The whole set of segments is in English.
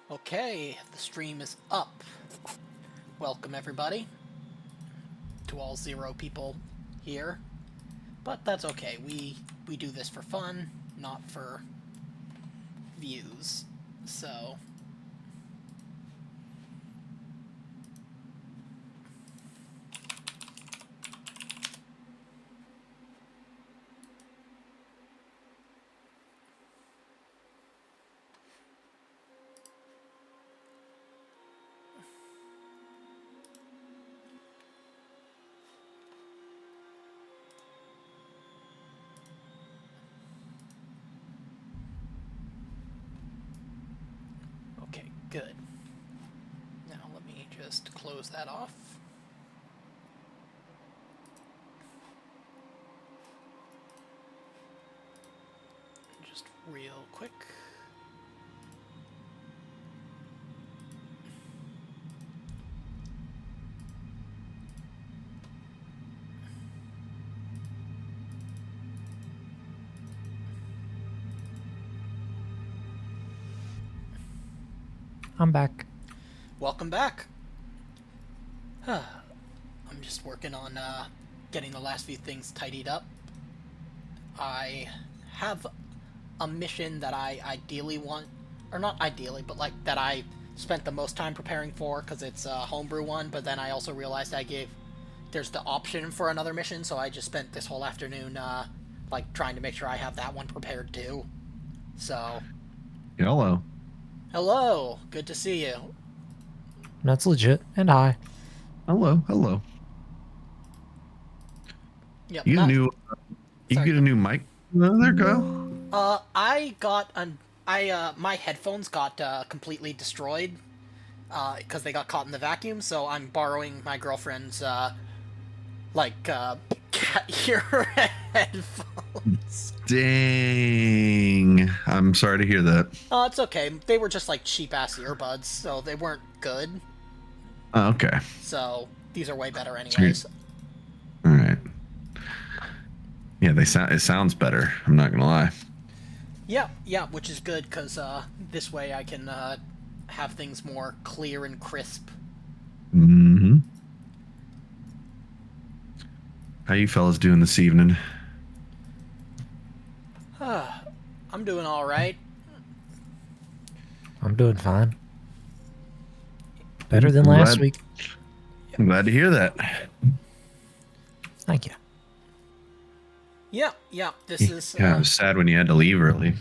Okay, the stream is up. Welcome everybody to all 0 people here. But that's okay. We do this for fun, not for views. So okay, good. Now let me just close that off. Just real quick. I'm back. Welcome back. I'm just working on getting the last few things tidied up. I have a mission that I ideally want, or not ideally, but like that I spent the most time preparing for because it's a homebrew one, but then I also realized there's the option for another mission, so I just spent this whole afternoon like trying to make sure I have that one prepared too. So, Hello. hello, good to see you. That's legit. And hi. Hello. Yep. You Not, knew you sorry. get a new mic. Oh, there you go. I got my headphones got completely destroyed because they got caught in the vacuum. So I'm borrowing my girlfriend's cat ear headphones. Dang. I'm sorry to hear that. It's okay. They were just like cheap ass earbuds, so they weren't good. Oh, okay. So these are way better, anyways. All right. Yeah, it sounds better. I'm not gonna lie. Yeah, which is good because this way I can have things more clear and crisp. Mm-hmm. How you fellas doing this evening? I'm doing all right. I'm doing fine. Better than last week. I'm glad to hear that. Thank you. Yeah. This is. Yeah, it was sad when you had to leave early.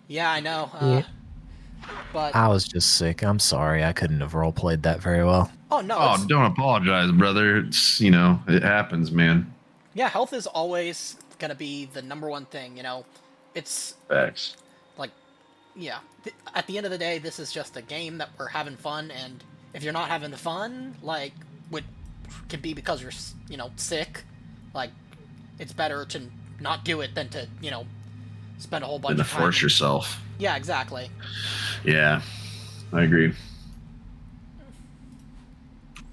Yeah, I know. Yeah. But I was just sick. I'm sorry. I couldn't have roleplayed that very well. oh no. Oh, don't apologize, brother. It's it happens, man. Yeah, health is always gonna be the number one thing. It's Facts. like, yeah. At the end of the day, this is just a game that we're having fun, and if you're not having the fun, like, which can be because you're sick, like, it's better to not do it than to spend a whole bunch And to of time. force yourself. Yeah, exactly. Yeah, I agree.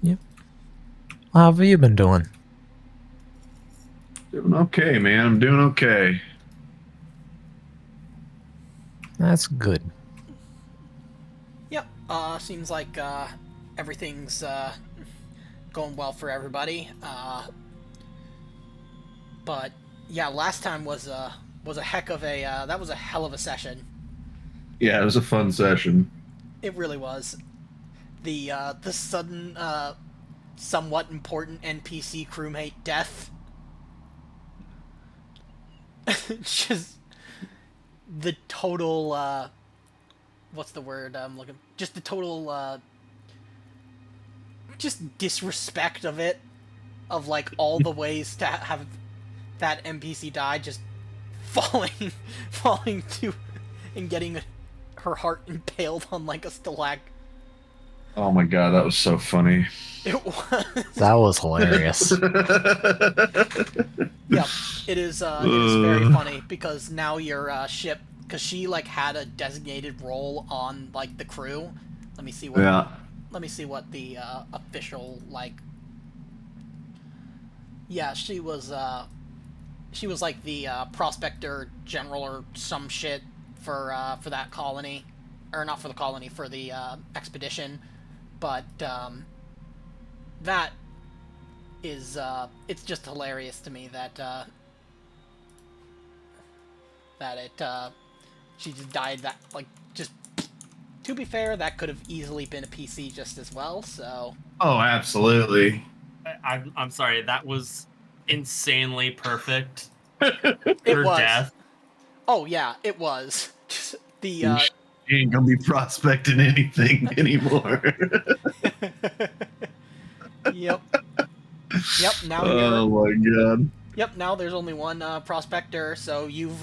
Yep. How have you been doing? Doing okay, man. I'm doing okay. That's good. Yep. Seems like everything's going well for everybody. But yeah, last time was a heck of a that was a hell of a session. Yeah, it was a fun session. It really was. The sudden somewhat important NPC crewmate death. Just the total what's the word I'm looking, just the total just disrespect of it, of like all the ways to have that NPC die, just falling to and getting her heart impaled on like a stalag. Oh my god, that was so funny. It was. That was hilarious. Yeah, it is very funny because now your ship, because she like had a designated role on like the crew. Let me see what. Yeah. Let me see what the official like. Yeah, she was like the prospector general or some shit for that colony. or not for the colony, for the expedition. But that is it's just hilarious to me that she just died that like just. To be fair, that could have easily been a PC just as well. So. Oh, absolutely. I'm sorry. That was insanely perfect. It Her was. death. Oh yeah, it was. Just the She ain't gonna be prospecting anything anymore. Yep. Yep. Now Oh you're. my god. Yep. Now there's only one prospector, so you've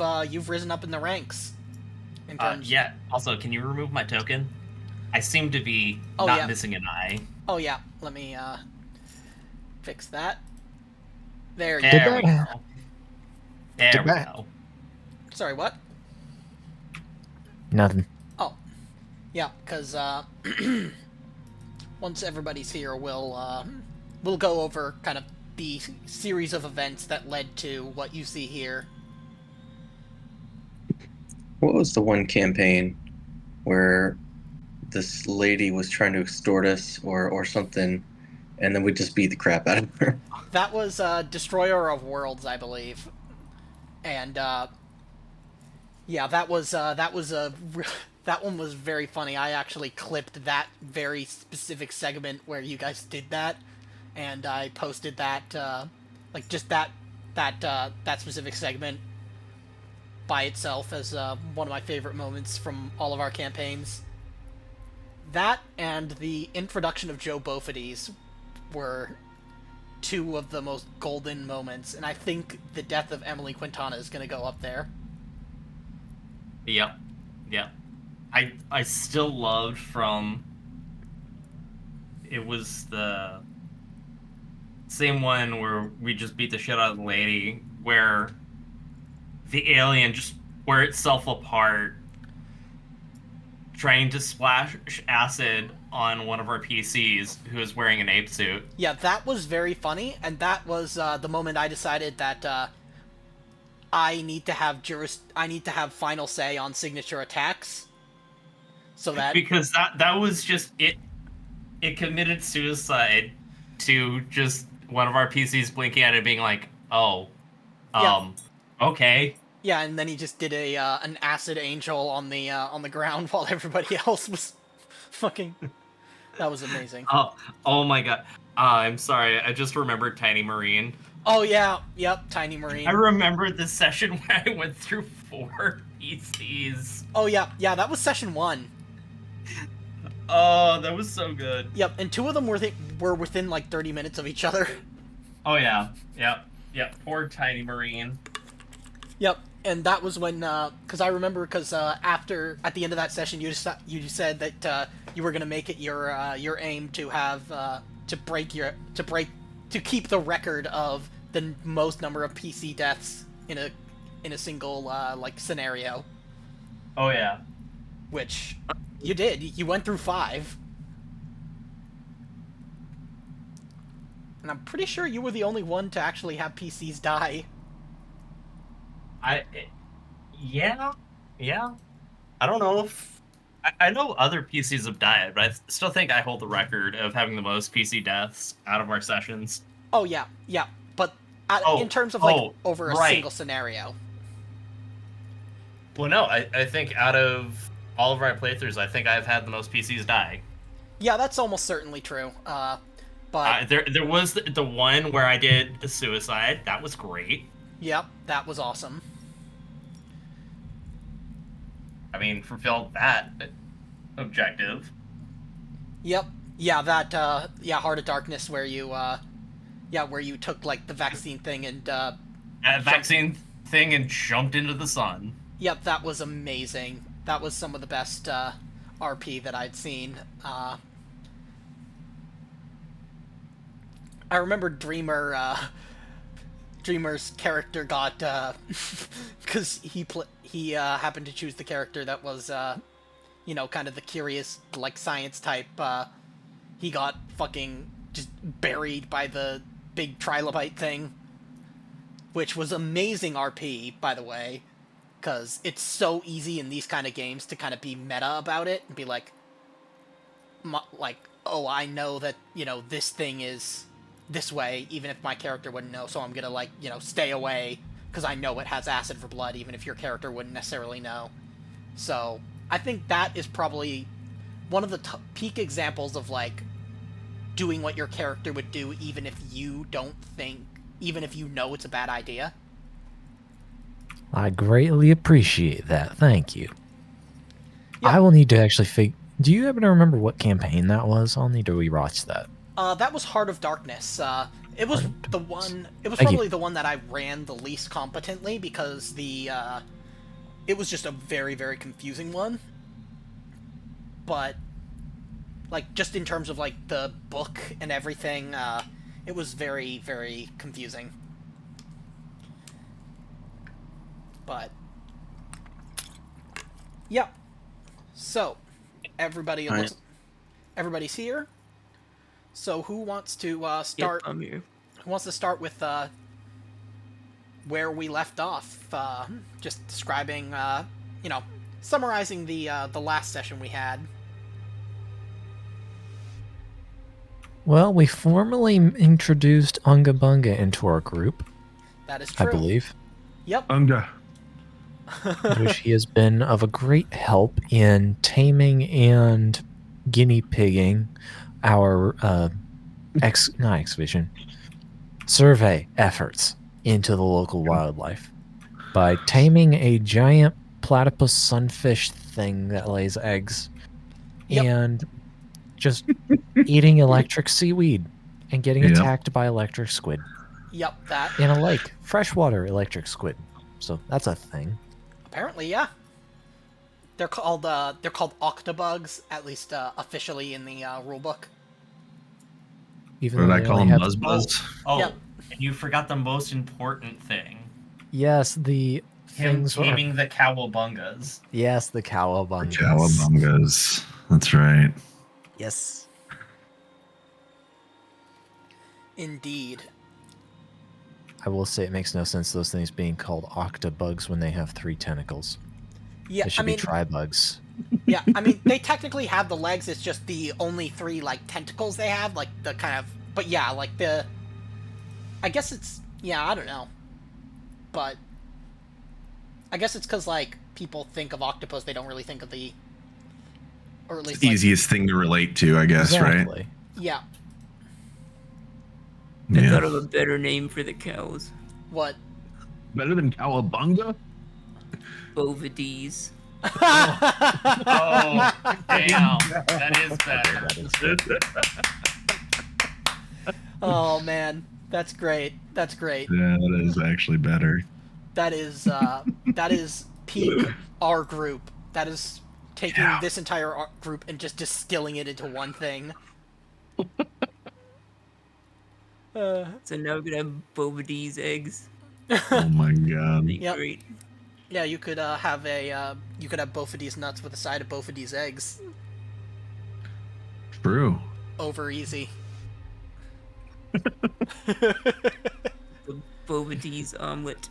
risen up in the ranks. In terms. Yeah. Also, can you remove my token? I seem to be Oh, not yeah. missing an eye. Oh yeah. Let me fix that. There you There go. we go. There Did we that- go. Sorry, what? Nothing. Oh. Yeah, because once everybody's here, we'll go over kind of the series of events that led to what you see here. What was the one campaign where this lady was trying to extort us or something, and then we just beat the crap out of her? That was Destroyer of Worlds, I believe. And yeah, that was a that one was very funny. I actually clipped that very specific segment where you guys did that, and I posted that like just that specific segment by itself as one of my favorite moments from all of our campaigns. That and the introduction of Joe Bofides were two of the most golden moments, and I think the death of Emily Quintana is going to go up there. Yep. Yep. I still loved from. It was the same one where we just beat the shit out of the lady, where the alien just tore itself apart, trying to splash acid on one of our PCs who was wearing an ape suit. Yeah, that was very funny, and that was the moment I decided that I need to have final say on signature attacks, so that Because that was just it. It committed suicide to just one of our PCs blinking at it, being like, "Oh, Yeah. okay." yeah, and then he just did an acid angel on the ground while everybody else was fucking. That was amazing. Oh my god. I'm sorry. I just remembered Tiny Marine. Oh yeah, yep, Tiny Marine. I remember this session where I went through 4 PCs. Oh yeah, that was session 1. Oh, that was so good. Yep, and 2 of them were within like 30 minutes of each other. Oh yeah. Yep. Poor Tiny Marine. Yep, and that was when, because I remember, because at the end of that session, you said that you were gonna make it your aim to have to keep the record of the most number of PC deaths in a single like scenario. Oh yeah. Which you did. You went through 5. And I'm pretty sure you were the only one to actually have PCs die. Yeah. I don't know if I know other PCs have died, but I still think I hold the record of having the most PC deaths out of our sessions. Oh yeah. But in terms of over a single scenario. Well, no, I think out of all of our playthroughs, I think I've had the most PCs die. Yeah, that's almost certainly true. But there was the one where I did a suicide. That was great. Yep, that was awesome. I mean, fulfilled that objective. Yep. Yeah, that Heart of Darkness where you took like the vaccine thing and vaccine thing and jumped into the sun. Yep, that was amazing. That was some of the best RP that I'd seen. I remember Dreamer's character got because he happened to choose the character that was kind of the curious like science type. He got fucking just buried by the big trilobite thing, which was amazing RP, by the way. because it's so easy in these kind of games to kind of be meta about it and be like, oh, I know that, this thing is this way, even if my character wouldn't know, so I'm gonna, stay away, because I know it has acid for blood, even if your character wouldn't necessarily know. So, I think that is probably one of the peak examples of, doing what your character would do, even if you know it's a bad idea. I greatly appreciate that. Thank you. Yeah. I will need to actually do you happen to remember what campaign that was? I'll need to rewatch that. That was Heart of Darkness. It was the one. It was Thank probably you. the one that I ran the least competently because it was just a very, very confusing one. But, just in terms of the book and everything, it was very, very confusing. But, yeah. So, everybody's here. So who wants to start? Yep, I'm here. Who wants to start with where we left off? Just describing, summarizing the last session we had. Well, we formally introduced Unga Bunga into our group, That is true. I believe, Yep. Unga. which he has been of a great help in taming and guinea pigging our survey efforts into the local wildlife by taming a giant platypus sunfish thing that lays eggs Yep. and just eating electric seaweed and getting Yep. attacked by electric squid Yep. That in a lake. Freshwater electric squid. So that's a thing. apparently, yeah. They're called octobugs, at least officially in the rulebook. Even What though did I they call only him? have- Buzz? Oh, Yep. and you forgot the most important thing. Yes, the Him things were... taming the cowabungas. Yes, the cowabungas. Cowabungas. That's right. Yes. Indeed. I will say it makes no sense those things being called octobugs when they have 3 tentacles. Yeah, They should be tribugs. Yeah, I mean, they technically have the legs, it's just the only 3, tentacles they have, the kind of... But yeah, I guess it's... Yeah, I don't know. But... I guess it's because, people think of octopus, they don't really think of the... Or at least, Easiest thing to relate to, I guess, Exactly. right? Yeah. I Yeah. thought of a better name for the cows. What? Better than cowabunga? Bovides. Oh, damn. That is better. That is good. Oh, man. That's great. That's great. Yeah, that is actually better. That is peak our group. That is taking this entire group and just distilling it into one thing. So now we're gonna have Bovides eggs. Oh my god. Be Yep. great. Yeah, you could have both of these nuts with a side of both of these eggs. True. Over easy. The Bovides omelet.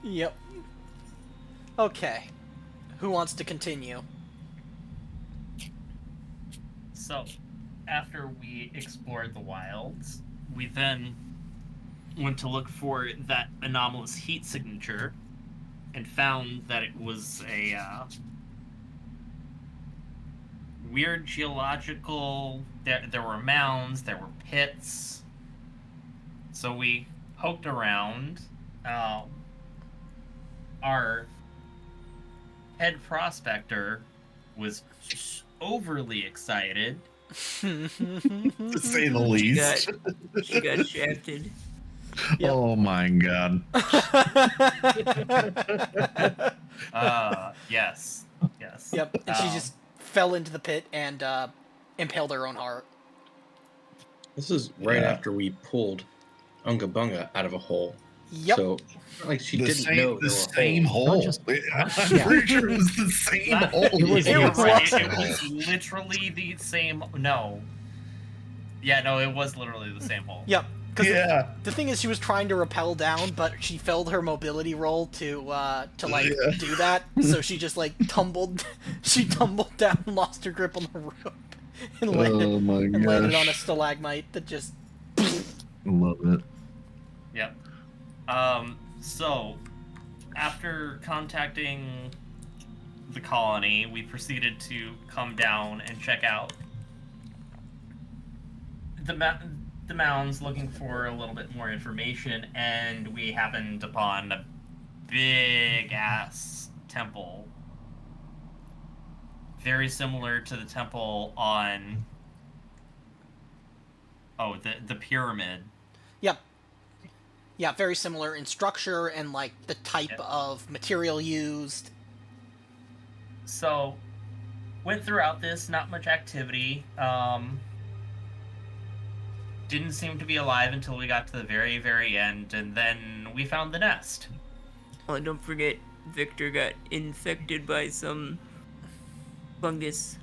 Yep. Okay. Who wants to continue? So, after we explored the wilds, we then went to look for that anomalous heat signature and found that it was a weird geological... There were mounds, there were pits. So we poked around. Our head prospector was overly excited. To say the She least. got shafted. Yep. Oh my god. Yes. Yep, and she just fell into the pit and impaled her own heart. This is right Yeah. after we pulled Unga Bunga out of a hole. Yep. So, she didn't know there were same holes. hole. just- I'm Yeah. pretty sure it was the same hole. It was It the was, exact it same was hole. literally the same. No. Yeah, no, it was literally the same hole. Yep. Yeah. The thing is, she was trying to rappel down, but she failed her mobility roll to like do that. So she just like tumbled. She tumbled down, lost her grip on the rope, and Oh my landed on a gosh. stalagmite that just. Love it. Yep. So, after contacting the colony, we proceeded to come down and check out the mounds, looking for a little bit more information, and we happened upon a big-ass temple. Very similar to the temple on... Oh, the pyramid. Yep. Yeah, very similar in structure and like the type of material used. So, went throughout this, not much activity. Didn't seem to be alive until we got to the very, very end, and then we found the nest. Oh, and don't forget, Victor got infected by some fungus.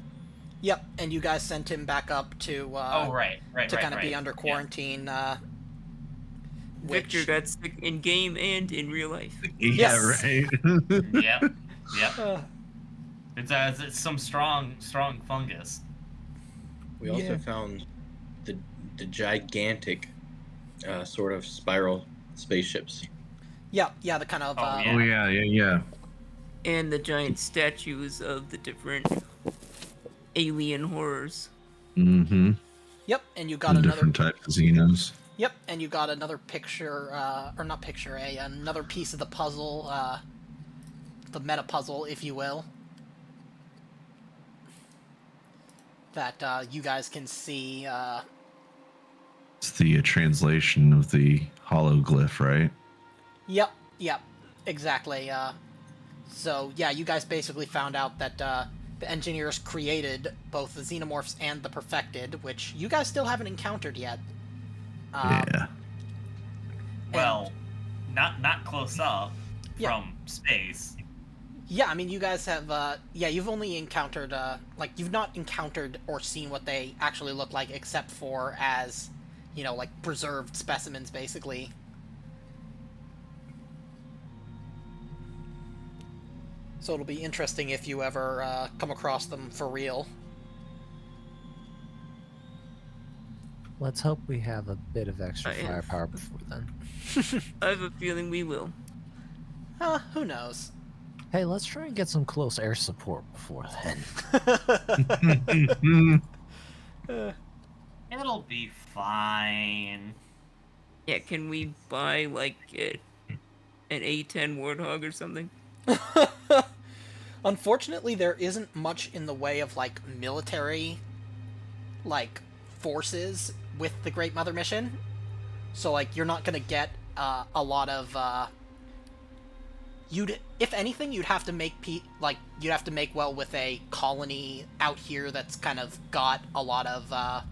Yep, and you guys sent him back up to Right, to kind of be right. under quarantine. Victor got sick in game and in real life. Yeah, Yes. right. Yep. It's some strong fungus. We also found the gigantic sort of spiral spaceships. Yeah, the kind of. Oh, Oh yeah. And the giant statues of the different alien horrors. Mm-hmm. Yep, and you got The another. different types of Xenos. Yep, and you got another picture, or not picture, another piece of the puzzle, the meta puzzle, if you will, that you guys can see. It's the translation of the hologlyph, right? Yep, exactly. So yeah, you guys basically found out that the engineers created both the xenomorphs and the perfected, which you guys still haven't encountered yet. Yeah. Well, not close up Yeah. from space. Yeah, I mean, you guys have, you've only encountered, you've not encountered or seen what they actually look like, except for as, like, preserved specimens, basically. So it'll be interesting if you ever, come across them for real. Let's hope we have a bit of extra firepower before then. I have a feeling we will. Who knows? Hey, let's try and get some close air support before then. It'll be fine. Yeah, can we buy, like, an A-10 Warthog or something? Unfortunately, there isn't much in the way of, like, military, like, forces with the Great Mother mission. So, like, you're not gonna get, a lot of, if anything, you'd have to make you'd have to make well with a colony out here that's kind of got a lot of,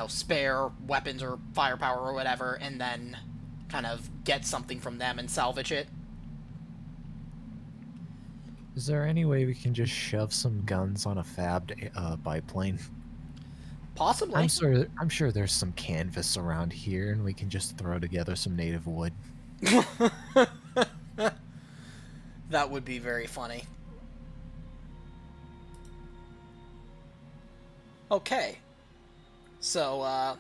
spare weapons or firepower or whatever, and then kind of get something from them and salvage it. Is there any way we can just shove some guns on a fabbed biplane? Possibly. I'm sure there's some canvas around here, and we can just throw together some native wood. That would be very funny. Okay. So,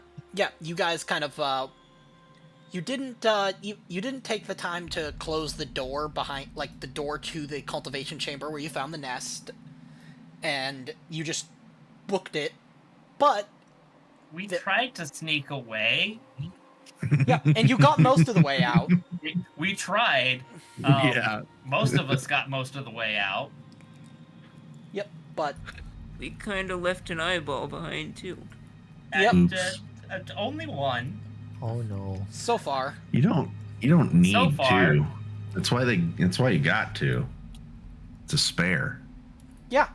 you guys kind of, you didn't take the time to close the door behind, like, the door to the cultivation chamber where you found the nest, and you just booked it, but... We tried to sneak away. Yeah, and you got most of the way out. We tried. Yeah. Most of us got most of the way out. Yep, but... We kind of left an eyeball behind, too. Yep. And, only one. Oh no. So far. You don't need So far. to. That's why you got to. It's a spare. Yeah.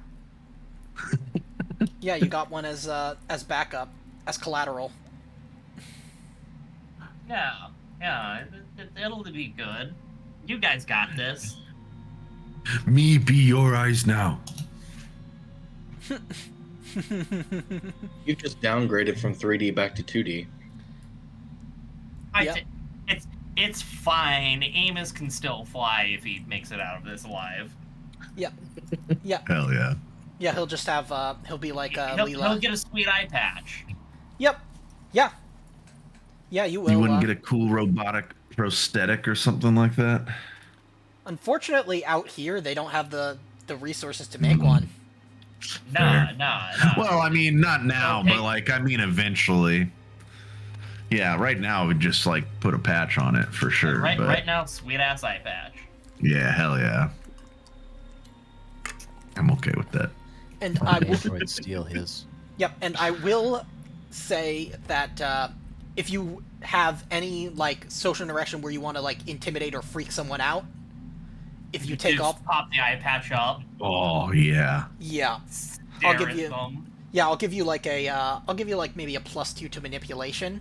Yeah, you got one as backup, as collateral. Yeah, it'll be good. You guys got this. Me be your eyes now. You've just downgraded from 3D back to 2D. Yep. It's fine. Amos can still fly if he makes it out of this alive. Yep. Yeah. Hell yeah. Yeah, he'll just have, he'll be like, He'll Leela. get a sweet eye patch. Yep. Yeah. Yeah, you will. You wouldn't get a cool robotic prosthetic or something like that? Unfortunately, out here, they don't have the resources to make one. Nah. Well, I mean, not now, Okay. but like, I mean, eventually. Yeah, right now, I would just like put a patch on it for sure. Right, but right now, sweet ass eye patch. yeah, hell yeah. I'm okay with that. And I will, Android steal his. yep, and I will say that if you have any like social interaction where you want to like intimidate or freak someone out, if you take just off, pop the eye patch up. Oh yeah. yeah, Stare give at you- them. yeah, I'll give you like maybe a +2 to manipulation,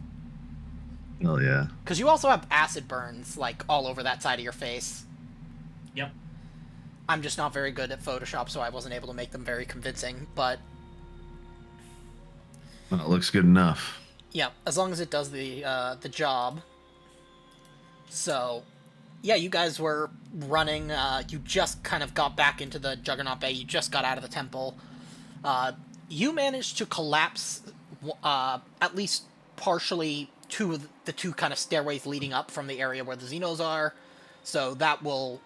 Hell yeah. because you also have acid burns like all over that side of your face. Yep. I'm just not very good at Photoshop, so I wasn't able to make them very convincing, but Well, it looks good enough. yeah, as long as it does the job. So, yeah, you guys were running. You just kind of got back into the Juggernaut Bay. You just got out of the temple. You managed to collapse at least partially the two kind of stairways leading up from the area where the Xenos are. So that will,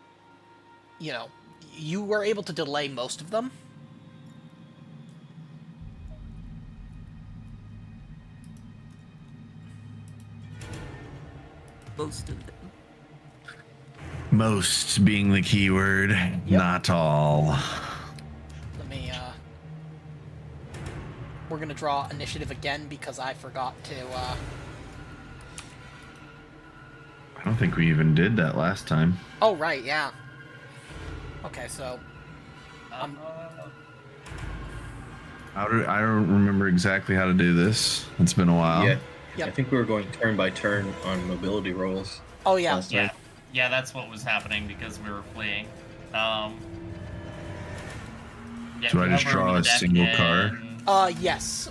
you were able to delay most of them. Most of them. Most being the key word, not all. Let me, we're gonna draw initiative again because I forgot to, I don't think we even did that last time. oh, right, yeah. Okay, so, I don't remember exactly how to do this. It's been a while. Yeah. Yep. I think we were going turn by turn on mobility rolls. oh, yeah. Last time. Yeah, that's what was happening because we were fleeing. Yeah, Do I just whoever draw we a deck single in- card? Yes.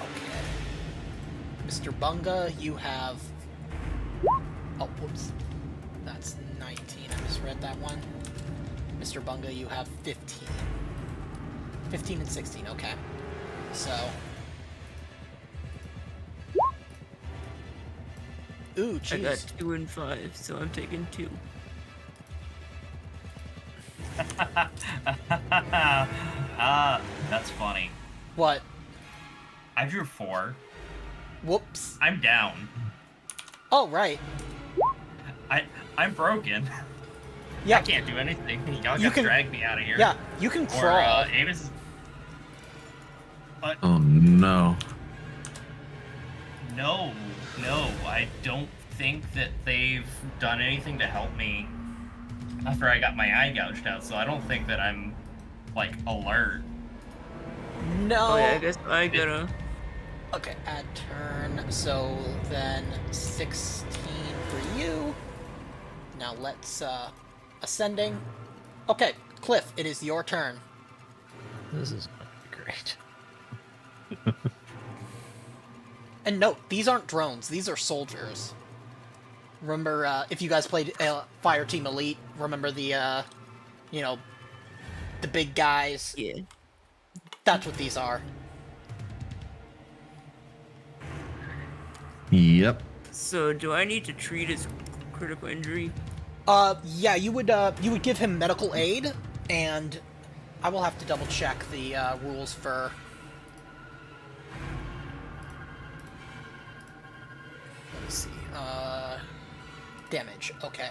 Okay. Mr. Bunga, you have... Oh, whoops. That's 19. I misread that one. Mr. Bunga, you have 15. 15 and 16, okay. So... Ooh, I got jeez. 2 and 5, so I'm taking 2. That's funny. What? I drew 4. Whoops. I'm down. Oh, right. I'm broken. Yeah. I can't do anything. Y'all You gotta can- drag me out of here. Yeah, you can Or crawl. Amos. But Oh no. no, I don't think that they've done anything to help me after I got my eye gouged out. So I don't think that I'm like alert. No. Oh yeah, I guess I gotta... Okay, add turn. So then 16 for you. Now let's ascending. Okay, Cliff, it is your turn. This is going to be great. And note, these aren't drones; these are soldiers. Remember, if you guys played Fire Team Elite, remember the, the big guys. Yeah. That's what these are. Yep. So, do I need to treat his critical injury? Yeah, you would give him medical aid, and I will have to double check the rules for. Let me see. Damage. Okay.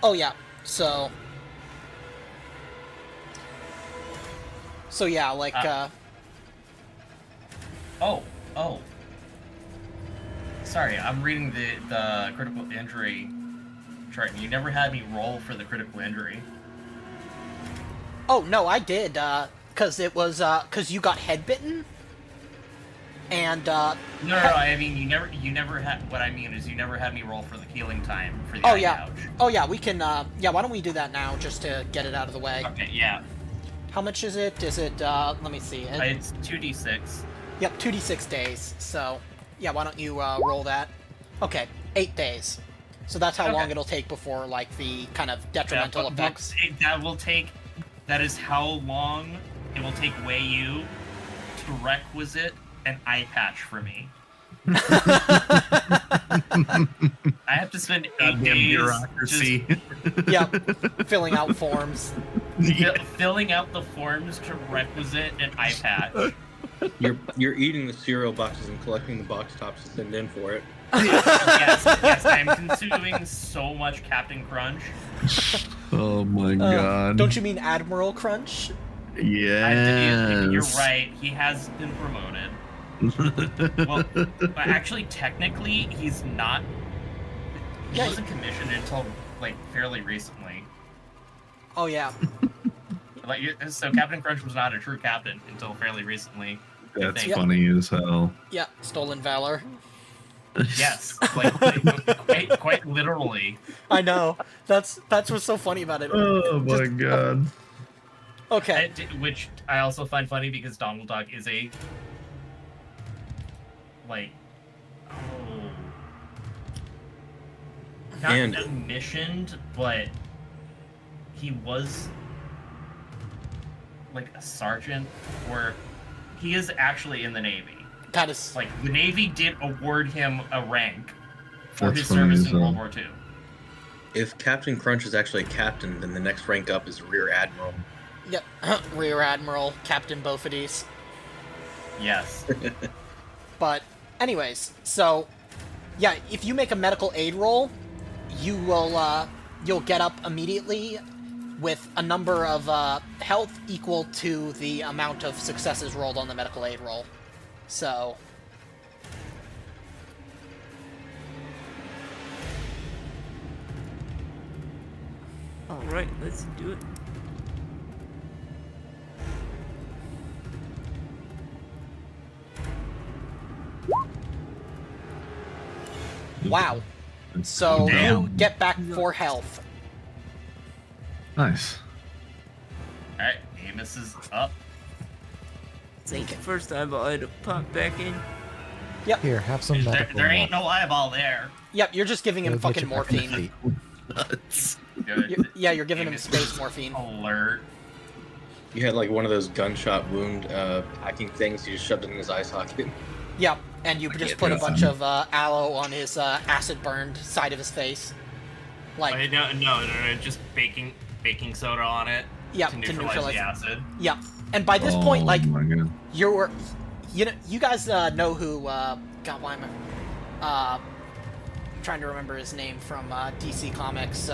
Oh yeah. So yeah, like Oh. Sorry, I'm reading the critical injury chart. You never had me roll for the critical injury. Oh no, I did. Cause it was cause you got head bitten. And No, I mean you never had. What I mean is you never had me roll for the healing time for the oh eye yeah, gouge. oh yeah, we can. Yeah, why don't we do that now just to get it out of the way? Okay, yeah. How much is it? Is it? Let me see. It's 2d6. Yep, 2d6 days. So, yeah, why don't you roll that? Okay, 8 days. So that's how long it'll take before, like, the kind of detrimental effects. That is how long it will take Wei-Yu to requisite an eye patch for me. I have to spend 8 days bureaucracy. Yep, filling out forms. Filling out the forms to requisite an eye patch. You're eating the cereal boxes and collecting the box tops to send in for it. yes, I'm consuming so much Captain Crunch. Oh my god. Don't you mean Admiral Crunch? Yes. You're right. He has been promoted. Well, but actually, technically, he's not. He wasn't commissioned until like fairly recently. Oh yeah. Like, so Captain Crunch was not a true captain until fairly recently. That's funny as hell. Yeah, stolen valor. Yes, like quite literally. I know. That's what's so funny about it. Oh my god. Okay. Which I also find funny because Donald Duck is a not commissioned, but he was like a sergeant, or he is actually in the Navy. That is like the Navy did award him a rank for That's his funny service as in World hell. War II. If Captain Crunch is actually a captain, then the next rank up is Rear Admiral. Yep. Rear Admiral Captain Bophades. Yes. But anyways, so yeah, if you make a medical aid roll, you will you'll get up immediately with a number of health equal to the amount of successes rolled on the medical aid roll. So Alright, let's do it. wow. So Damn. you get back 4 health. Nice. Alright, Amos is up. This ain't the first time I had to pop back in. Here, have some medical. There ain't no eyeball there. Yep, you're just giving him It'll get fucking you back on your morphine. feet. Nuts. Yeah, you're giving him Amos space is morphine. Alert. You had like one of those gunshot wound hacking things. You just shoved it in his eye socket. Yep, and you just put a bunch of aloe on his acid burned side of his face. Like, No, just baking soda on it. Yep, to to neutralize neutralize the acid. yep. And by this point, like, Oh my god. you guys know who, God, why am I, trying to remember his name from, DC Comics,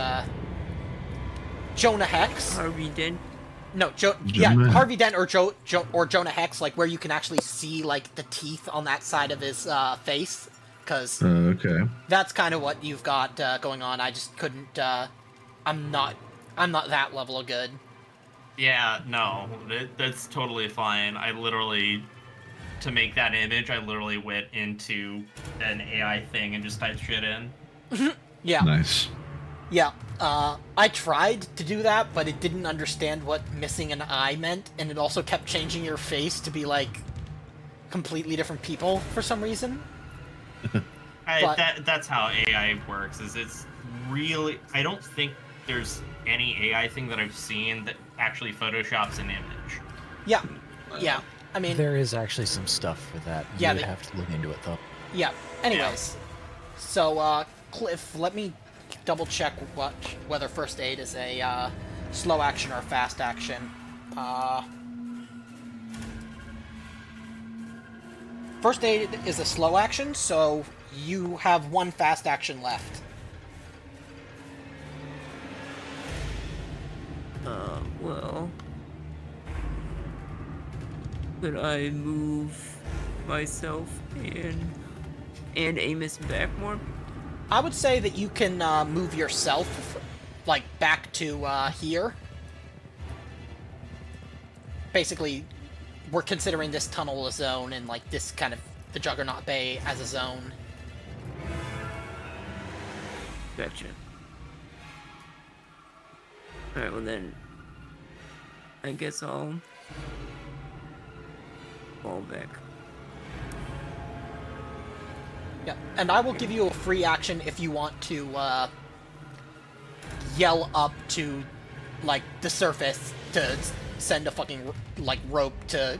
Jonah Hex? Harvey Dent. No, Jonah. Harvey Dent or Jonah Hex, like, where you can actually see, like, the teeth on that side of his, face, because Okay. that's kind of what you've got, going on. I just couldn't, I'm not that level of good. Yeah, no, that's totally fine. I literally, to make that image, I literally went into an AI thing and just typed shit in. Yeah. Nice. Yeah, I tried to do that, but it didn't understand what missing an eye meant, and it also kept changing your face to be, like, completely different people for some reason. That's how AI works, is it's really... I don't think there's any AI thing that I've seen that actually photoshops an image. Yeah, yeah, I mean... There is actually some stuff for that. Yeah, You would have to look into it, though. Yeah, anyways. So, Cliff, let me double-check whether First Aid is a, slow action or fast action. First Aid is a slow action, so you have 1 fast action left. Well... Could I move myself and Amos back more? I would say that you can move yourself, like, back to here. Basically, we're considering this tunnel a zone, and, like, this kind of the Juggernaut Bay as a zone. Gotcha. Alright, well then, I guess I'll fall back. Yeah, and I will give you a free action if you want to yell up to, like, the surface to send a fucking, like, rope to,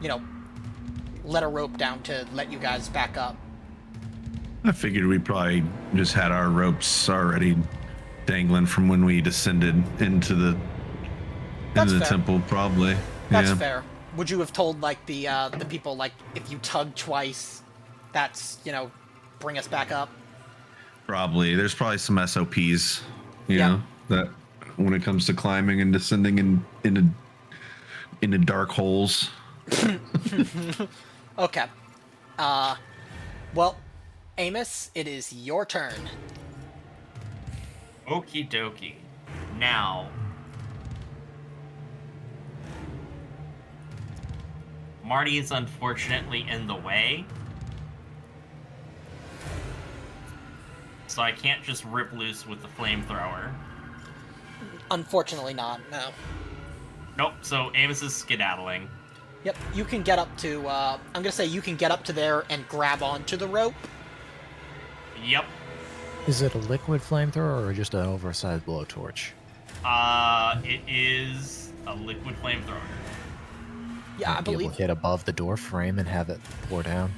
you know, let a rope down to let you guys back up. I figured we probably just had our ropes already dangling from when we descended into the Fair. temple, probably. That's fair. Would you have told, like, the people, like, if you tug twice, that's, you know, bring us back up? Probably. There's probably some SOPs, you Yeah. know, that when it comes to climbing and descending into dark holes. Okay. Well, Amos, it is your turn. Okie dokie. Now, Marty is unfortunately in the way, so I can't just rip loose with the flamethrower. Unfortunately not, no. Nope, so Amos is skedaddling. Yep, you can get up to, I'm gonna say you can get up to there and grab onto the rope. Yep. Is it a liquid flamethrower or just an oversized blowtorch? It is a liquid flamethrower. Yeah, I Might be able believe. to hit above the door frame and have it pour down.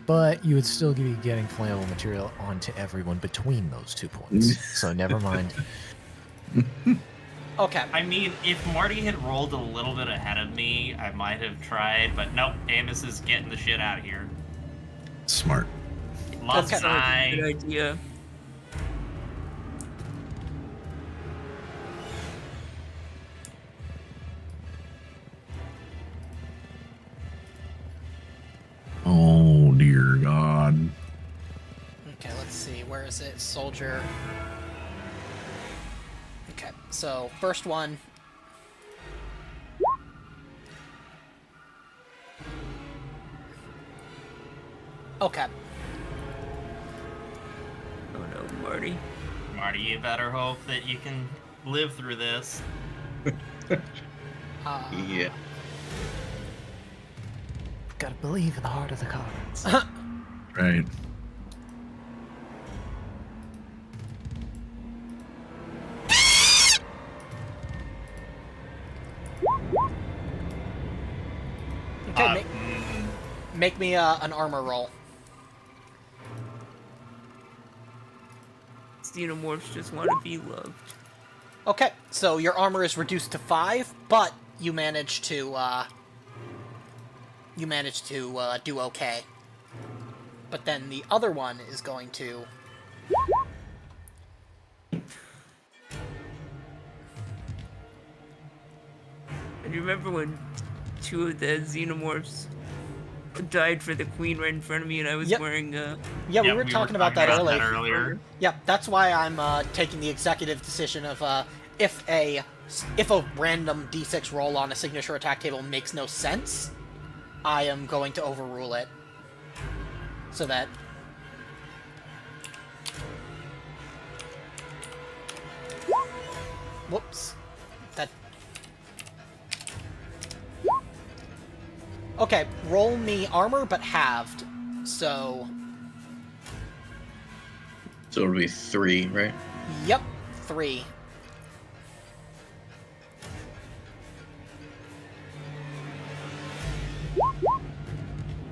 But you would still be getting flammable material onto everyone between those 2 points. So never mind. Okay. I mean, if Marty had rolled a little bit ahead of me, I might have tried, but nope, Amos is getting the shit out of here. Smart. Must Okay. I? Good idea. Oh, dear God. Okay, let's see. Where is it? Soldier. Okay, so first one. Okay. Oh no, Marty. Marty, you better hope that you can live through this. Yeah. Gotta believe in the heart of the cards. Right. Okay, make me an armor roll. Xenomorphs just want to be loved. Okay, so your armor is reduced to 5, but you manage to do okay. But then the other one is going to. And you remember when 2 of the Xenomorphs died for the queen right in front of me and I was Yep. wearing Yeah, we were talking about that earlier. earlier. Yeah, that's why I'm taking the executive decision of if a random d6 roll on a signature attack table makes no sense, I am going to overrule it. So that. Whoops. That. Okay, roll me armor, but halved. So. So it'll be 3, right? Yep, 3.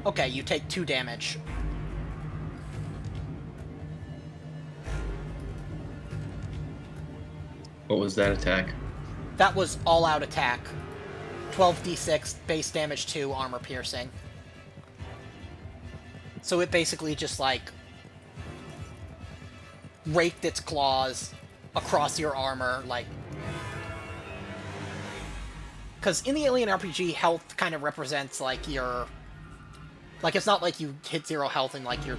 Okay, you take 2 damage. What was that attack? That was all-out attack. 12d6, base damage 2, armor piercing. So it basically just, like, raked its claws across your armor, like... Because in the Alien RPG, health kind of represents, like, your... Like, it's not like you hit 0 health and, like, you're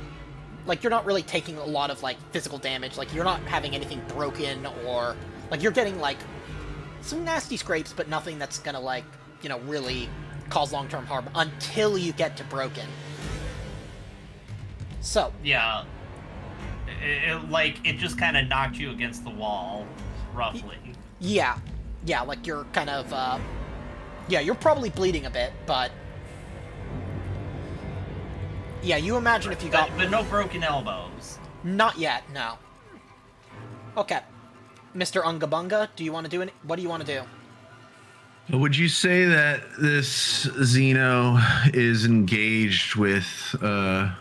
not really taking a lot of, like, physical damage. Like, you're not having anything broken or... Like, you're getting, like, some nasty scrapes, but nothing that's gonna, like, you know, really cause long-term harm until you get to broken. So, Yeah. It just kind of knocked you against the wall, roughly. yeah, like you're kind of, yeah, you're probably bleeding a bit, but yeah, you imagine if you got... But no broken elbows. Not yet, no. Okay. Mr. Ungabunga, do you want to do what do you want to do? Would you say that this Xeno is engaged with my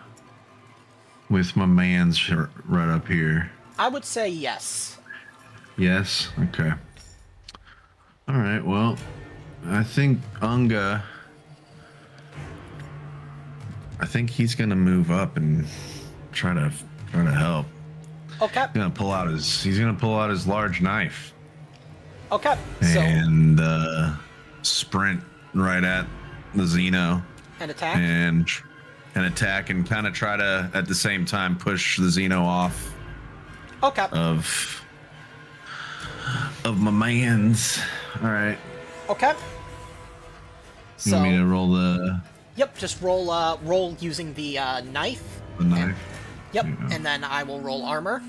man's right up here? I would say yes. Yes? Okay. All right, well, I think he's gonna move up and try to help. Okay. He's gonna pull out his large knife. Okay. So, And sprint right at the Xeno and attack? and attack and kind of try to at the same time push the Xeno off Okay. of my man's. All right. Okay. You want me So, to roll the yep, just roll using the knife. knife? Yep, Yeah. and then I will roll armor.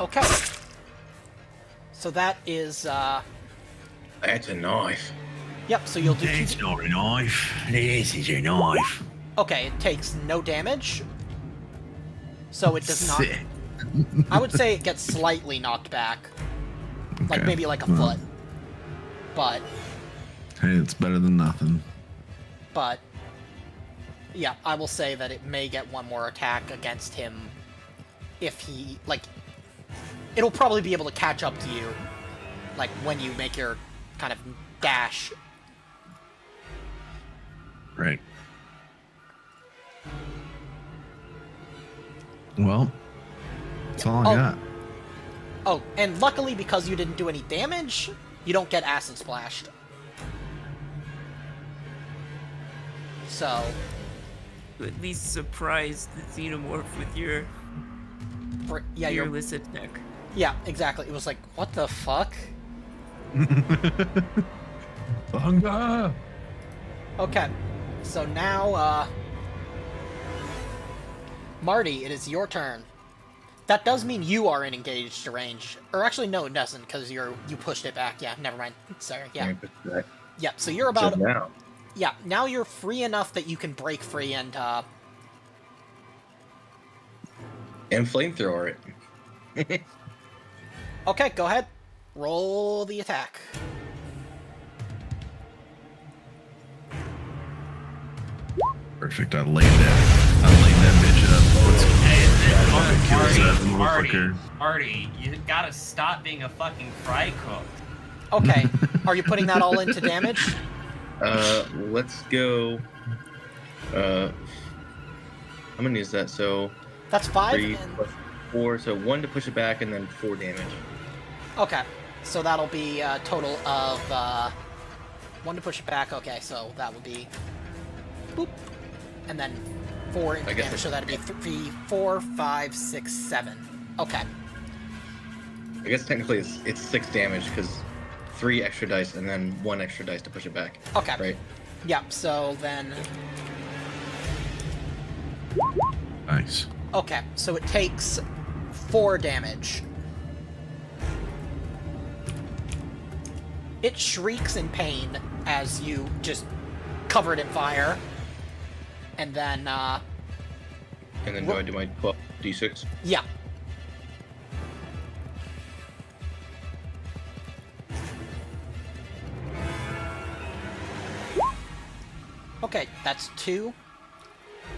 Okay. So that is, That's a knife. yep, so you'll do It's not a knife. This is a knife. Okay, it takes no damage. So it does not... Sick. I would say it gets slightly knocked back. Like, Okay. maybe like a Well, foot. But, Hey, it's better than nothing. yeah, I will say that it may get one more attack against him if he, like... It'll probably be able to catch up to you, like, when you make your kind of dash. Right. Well, that's all I got. Oh, and luckily, because you didn't do any damage, you don't get acid splashed. So, To at least surprise the xenomorph with your yeah, you're... fearless attack. Yeah, exactly. It was like, what the fuck? Bunga! Okay, so now, Marty, it is your turn. That does mean you are in engaged range. Or actually, no, it doesn't, because you pushed it back. Yeah, never mind. Sorry, yeah. Yeah, so you're about... So now, Yeah, now you're free enough that you can break free and, and flamethrower it. Okay, go ahead. Roll the attack. Perfect. I laid that bitch up. Kills that motherfucker. Artie, you gotta stop being a fucking fry cook. Okay, are you putting that all into damage? Let's go. I'm gonna use that. So That's 5. 3 And... plus 4, so 1 to push it back, and then 4 damage. Okay, so that'll be a total of 1 to push it back. Okay, so that would be boop, and then 4 into I guess damage. So that'd be 3, 4, 5, 6, 7. Okay. I guess technically it's 6 damage because 3 extra dice and then 1 extra dice to push it back. Okay. Right. Yeah. So then. Nice. Okay, so it takes 4 damage. It shrieks in pain as you just cover it in fire. And then, And then do I do my 12d6? yeah. Okay, that's 2.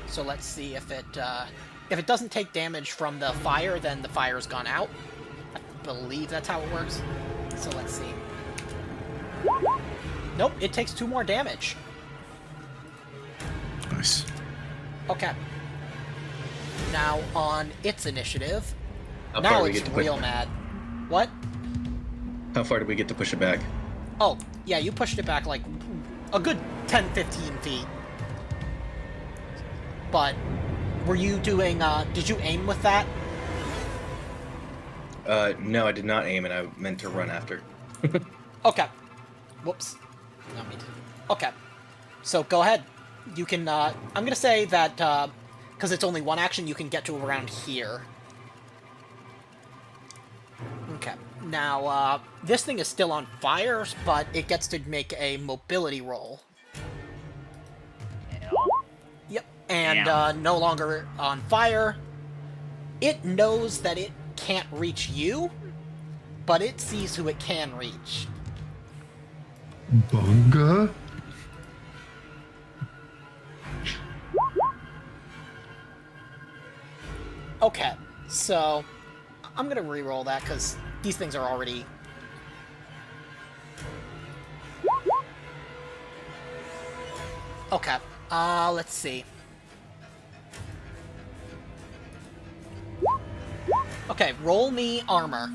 So let's see if it doesn't take damage from the fire, then the fire's gone out. I believe that's how it works. So let's see. Nope, it takes 2 more damage. Nice. Okay. Now on its initiative. How far Now do we it's get to push real it? mad. What? How far do we get to push it back? Oh, yeah, you pushed it back like a good 10, 15 feet. But were you doing, did you aim with that? No, I did not aim, and I meant to run after. Okay. Whoops. Not me. Okay. So go ahead. You can, I'm gonna say that, because it's only one action, you can get to around here. Okay. Now, this thing is still on fire, but it gets to make a mobility roll. Yep. And, Damn. no longer on fire. It knows that it can't reach you, but it sees who it can reach. Bunga? Okay, so I'm gonna re-roll that because these things are already. Okay, let's see. Okay, roll me armor.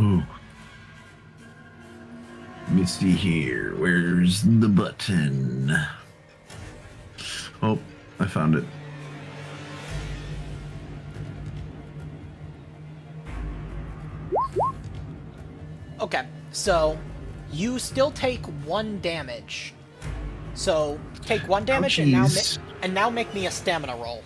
Ooh. Let me see here. Where's the button? Oh, I found it. Okay, so you still take 1 damage. So take 1 damage and jeez. now make me a stamina roll.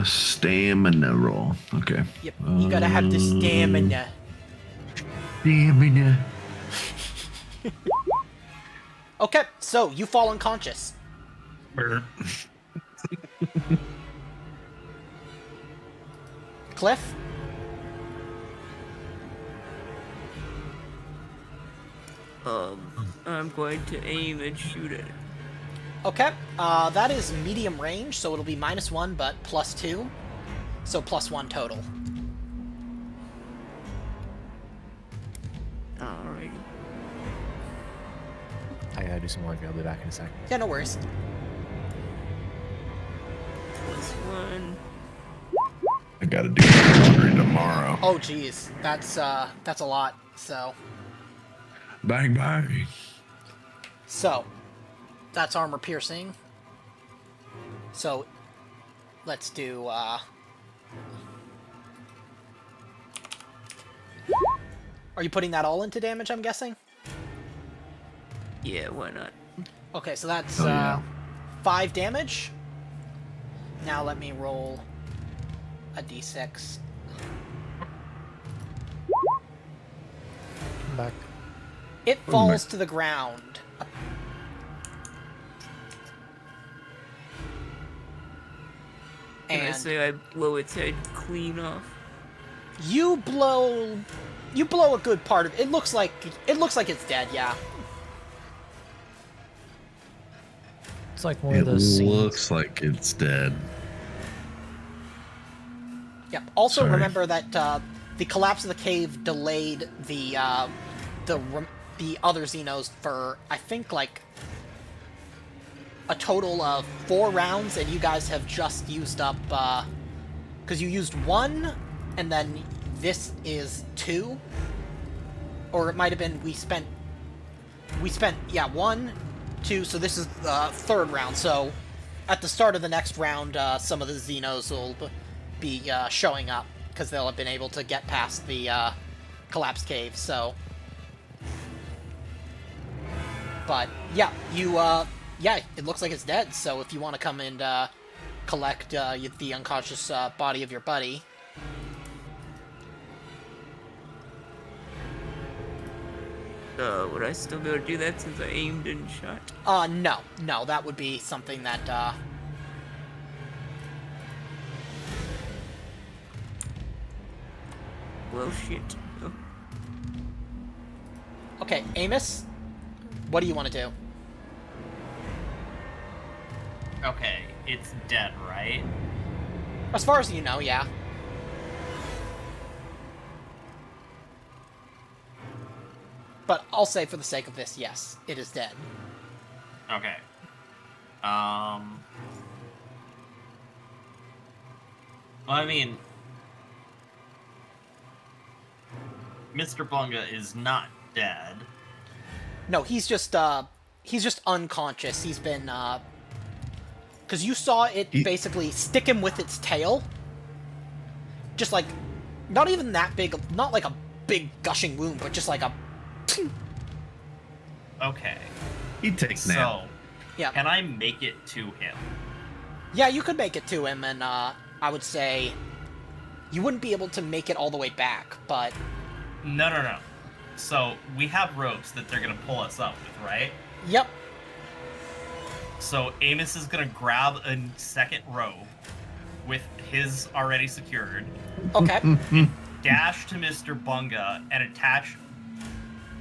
Stamina roll. Okay. Yep, you gotta have the stamina. Stamina. Okay, so you fall unconscious. Cliff? I'm going to aim and shoot it. Okay, that is medium range, so it'll be -1, but +2. So +1 total. Alright. I gotta do some work. I'll be back in a sec. Yeah, no worries. +1. I gotta do laundry tomorrow. Oh, geez. That's a lot, so... Bang, bang. So, that's armor piercing. So, let's do, Are you putting that all into damage, I'm guessing? Yeah, why not? Okay, so that's, Oh, yeah. 5 damage. Now let me roll a d6. Come back. It falls to the ground. Can I And say I blow its head clean off? you blow a good part of it. It looks like it's dead, yeah. It's like one It of those looks scenes. like it's dead. Yep. Also Sorry. remember that the collapse of the cave delayed the other Xenos for I think like a total of 4 rounds, and you guys have just used up because you used 1, and then this is 2, or it might have been we spent 1, 2, so this is the 3rd round. So at the start of the next round, some of the Xenos will be showing up because they'll have been able to get past the collapsed cave. So, but yeah, yeah, it looks like it's dead. So if you want to come and collect the unconscious body of your buddy. Would I still be able to do that since I aimed and shot? No, that would be something that Well, shit. Oh. Okay, Amos, what do you want to do? Okay, it's dead, right? As far as you know, yeah. But I'll say for the sake of this, yes, it is dead. Okay. Well, I mean, Mr. Bunga is not dead. No, he's just unconscious. He's been, because you saw it basically stick him with its tail, just like, not even that big, not like a big gushing wound, but just like a... Okay. He takes nap. So, Yeah. can I make it to him? Yeah, you could make it to him, and I would say you wouldn't be able to make it all the way back, but... No. So, we have ropes that they're gonna pull us up with, right? Yep. So, Amos is gonna grab a second rope with his already secured, Okay. dash to Mr. Bunga, and attach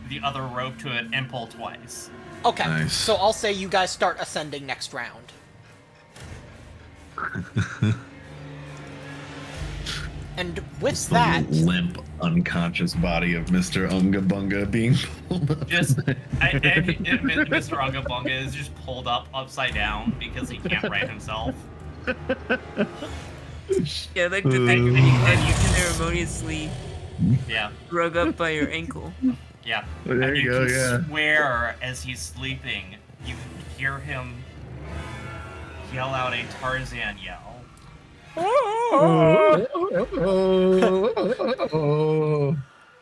the other rope to it and pull twice. Okay. Nice. So I'll say you guys start ascending next round. And with that... The limp, unconscious body of Mr. Unga Bunga being pulled up. Mr. Unga Bunga is just pulled up upside down because he can't right himself. Yeah, I like to think that you ceremoniously Yeah. rug up by your ankle. Yeah. Well, there And you go, can yeah. swear as he's sleeping, you can hear him yell out a Tarzan yell.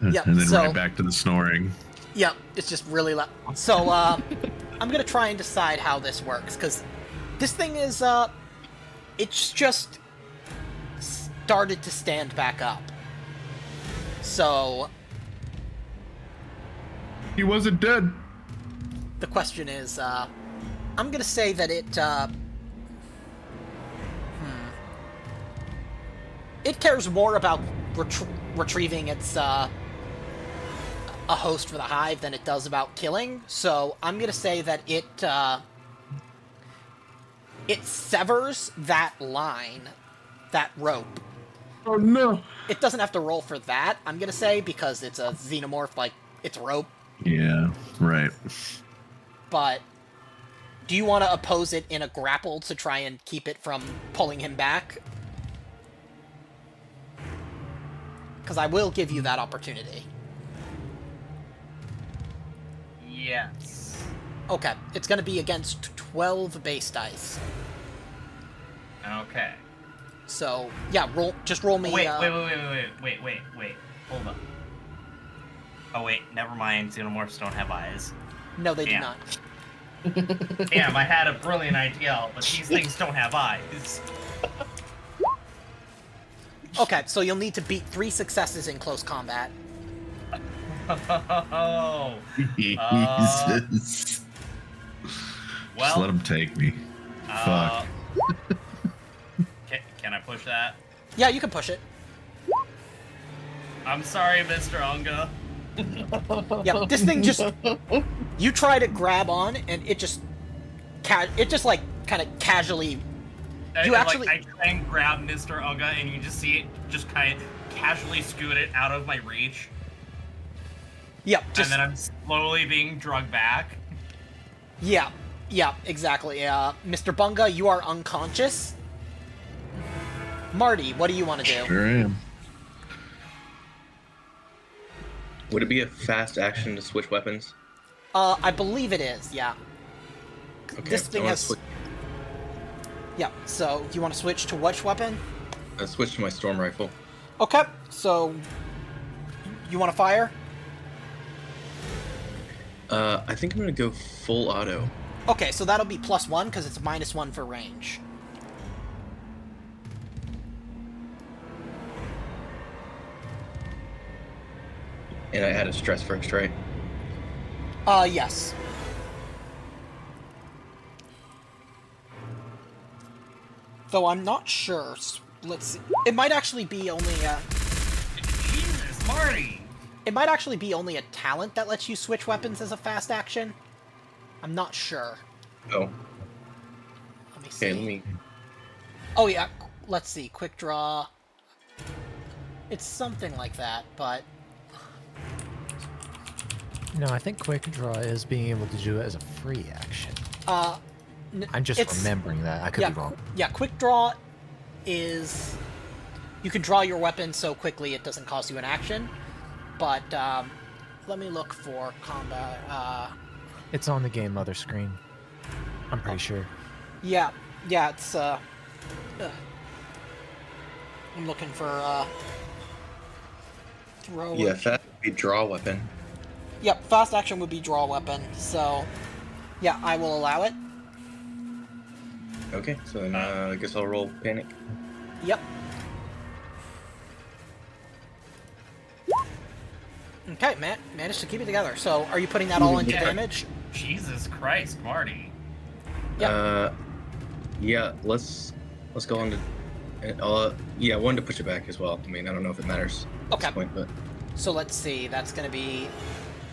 Yeah, And then so- right back to the snoring. Yep, it's just really loud. So, I'm gonna try and decide how this works, because this thing is, it's just started to stand back up. So, He wasn't dead. the question is, I'm gonna say that it, it cares more about retrieving its, a host for the hive than it does about killing, so I'm gonna say that it severs that line, that rope. Oh no. It doesn't have to roll for that, I'm gonna say, because it's a xenomorph, like, it's rope, Yeah, right. but do you want to oppose it in a grapple to try and keep it from pulling him back? Because I will give you that opportunity. Yes. Okay, it's going to be against 12 base dice. Okay. So, yeah, just roll me... Wait. Hold up. Oh wait, never mind. Xenomorphs don't have eyes. No, they do Yeah. not. Damn, I had a brilliant idea, but these things don't have eyes. Okay, so you'll need to beat 3 successes in close combat. Oh. Jesus. Well, Just let him take me. Fuck. Can I push that? Yeah, you can push it. I'm sorry, Mr. Unga. Yeah, this thing just... You try to grab on, and it just... like, kind of casually... You actually... I try and grab Mr. Unga, and you just see it just kind of casually scoot it out of my reach. Yeah, just... And then I'm slowly being drugged back. Yeah, exactly. Mr. Bunga, you are unconscious. Marty, what do you want to do? Sure am. Would it be a fast action to switch weapons? I believe it is, yeah. Okay, This thing I wanna has... Yeah, so, do you want to switch to which weapon? I switched to my storm rifle. Okay, so... You want to fire? I think I'm gonna go full auto. Okay, so that'll be +1, because it's -1 for range. And I add a stress first, right? Yes. Though I'm not sure. Let's see. It might actually be only Jesus, Marty! It might actually be only a talent that lets you switch weapons as a fast action. I'm not sure. Oh, Let me see. okay, let me... Oh yeah, let's see. Quick draw. It's something like that, but... No, I think quick draw is being able to do it as a free action. I'm just it's- remembering that. I could yeah, be wrong. Yeah, quick draw is... You can draw your weapon so quickly it doesn't cost you an action, but let me look for combat. It's on the game mother screen. I'm pretty sure. Yeah, it's I'm looking for throw. Yeah, fast would be draw weapon. Yep, fast action would be draw weapon. So, yeah, I will allow it. Okay, so then I guess I'll roll panic. Yep. Okay, Matt managed to keep it together. So, are you putting that all into Yeah. damage? Jesus Christ, Marty. Yep. Yeah, let's go on to. Yeah, one to push it back as well. I mean, I don't know if it matters at Okay. this point, but So let's see. That's going to be.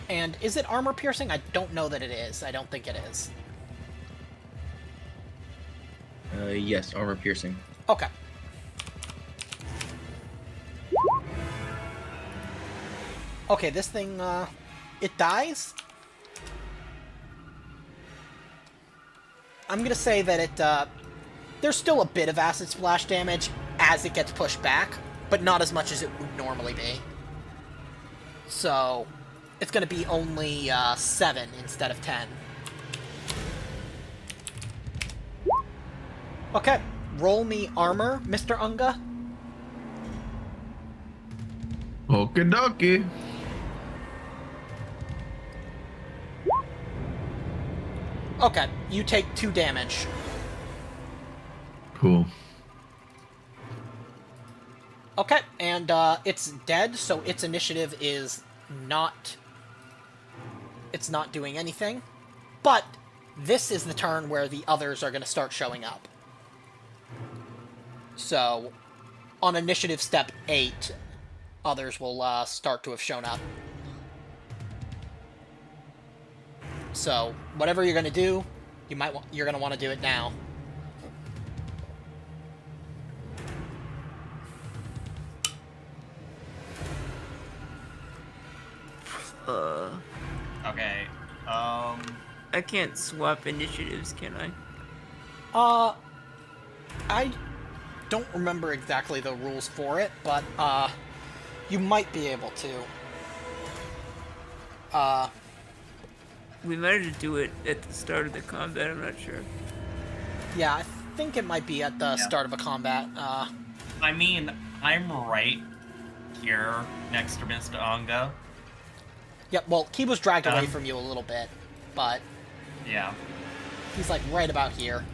And is it armor piercing? I don't know that it is. I don't think it is. yes, armor piercing. Okay. Okay, this thing, it dies. I'm gonna say that it, there's still a bit of acid splash damage as it gets pushed back, but not as much as it would normally be. So, it's gonna be only, 7 instead of 10. Okay, roll me armor, Mr. Unga. Okie dokie. Okay, you take 2 damage. Cool. Okay, and it's dead, so its initiative is not... It's not doing anything. But this is the turn where the others are going to start showing up. So, on initiative step 8, others will start to have shown up. So, whatever you're going to do, you're going to want to do it now. Okay. I can't swap initiatives, can I? I don't remember exactly the rules for it, but, you might be able to. We might have to do it at the start of the combat, I'm not sure. Yeah, I think it might be at the start of a combat. I mean, I'm right here next to Mr. Unga. Yep, well, he was dragged away from you a little bit, but Yeah. he's, like, right about here.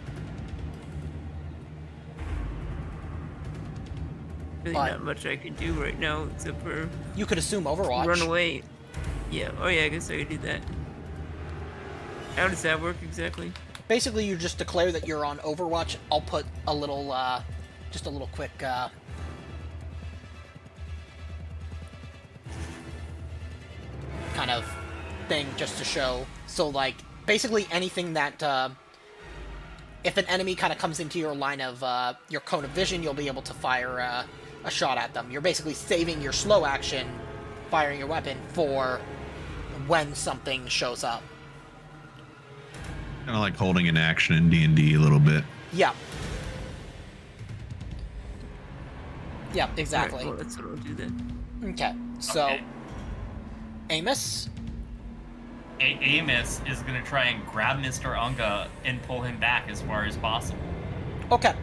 Really But- not much I can do right now except for You could assume Overwatch. run away. Yeah, oh yeah, I guess I could do that. How does that work exactly? Basically, you just declare that you're on Overwatch. I'll put a little, just a little quick, kind of thing just to show. So, like, basically anything that, if an enemy kind of comes into your line of, your cone of vision, you'll be able to fire, a shot at them. You're basically saving your slow action, firing your weapon, for when something shows up. Kind of like holding an action in D&D a little bit. Yeah. Yeah, exactly. Alright, well, that's what I'll do then. Okay, so Okay. Amos. Amos is gonna try and grab Mr. Unga and pull him back as far as possible. Okay,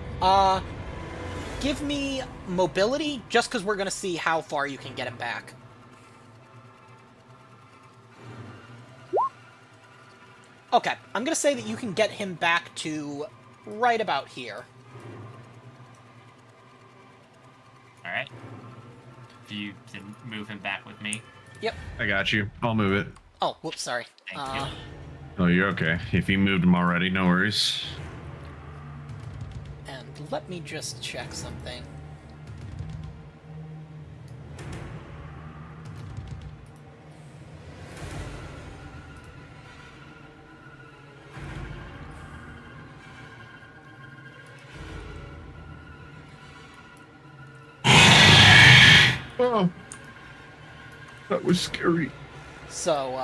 give me mobility, just because we're gonna see how far you can get him back. Okay, I'm gonna say that you can get him back to right about here. Alright. If you can move him back with me. Yep. I got you. I'll move it. Oh, whoops, sorry. Thank you. Oh, you're okay. If you moved them already, no worries. And let me just check something. Oh, that was scary. So,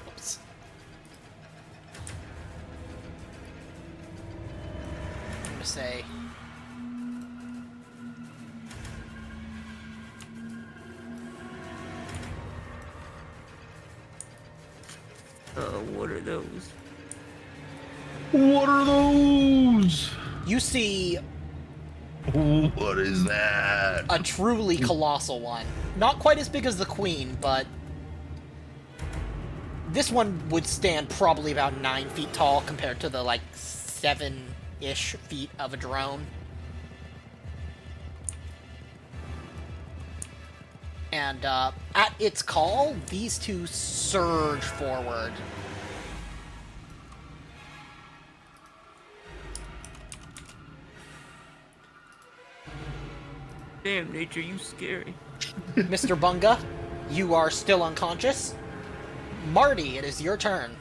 oops. I'm gonna say... What are those? What are those? You see what is that? A truly colossal one. Not quite as big as the Queen, but this one would stand probably about 9 feet tall compared to the, like, 7-ish feet of a drone. And at its call, these two surge forward. Damn, nature, you scary. Mr. Bunga, you are still unconscious. Marty, it is your turn.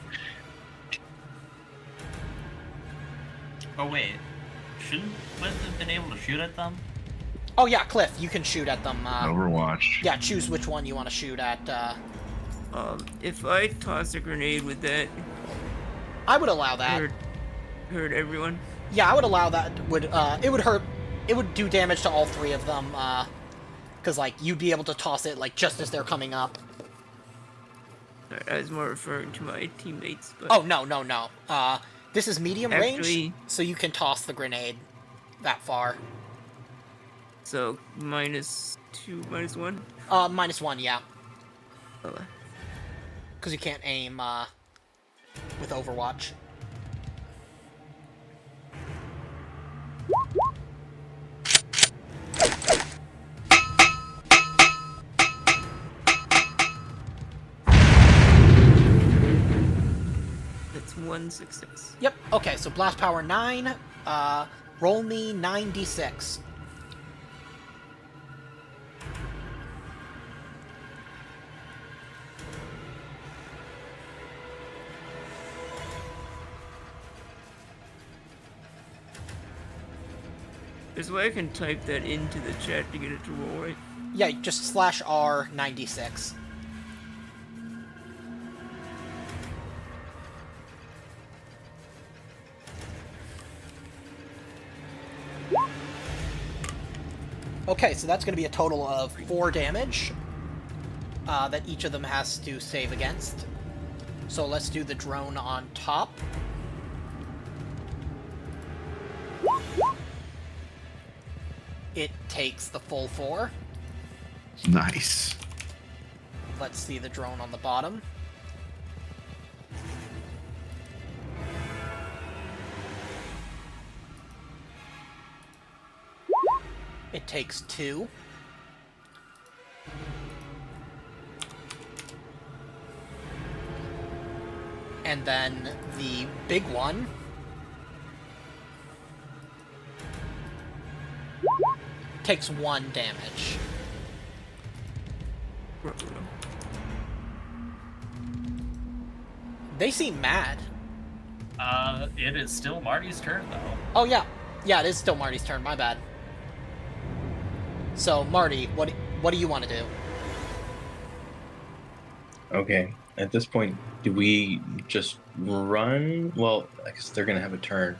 Oh wait, shouldn't Cliff have been able to shoot at them? Oh yeah, Cliff, you can shoot at them. Overwatch. Yeah, choose which one you want to shoot at. If I toss a grenade with that, I would allow that. hurt everyone. Yeah, I would allow that. It would hurt. It would do damage to all three of them. Because like you'd be able to toss it like just as they're coming up. I was more referring to my teammates. But Oh no. This is medium range, Actually- so you can toss the grenade that far. So -2, -1. -1, yeah, Oh, because you can't aim with Overwatch. that's 1 success. Yep. Okay, so blast power 9. Roll me 9d6. There's a way I can type that into the chat to get it to roll right. Yeah, just /R 9d6. Okay, so that's going to be a total of 4 damage that each of them has to save against. So let's do the drone on top. It takes the full 4. Nice. Let's see the drone on the bottom. It takes 2. And then the big one takes 1 damage. They seem mad. It is still Marty's turn though. Oh yeah. Yeah, it is still Marty's turn, my bad. So, Marty, what do you want to do? Okay. At this point, do we just run? Well, I guess they're gonna have a turn.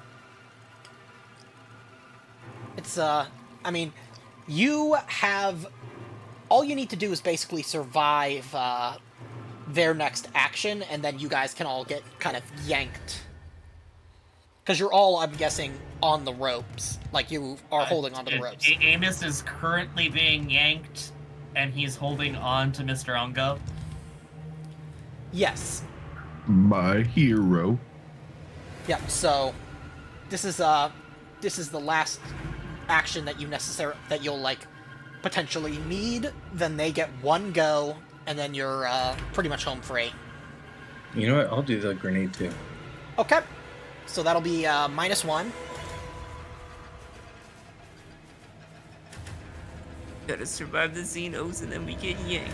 It's, I mean, you have... All you need to do is basically survive, their next action, and then you guys can all get kind of yanked. Because you're all, I'm guessing, on the ropes. Like, you are holding onto the ropes. Amos is currently being yanked, and he's holding on to Mr. Unga. Yes. My hero. Yep, so... This is the last action that you'll, like, potentially need. Then they get 1 go, and then you're, pretty much home free. You know what? I'll do the grenade too. Okay. So that'll be, -1. Gotta survive the Xenos and then we get yanked.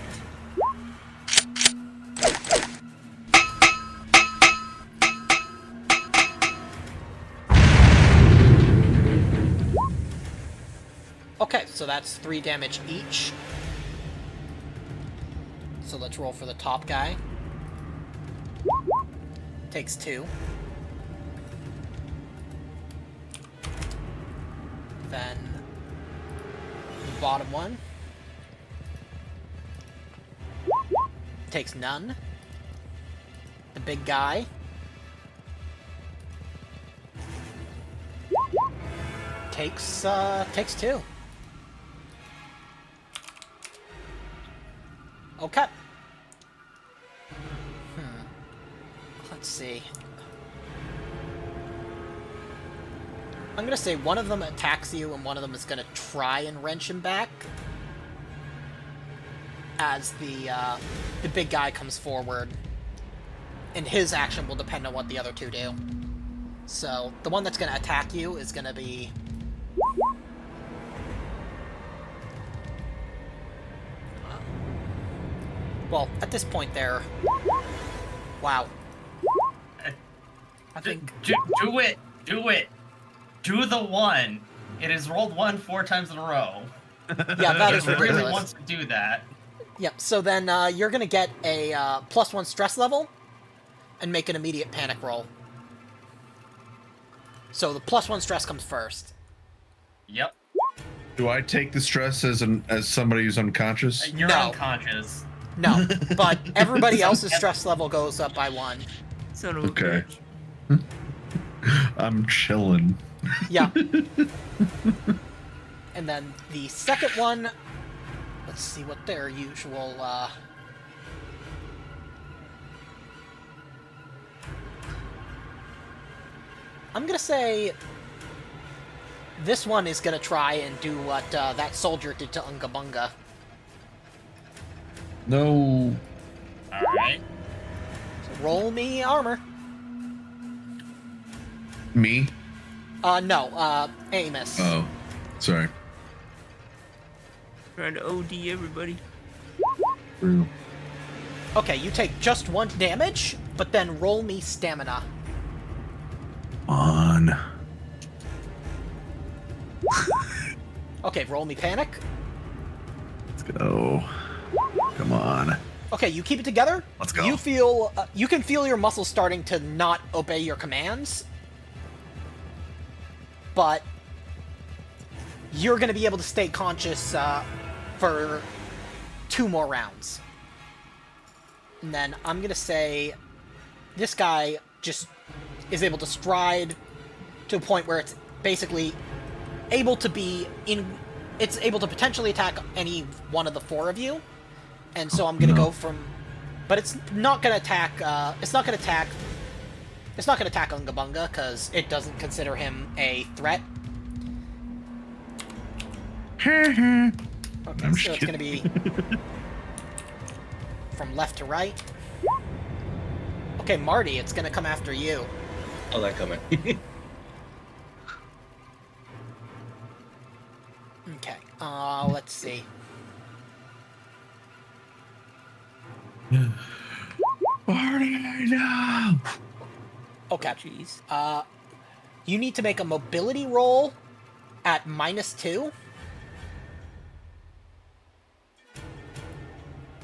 Okay, so that's 3 damage each. So let's roll for the top guy. Takes 2. Then the bottom one takes none. The big guy takes 2. Okay. Let's see. I'm gonna say one of them attacks you and one of them is gonna try and wrench him back. As the big guy comes forward. And his action will depend on what the other two do. So, the one that's gonna attack you is gonna be... Well, at this point there... Wow. I think... Do it! Do it! Do the one! It has rolled 1 4 times in a row. Yeah, that is It really ridiculous. wants to do that. Yep, so then you're gonna get a +1 stress level and make an immediate panic roll. So the +1 stress comes first. Yep. Do I take the stress as somebody who's unconscious? You're No. unconscious. No, but everybody else's stress level goes up by 1. Son of a Okay. bitch. I'm chilling. Yeah. And then the second one, let's see what their usual, I'm gonna say this one is gonna try and do what that soldier did to Unga Bunga. No. Alright. So roll me armor. Me? No, Amos. Oh, sorry. Trying to OD everybody. True. Okay, you take just 1 damage, but then roll me stamina. On. Okay, roll me panic. Let's go. Come on. Okay, you keep it together. Let's go. You feel, you can feel your muscles starting to not obey your commands, but you're going to be able to stay conscious for 2 more rounds. And then I'm going to say this guy just is able to stride to a point where it's basically able to be in... It's able to potentially attack any one of the 4 of you. And so I'm going to go from... But it's not going to attack... It's not going to attack Unga Bunga, because it doesn't consider him a threat. Okay, I'm so it's going to be from left to right. Okay, Marty, it's going to come after you. Oh, that coming. Okay, let's see. Marty, no! Okay, Jeez. you need to make a mobility roll at -2.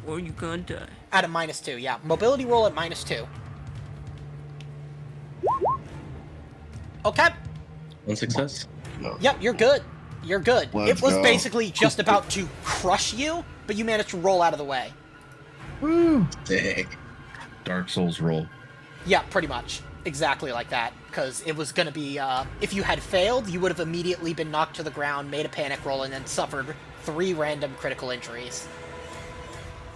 Or you can't die. At a -2, yeah. Mobility roll at -2. Okay. 1 success. Yep, you're good. You're good. Let's It was go. basically just about to crush you, but you managed to roll out of the way. Woo! Dang. Dark Souls roll. Yeah, pretty much. Exactly like that. Because it was going to be, if you had failed, you would have immediately been knocked to the ground, made a panic roll, and then suffered 3 random critical injuries.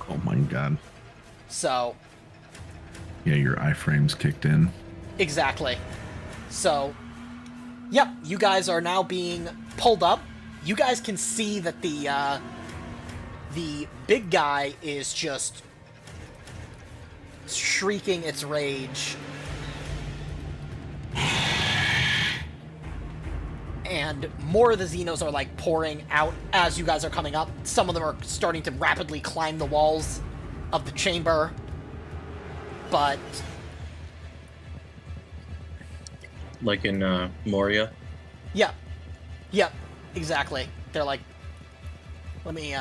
Oh my god. So, Yeah, your iframes kicked in. exactly. So, yep, you guys are now being pulled up. You guys can see that the big guy is just shrieking its rage. And more of the Xenos are like pouring out as you guys are coming up. Some of them are starting to rapidly climb the walls of the chamber. But Like in Moria. yeah. Yep, exactly. They're like, let me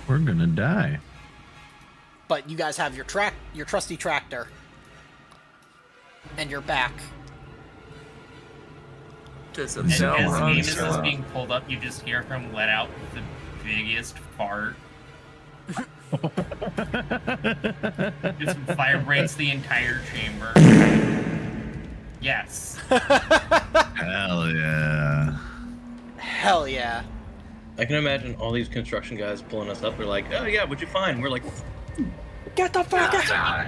We're gonna die. but you guys have your trusty tractor. And you're back. Does a As bell rung? Amos is being pulled up, you just hear him let out the biggest fart. Just vibrates the entire chamber. Yes. Hell yeah. Hell yeah. I can imagine all these construction guys pulling us up. They're like, "Oh yeah, what'd you find?" We're like, Get the fuck out!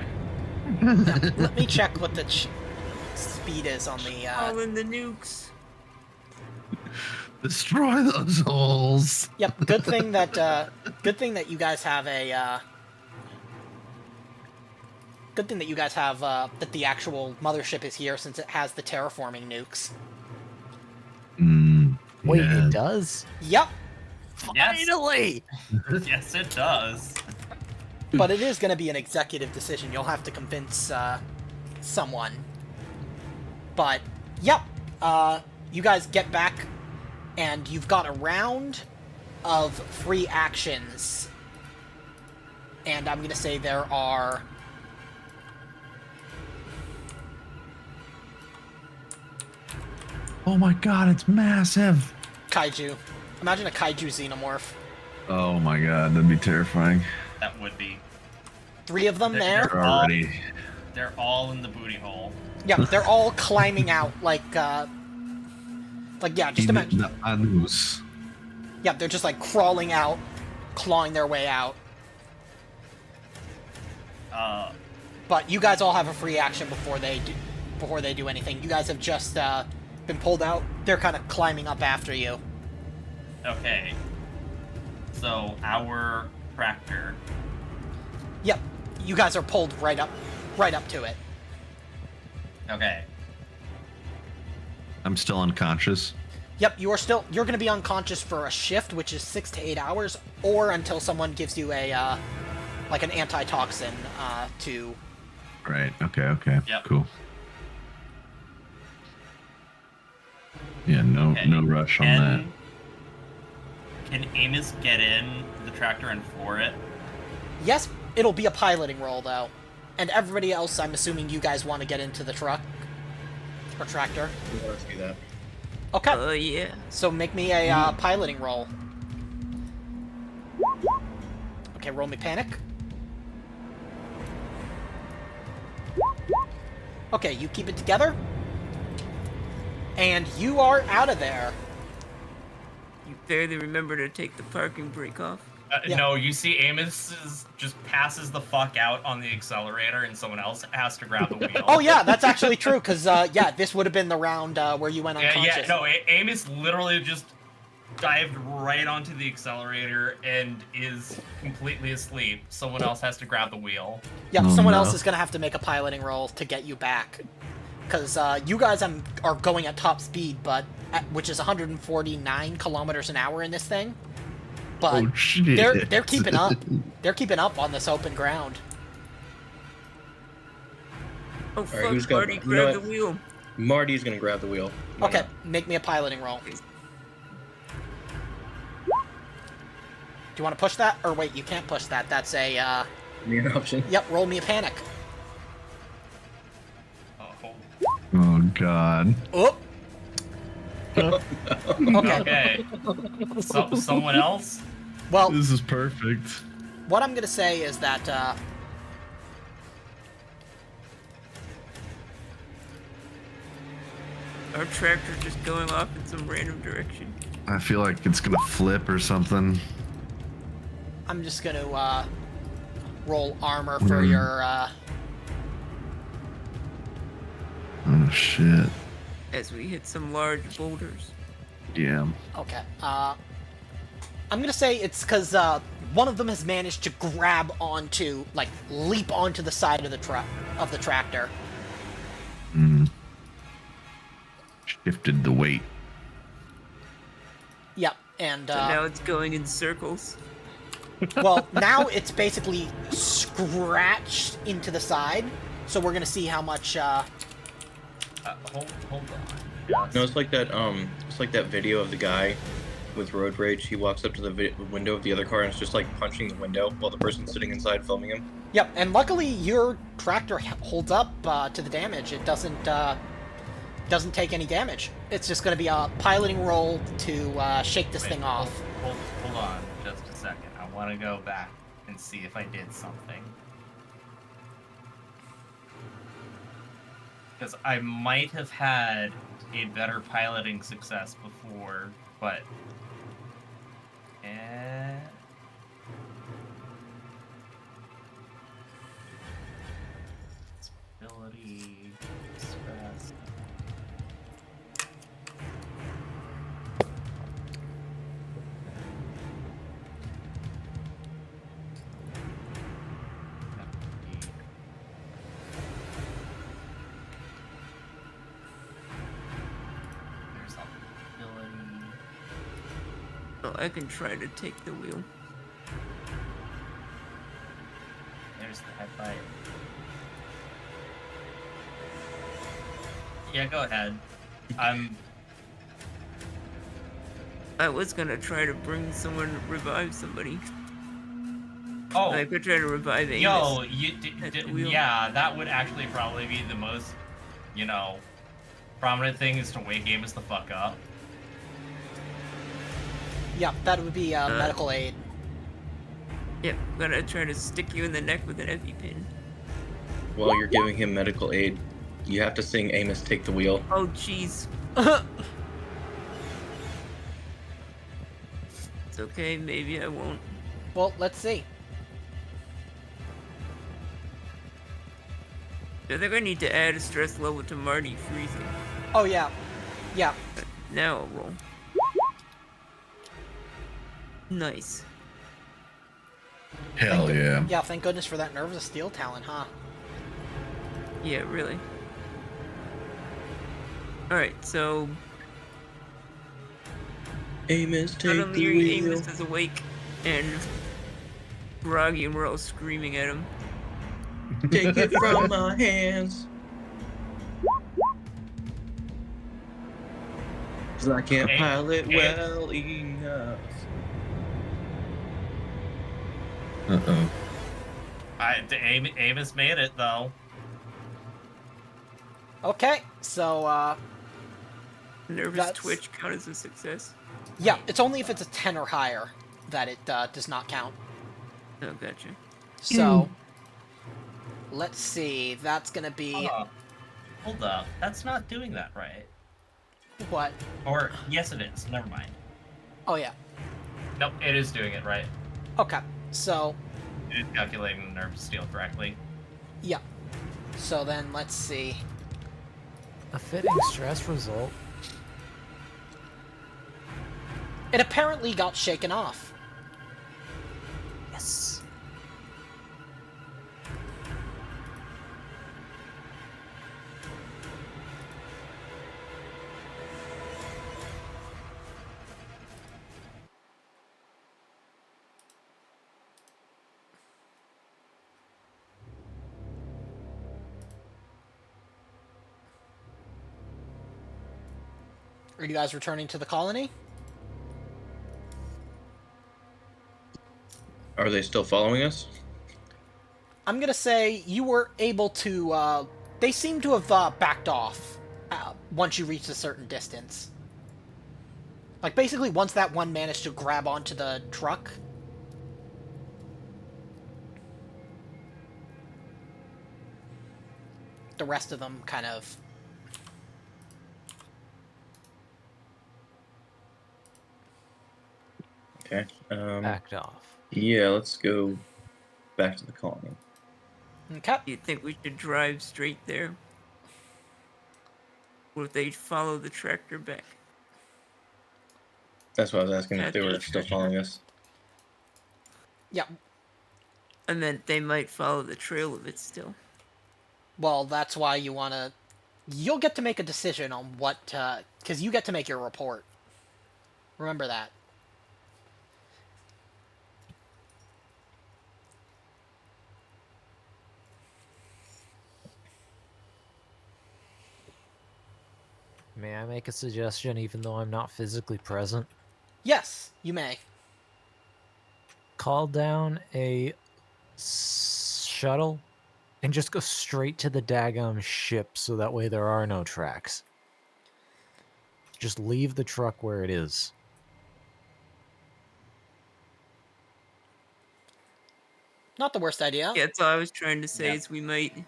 Let me check what the speed is on the. All in the nukes. Destroy those holes. Yep. Good thing that you guys have a. Good thing that you guys have that the actual mothership is here, since it has the terraforming nukes. Wait, Yeah. it does? Yep. Yes. Finally! Yes, it does. But it is going to be an executive decision. You'll have to convince someone. But, yep. You guys get back, and you've got a round of free actions. And I'm going to say there are... Oh my god, it's massive. Kaiju. Imagine a kaiju xenomorph. Oh my god, that'd be terrifying. That would be. 3 of them there. They're already. They're all in the booty hole. Yeah, they're all climbing out like yeah, just imagine. The anus. Yeah, they're just like crawling out, clawing their way out. But you guys all have a free action before they do anything. You guys have just been pulled out. They're kind of climbing up after you. Okay. So our tractor. Yep, you guys are pulled right up to it. Okay. I'm still unconscious. Yep, you're going to be unconscious for a shift, which is 6 to 8 hours, or until someone gives you a like an antitoxin to. Right. Okay. Yep. Cool. Yeah. No. Okay. No rush on that. Can Amos get in the tractor and floor it? Yes, it'll be a piloting roll though, and everybody else, I'm assuming you guys want to get into the truck or tractor. "Let's do that." Okay. Oh yeah. So make me a piloting roll. Okay, roll me panic. Okay, you keep it together. And you are out of there. You barely remember to take the parking brake off. Yeah. No, you see Amos just passes the fuck out on the accelerator and someone else has to grab the wheel. Oh yeah, that's actually true, because yeah, this would have been the round where you went unconscious. Yeah, no, Amos literally just dived right onto the accelerator and is completely asleep. Someone else has to grab the wheel. Yeah, Oh, someone no. else is going to have to make a piloting roll to get you back. Because you guys are going at top speed, which is 149 kilometers an hour in this thing. But Oh shit. they're keeping up. They're keeping up on this open ground. Oh right, fuck, who's got- Marty, you know grab the what? wheel. Marty's gonna grab the wheel. Why Okay, not? make me a piloting roll. Do you want to push that? Or wait, you can't push that. That's a, Give me an option. yep, roll me a panic. Oh, Oh god. Oh! Okay, okay. Someone else? well, This is perfect. what I'm going to say is that, Our tractor just going off in some random direction. I feel like it's gonna flip or something. I'm just going to, roll armor for your, Oh shit. As we hit some large boulders. Yeah. okay, I'm going to say it's because, one of them has managed to grab onto, like, leap onto the side of the tractor. Shifted the weight. Yep, and, So now it's going in circles. well, now it's basically scratched into the side, so we're gonna see how much, Hold on. No, it's like that. It's like that video of the guy with road rage. He walks up to the window of the other car and is just like punching the window while the person's sitting inside filming him. Yep, and luckily your tractor holds up, to the damage. It doesn't take any damage. It's just gonna be a piloting roll to, shake this thing off. Hold on just a second. I want to go back and see if I did something. Because I might have had a better piloting success before, but... Ability... Stress... There's ability... Oh, I can try to take the wheel. There's the headlight. Yeah, go ahead. I was gonna try to bring someone, revive somebody. Oh, I could try to revive Amos. yo, at the wheel. yeah, that would actually probably be the most, prominent thing is to wake Amos the fuck up. Yeah, that would be medical aid. Yep, gonna try to stick you in the neck with an EpiPen. While you're giving him medical aid, you have to sing Amos Take the Wheel. Oh, jeez. It's okay, maybe I won't. Well, let's see. I think I need to add a stress level to Marty freezing. Oh, yeah. Yeah. Now I'll roll. Nice. Hell yeah. Yeah, thank goodness for that Nerves of Steel talent, huh? Yeah, really. Alright, so Amos Take suddenly the Wheel. Amos is awake and groggy and we're all screaming at him. Take it from my hands. 'Cause I can't pilot well enough. Uh-oh. Amos made it though. Okay, so, Nervous That's- twitch count as a success. yeah, it's only if it's a 10 or higher that it does not count. Oh, gotcha. So, let's see, that's gonna be... Hold up, that's not doing that right. What? Or yes, it is. Never mind. Oh, yeah. Nope, it is doing it right. Okay, so, It is calculating the nerve steel correctly. yeah. So then, let's see. A fitting stress result. It apparently got shaken off. Yes. Are you guys returning to the colony? Are they still following us? I'm gonna say you were able to, they seem to have, backed off, once you reached a certain distance. Like, basically, once that one managed to grab onto the truck. The rest of them kind of... Okay. Backed off. Yeah, let's go back to the colony. Okay. Do you think we should drive straight there? Or if they follow the tractor back? That's what I was asking, if they were still following us. Yeah. I meant they might follow the trail of it still. Well, that's why you wanna... You'll get to make a decision on what, because you get to make your report. Remember that. May I make a suggestion even though I'm not physically present? Yes, you may. Call down a shuttle and just go straight to the daggum ship so that way there are no tracks. Just leave the truck where it is. Not the worst idea. Yeah, that's all I was trying to say Yeah. is we might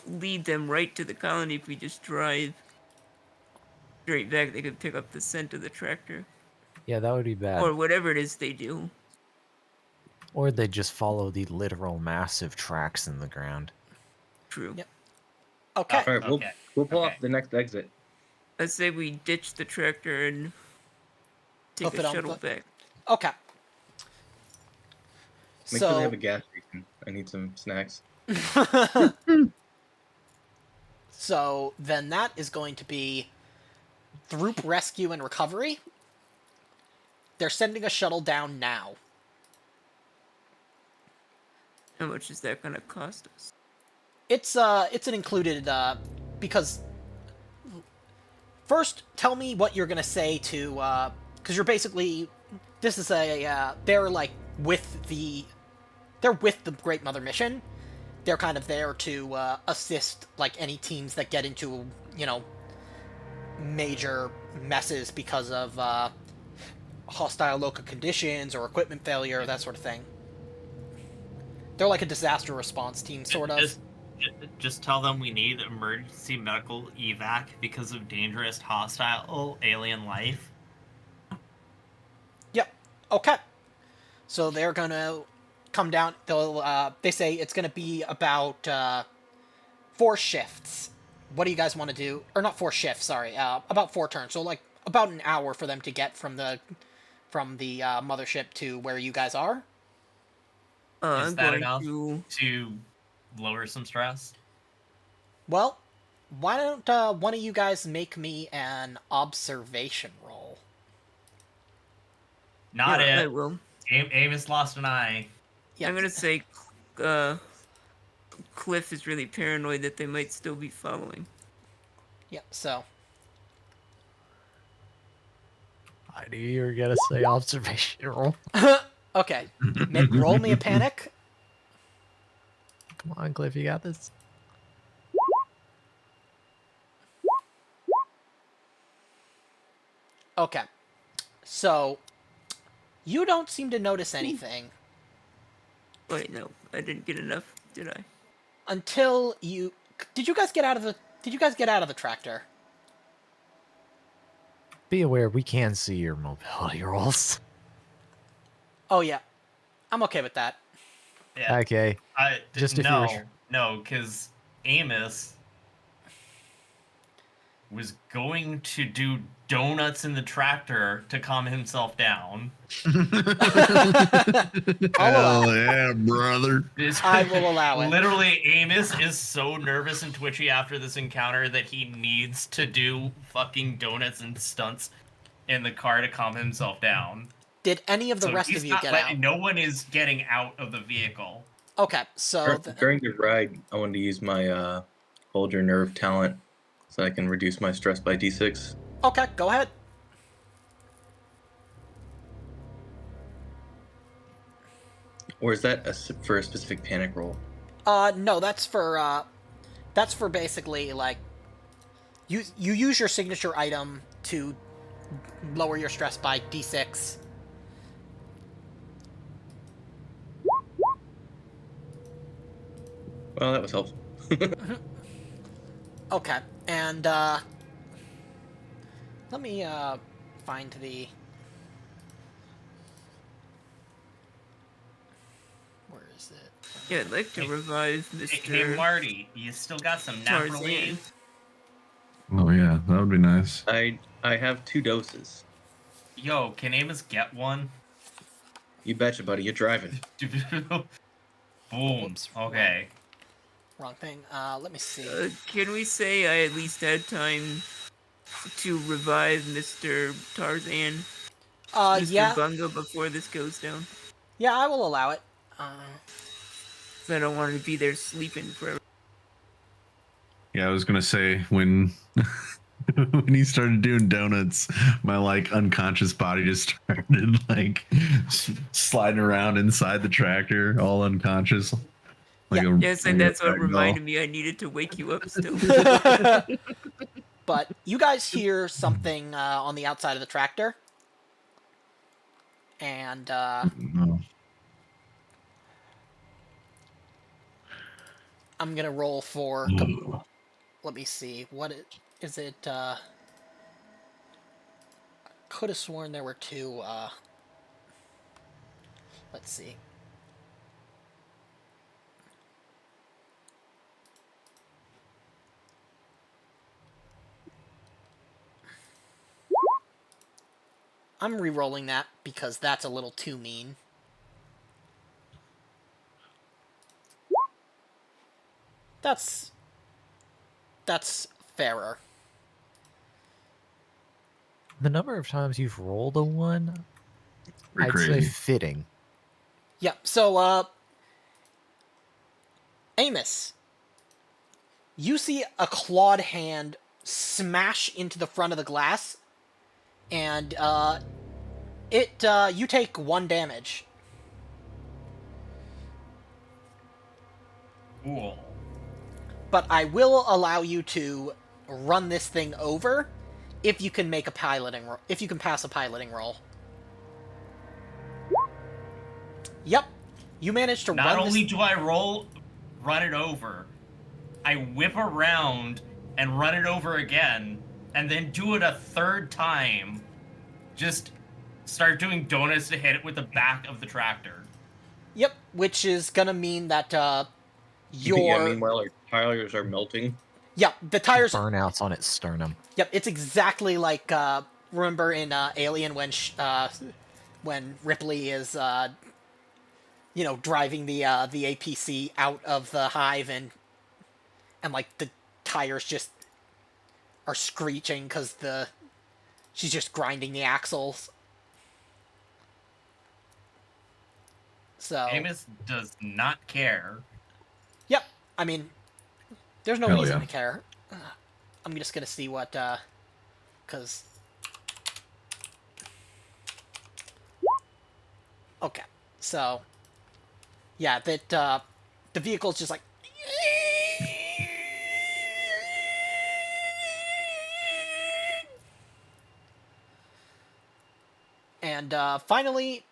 lead them right to the colony if we just drive straight back. They could pick up the scent of the tractor. Yeah, that would be bad. Or whatever it is they do. Or they just follow the literal massive tracks in the ground. True. Yep. Okay. All right, Okay. we'll pull Okay. off the next exit. Let's say we ditch the tractor and take Hoof a it on shuttle foot. back. Okay. Make sure they So have a gas station. I need some snacks. so then that is going to be Throop Rescue and Recovery. They're sending a shuttle down now. How much is that gonna cost us? It's an included because first tell me what you're gonna say to because you're basically this is a they're like they're with the Great Mother mission. They're kind of there to assist like any teams that get into major messes because of hostile local conditions or equipment failure, that sort of thing. They're like a disaster response team, sort of. Just tell them we need emergency medical evac because of dangerous hostile alien life. Yep. Okay. So they're gonna come down. They say it's gonna be about 4 shifts. What do you guys want to do? Or not 4 shifts. Sorry. About 4 turns. So like about an hour for them to get from the mothership to where you guys are. Is I'm that going enough to. to lower some stress? Well, why don't one of you guys make me an observation roll? Not I it. will. Amos lost an eye. Yep. I'm gonna say Cliff is really paranoid that they might still be following. Yep. So I knew you were gonna say observation roll. okay. Roll me a panic. Come on, Cliff, you got this. Okay. So you don't seem to notice anything Wait, no, I didn't get enough, did I? until you. Did you guys get out of the tractor? Be aware, we can see your mobility rolls. Oh yeah, I'm okay with that. Yeah. Okay. Just if you were No, because Amos was going to do donuts in the tractor to calm himself down. Hell yeah, brother. I will allow it. Literally, Amos is so nervous and twitchy after this encounter that he needs to do fucking donuts and stunts in the car to calm himself down. Did any of the So rest he's of you not get letting- out? No one is getting out of the vehicle. Okay, so During the ride, I wanted to use my hold your nerve talent so I can reduce my stress by d6. okay, go ahead. Or is that for a specific panic roll? No, that's for basically like you use your signature item to lower your stress by d6. Well, that was helpful. Okay, and let me find the. Where is it? Yeah, I'd like to revive Hey, Mr. Marty, you still got some nap Tarzan. relief? Oh yeah, that would be nice. I have 2 doses. Yo, can Amos get one? You betcha, buddy. You're driving. Boom. Whoops. Okay. Wrong thing. Let me see. Can we say I at least had time to revive Mr. Tarzan? Mr. Yeah, Bunga before this goes down? yeah, I will allow it. 'Cause I don't want to be there sleeping forever. Yeah, I was gonna say when when he started doing donuts, my like unconscious body just started like sliding around inside the tractor, all unconscious. Like Yeah. Yes, and that's what reminded me I needed to wake you up still. But you guys hear something on the outside of the tractor, and No. I'm gonna roll for. Let me see. What is it? Could have sworn there were two. Let's see. I'm re-rolling that because that's a little too mean. That's fairer. The number of times you've rolled a 1, Pretty I'd say crazy. fitting. Yeah. So, Amos, you see a clawed hand smash into the front of the glass, and you take 1 damage. Cool. But I will allow you to run this thing over if you can make a piloting roll. If you can pass a piloting roll. Yep. You managed to Not run only this... do I run it over, I whip around and run it over again, and then do it a third time. Just start doing donuts to hit it with the back of the tractor. Yep, which is gonna mean that Yeah, meanwhile, our tires are melting. Yeah, the tires... Burnouts on its sternum. Yep, it's exactly like, remember in Alien when Ripley is, driving the APC out of the hive and like the tires just are screeching because she's just grinding the axles. So Amos does not care. Yep, I mean, there's no Hell reason yeah. to care. I'm just gonna see what, because... Okay, so... Yeah, that, the vehicle's just like... And, finally,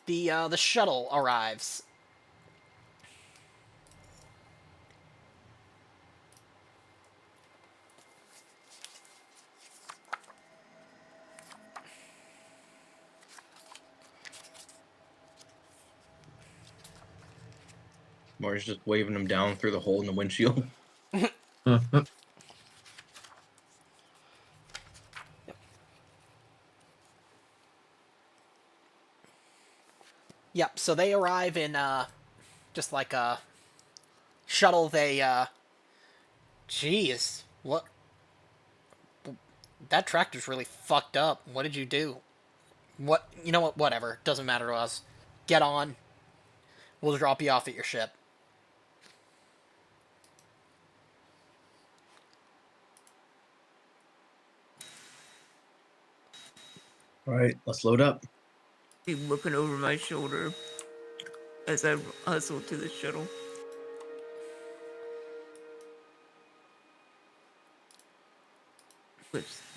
the shuttle arrives. Marty's just waving them down through the hole in the windshield. Yep, so they arrive in, just like a shuttle. They, Jeez, what? That tractor's really fucked up. What did you do? What? You know what? Whatever. Doesn't matter to us. Get on. We'll drop you off at your ship. All right, let's load up. Be looking over my shoulder as I hustle to the shuttle.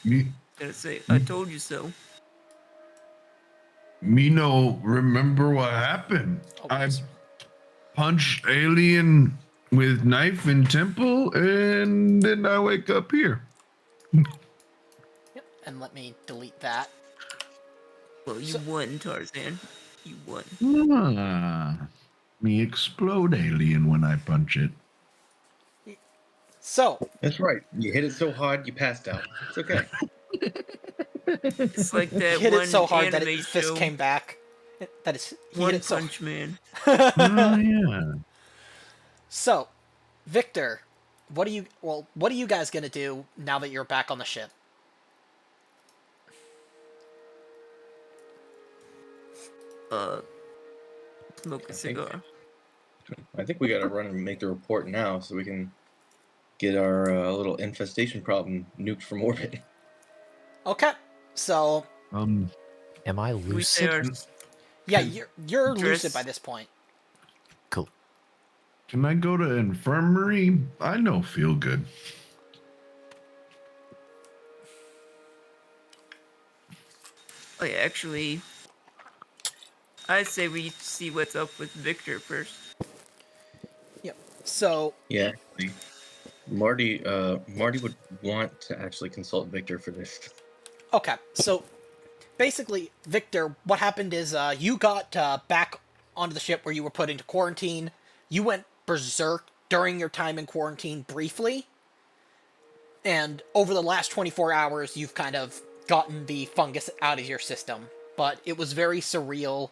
Me, Gonna say, I told you so. me no remember what happened. Oh, I punched alien with knife in temple, and then I wake up here. Yep, and let me delete that. Well, you won, Tarzan. You won. Me explode alien when I punch it. So, That's right. You hit it so hard, you passed out. It's okay. It's like that hit one it so hard that anime his fist show, came back. That is, he One hit it so... Punch Man. Oh yeah. So, Victor, what are you guys gonna do now that you're back on the ship? Smoke a cigar. I think we gotta run and make the report now so we can get our little infestation problem nuked from orbit. Okay, so Am I We say our lucid? yeah, you're Dress- lucid by this point. Cool. Can I go to infirmary? I know feel good. Oh, yeah, actually, I'd say we see what's up with Victor first. Yep. So Yeah, actually, Marty would want to actually consult Victor for this. okay, so basically, Victor, what happened is you got back onto the ship where you were put into quarantine. You went berserk during your time in quarantine briefly, and over the last 24 hours, you've kind of gotten the fungus out of your system. But it was very surreal,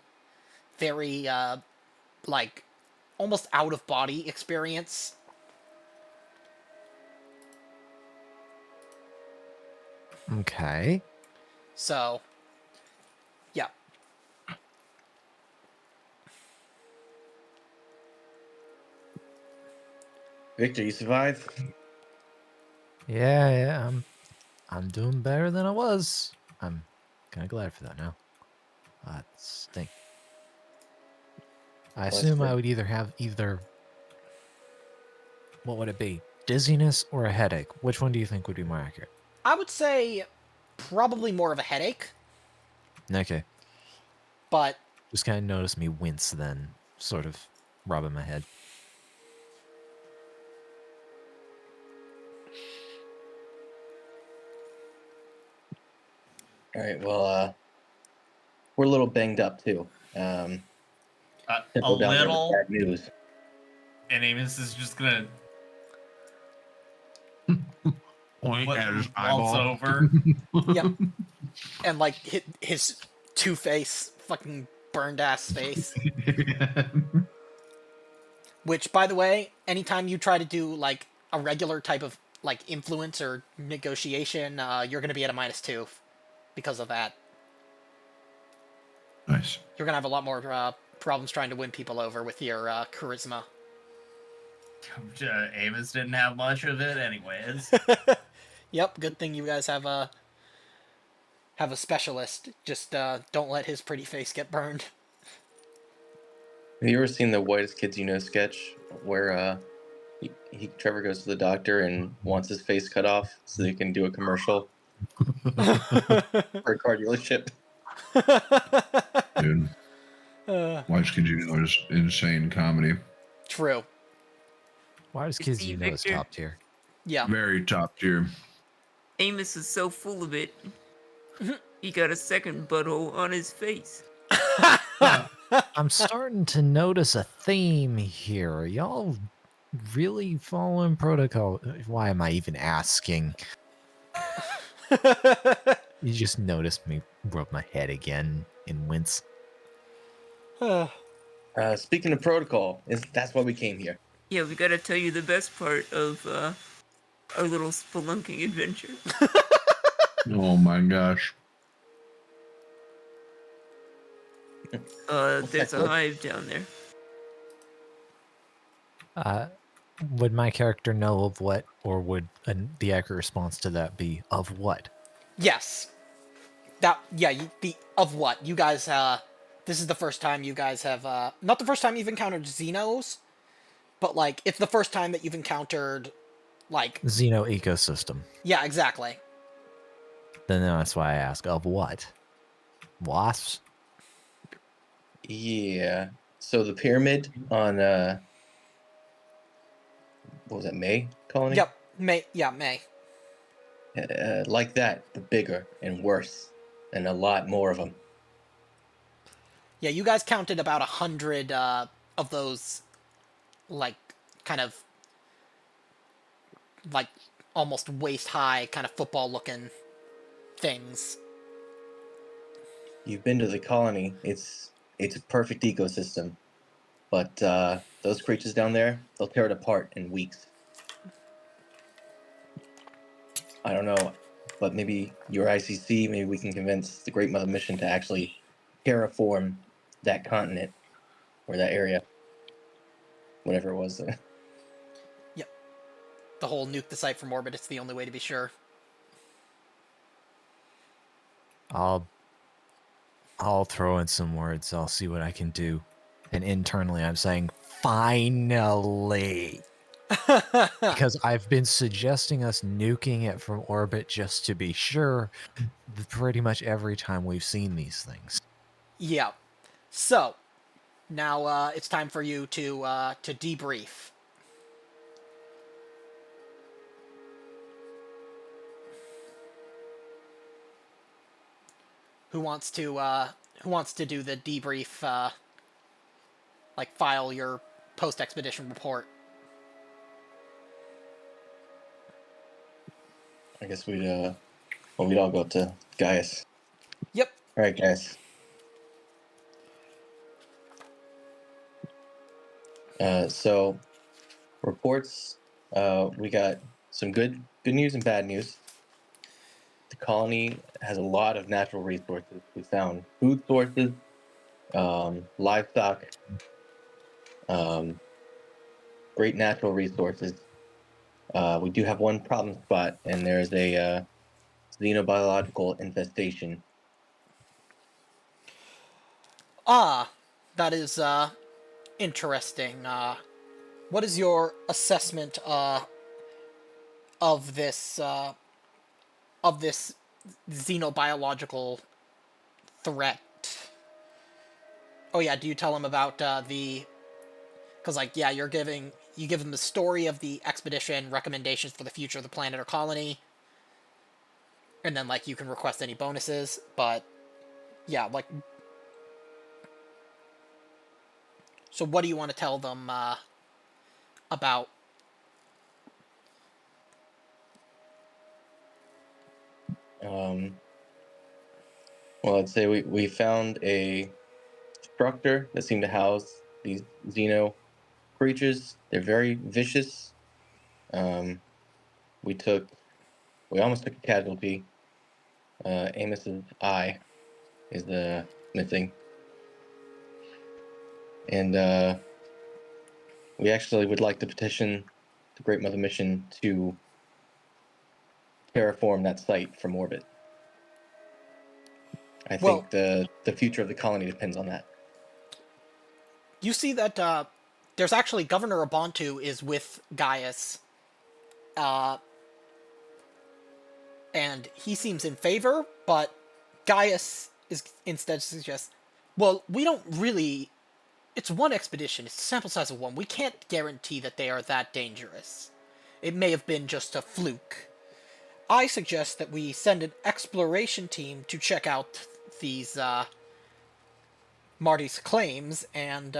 very, like, almost out of body experience. Okay. So, yeah. Victor, you survive? Yeah, I'm doing better than I was. I'm kind of glad for that now. Stink. I Well, assume I would either have what would it be? Dizziness or a headache? Which one do you think would be more accurate? I would say probably more of a headache, Okay. but Just kind of notice me wince then, sort of rubbing my head. All right. Well, we're a little banged up too. A Go down there with little, bad news. and Amos is just gonna Point at his waltz eyeball. over. yep. And like his two-face fucking burned ass face. Which, by the way, anytime you try to do like a regular type of like influence or negotiation, you're gonna be at a -2 because of that. Nice. You're gonna have a lot more problems trying to win people over with your charisma. Amos didn't have much of it, anyways. Yep. Good thing you guys have a specialist. Just don't let his pretty face get burned. Have you ever seen the Whitest Kids You Know sketch where Trevor goes to the doctor and wants his face cut off so they can do a commercial for a car dealership? Dude, Watch Kids You Know is insane comedy. True. Why does kids See, you know is Victor? top tier? Yeah. Very top tier. Amos is so full of it. He got a second butthole on his face. I'm starting to notice a theme here. Are y'all really following protocol? Why am I even asking? You just noticed me rub my head again and wince. Speaking of protocol, that's why we came here. Yeah, we gotta tell you the best part of our little spelunking adventure. Oh my gosh. There's a hive down there. Would my character know of what, or would the accurate response to that be of what? Yes. The of what? You guys this is the first time you guys have not the first time you've encountered Xenos, but like it's the first time that you've encountered like Xeno ecosystem. yeah, exactly. Then that's why I ask of what? Wasps? Yeah. So the pyramid on what was that, May colony? Yep. May. Like that, but bigger and worse, and a lot more of them. Yeah, you guys counted about 100 of those like kind of like almost waist high kind of football looking things. You've been to the colony. It's a perfect ecosystem, but those creatures down there, they'll tear it apart in weeks. I don't know, but maybe your ICC, maybe we can convince the Great Mother Mission to actually terraform that continent or that area, whatever it was. Yep. The whole nuke the site from orbit. It's the only way to be sure. I'll throw in some words. I'll see what I can do. And internally, I'm saying, finally. Because I've been suggesting us nuking it from orbit just to be sure pretty much every time we've seen these things. Yeah. So, now it's time for you to debrief. Who wants to do the debrief? Like file your post-expedition report. I guess we'd all go up to Gaius. Yep. All right, guys. So reports. We got some good news and bad news. The colony has a lot of natural resources. We found food sources, livestock, great natural resources. We do have one problem spot, and there's a xenobiological infestation. That is interesting. What is your assessment of this xenobiological threat? Oh yeah, do you tell him about the? Because like yeah, you give him the story of the expedition, recommendations for the future of the planet or colony, and then like you can request any bonuses. But yeah, like. So what do you want to tell them about? Well, I'd say we found a structure that seemed to house these xeno creatures. They're very vicious. We almost took a casualty. Amos's eye is missing, and we actually would like to petition the Great Mother Mission to terraform that site from orbit. I think the future of the colony depends on that. You see that there's actually Governor Ubuntu is with Gaius, and he seems in favor, but Gaius is instead suggests, well, we don't really. It's one expedition. It's a sample size of one. We can't guarantee that they are that dangerous. It may have been just a fluke. I suggest that we send an exploration team to check out these Marty's claims, and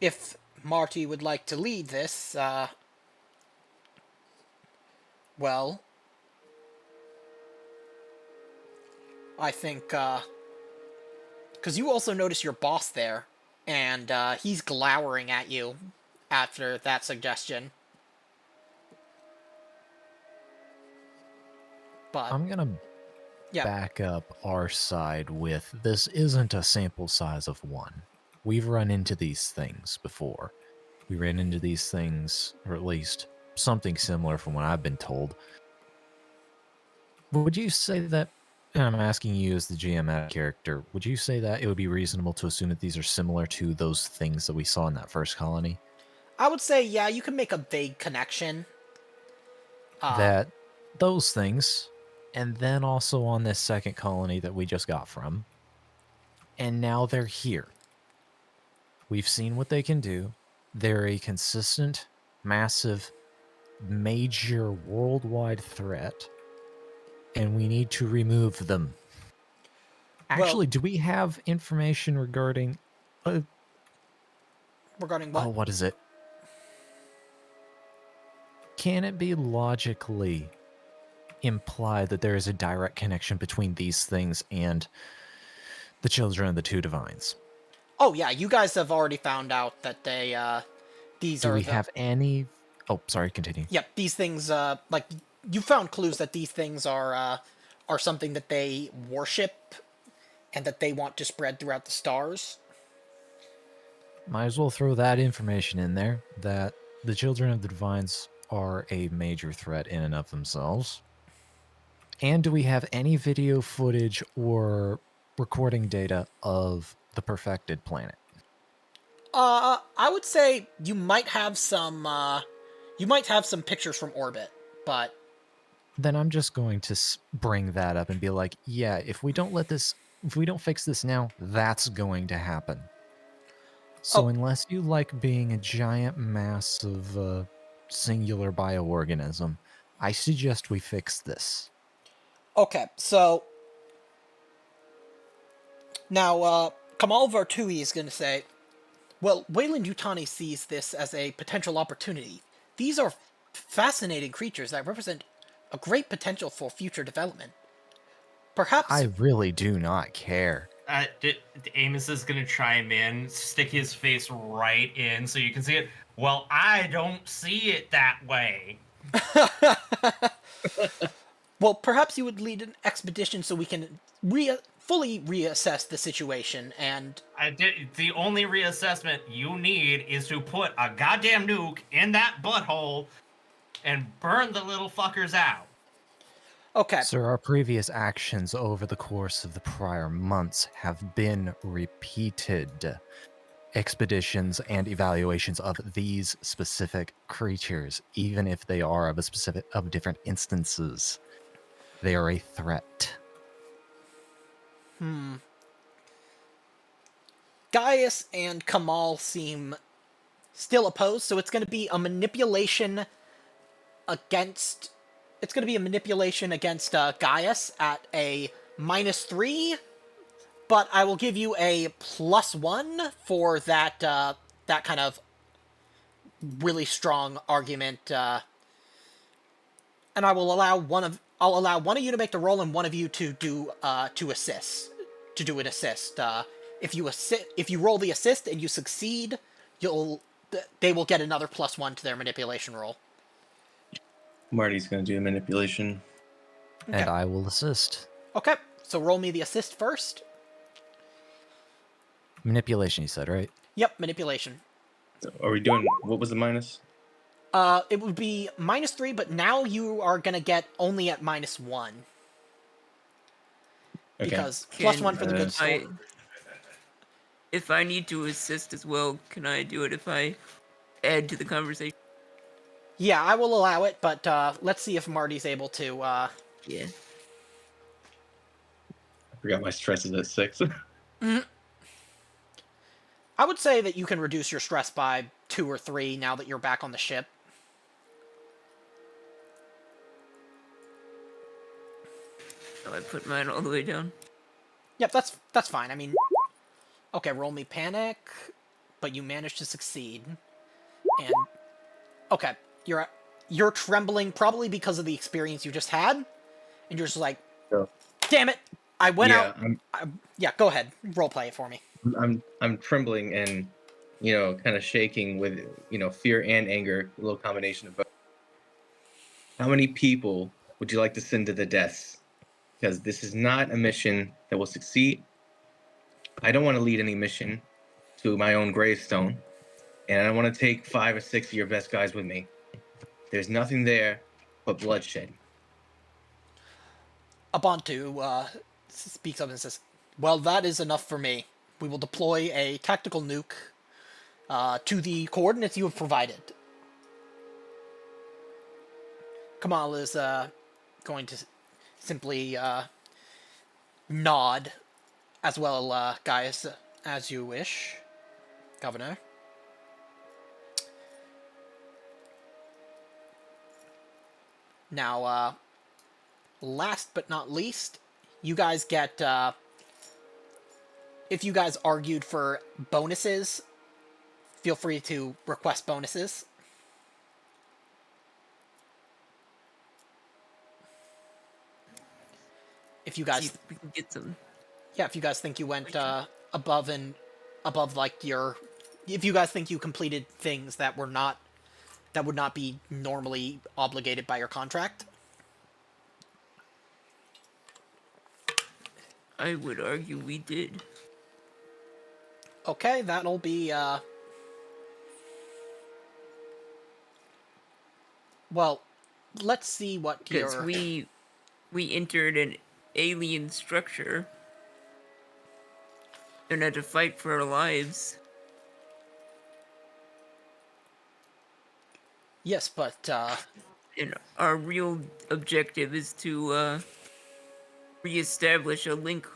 if Marty would like to lead this, well, I think, because you also notice your boss there, and he's glowering at you after that suggestion. But I'm gonna back up our side with this isn't a sample size of one. We've run into these things before. We ran into these things, or at least something similar from what I've been told. Would you say that, and I'm asking you as the GM character, would you say that it would be reasonable to assume that these are similar to those things that we saw in that first colony? I would say, yeah, you can make a vague connection. That those things, and then also on this second colony that we just got from, and now they're here. We've seen what they can do. They're a consistent, massive, major worldwide threat, and we need to remove them. Actually, do we have information regarding... regarding what? Oh, what is it? Can it be logically implied that there is a direct connection between these things and the children of the two divines? Oh yeah, you guys have already found out that they these are. Do we have any? Oh, sorry. Continue. Yep, these things. Like you found clues that these things are something that they worship, and that they want to spread throughout the stars. Might as well throw that information in there. That the children of the divines are a major threat in and of themselves. And do we have any video footage or recording data of the perfected planet? I would say you might have some. You might have some pictures from orbit, but then I'm just going to bring that up and be like, yeah, if we don't fix this now, that's going to happen. So unless you like being a giant mass of singular bioorganism, I suggest we fix this. Okay, so Now, Kamal Vartui is going to say, well, Wayland Yutani sees this as a potential opportunity. These are fascinating creatures that represent a great potential for future development. Perhaps... I really do not care. Amos is gonna chime in, stick his face right in so you can see it. Well, I don't see it that way. Well, perhaps you would lead an expedition so we can fully reassess the situation, and... The only reassessment you need is to put a goddamn nuke in that butthole and burn the little fuckers out. Okay. Sir, our previous actions over the course of the prior months have been repeated expeditions and evaluations of these specific creatures, even if they are of different instances. They are a threat. Gaius and Kamal seem still opposed, so it's going to be a manipulation against... It's going to be a manipulation against Gaius at a -3, but I will give you a +1 for that that kind of really strong argument, and I will allow I'll allow one of you to make the roll and one of you to do to do an assist. If you roll the assist and you succeed, they will get another +1 to their manipulation roll. Marty's gonna do a manipulation. Okay. And I will assist. Okay, so roll me the assist first. Manipulation, you said, right? Yep, manipulation. So are we doing, what was the minus? It would be -3, but now you are gonna get only at -1. Okay. Because +1 for the good soul. If I need to assist as well, can I do it if I add to the conversation? Yeah, I will allow it, but let's see if Marty's able to... Yeah. I forgot my stress is at 6. I would say that you can reduce your stress by 2 or 3 now that you're back on the ship. So I put mine all the way down. Yep, that's fine. I mean... Okay, roll me panic, but you managed to succeed. And... Okay, you're trembling probably because of the experience you just had, and you're just like, Yeah. damn it, I went Yeah, out... yeah, go ahead, roleplay it for me. I'm trembling and, kind of shaking with, fear and anger, a little combination of both. How many people would you like to send to the deaths? Because this is not a mission that will succeed. I don't want to lead any mission to my own gravestone, and I don't want to take 5 or 6 of your best guys with me. There's nothing there but bloodshed. Abantu speaks up and says, well, that is enough for me. We will deploy a tactical nuke to the coordinates you have provided. Kamal is going to simply nod, as well, Gaius, as you wish, Governor. Now, last but not least, you guys get, if you guys argued for bonuses, feel free to request bonuses. If you guys... See if we can get some. Yeah, if you guys think you went above like your... If you guys think you completed things that would not be normally obligated by your contract. I would argue we did. Okay, that'll be, well, let's see what Because your... we entered an alien structure and had to fight for our lives. Yes, but, And our real objective is to reestablish a link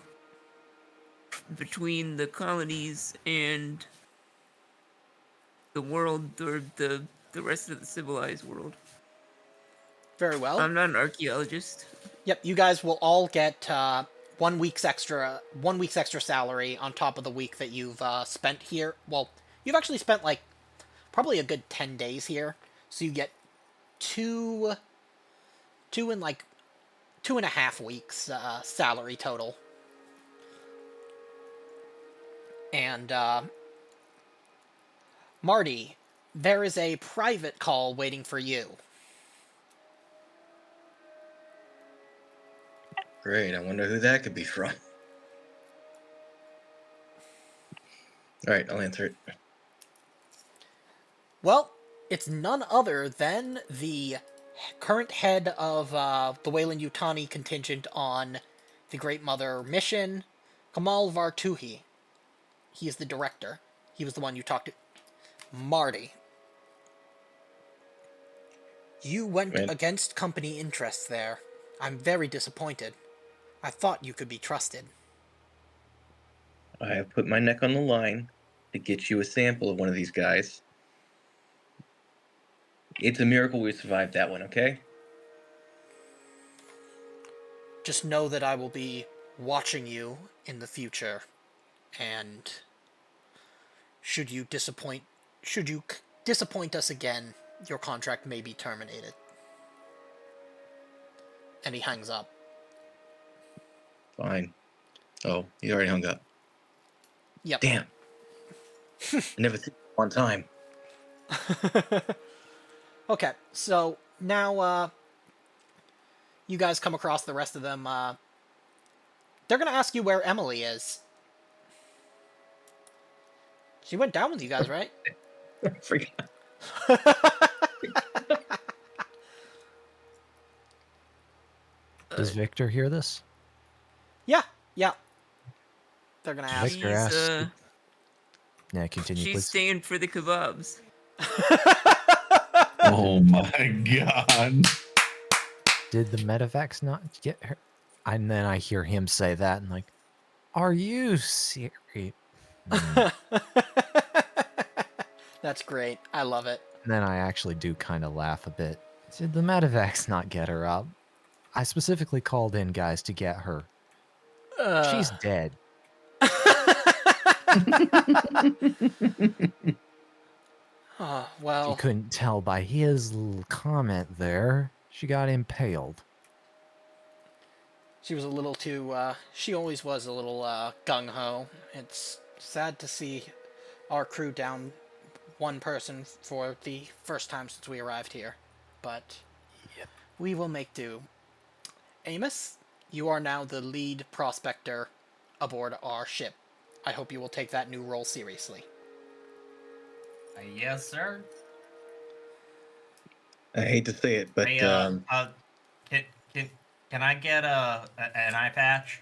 between the colonies and the world, or the rest of the civilized world. very well. I'm not an archaeologist. Yep, you guys will all get 1 week's extra salary on top of the week that you've spent here. Well, you've actually spent like probably a good 10 days here, so you get two and like 2.5 weeks salary total. And Marty, there is a private call waiting for you. Great. I wonder who that could be from. All right, I'll answer it. Well, it's none other than the current head of the Weyland-Yutani contingent on the Great Mother mission, Kamal Vartuhi. He is the director. He was the one you talked to. Marty. You went against company interests there. I'm very disappointed. I thought you could be trusted. I have put my neck on the line to get you a sample of one of these guys. It's a miracle we survived that one, okay? Just know that I will be watching you in the future, and should you disappoint us again, your contract may be terminated. And he hangs up. Fine. Oh, he already hung up. Yep. Damn. I never seen it one time. Okay, so now you guys come across the rest of them. They're gonna ask you where Emily is. She went down with you guys, right? Forgot. Does Victor hear this? Yeah. They're gonna ask. Victor asked. Yeah, continue, She's please. staying for the kebabs. Oh my god. Did the medevacs not get her? And then I hear him say that, and like, are you serious? That's great. I love it. And then I actually do kind of laugh a bit. Did the medevacs not get her up? I specifically called in guys to get her. She's dead. Oh, well. You couldn't tell by his little comment there. She got impaled. She was a little too, she always was a little, gung-ho. It's sad to see our crew down one person for the first time since we arrived here. But Yep. we will make do. Amos, you are now the lead prospector aboard our ship. I hope you will take that new role seriously. Yes, sir. I hate to say it, but Hey, can I get an eye patch?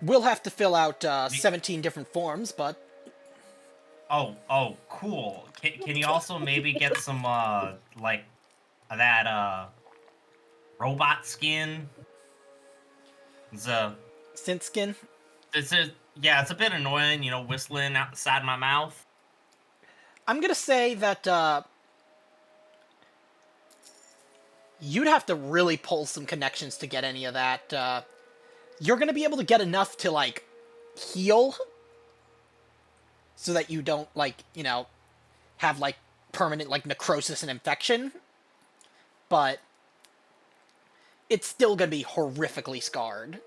We'll have to fill out 17 different forms, but Oh, cool. Can you also maybe get some like that robot skin? It's synth skin. it's a bit annoying, whistling out the side of my mouth. I'm gonna say that you'd have to really pull some connections to get any of that. You're gonna be able to get enough to, like, heal, so that you don't, like, have, like, permanent, like, necrosis and infection. But it's still gonna be horrifically scarred.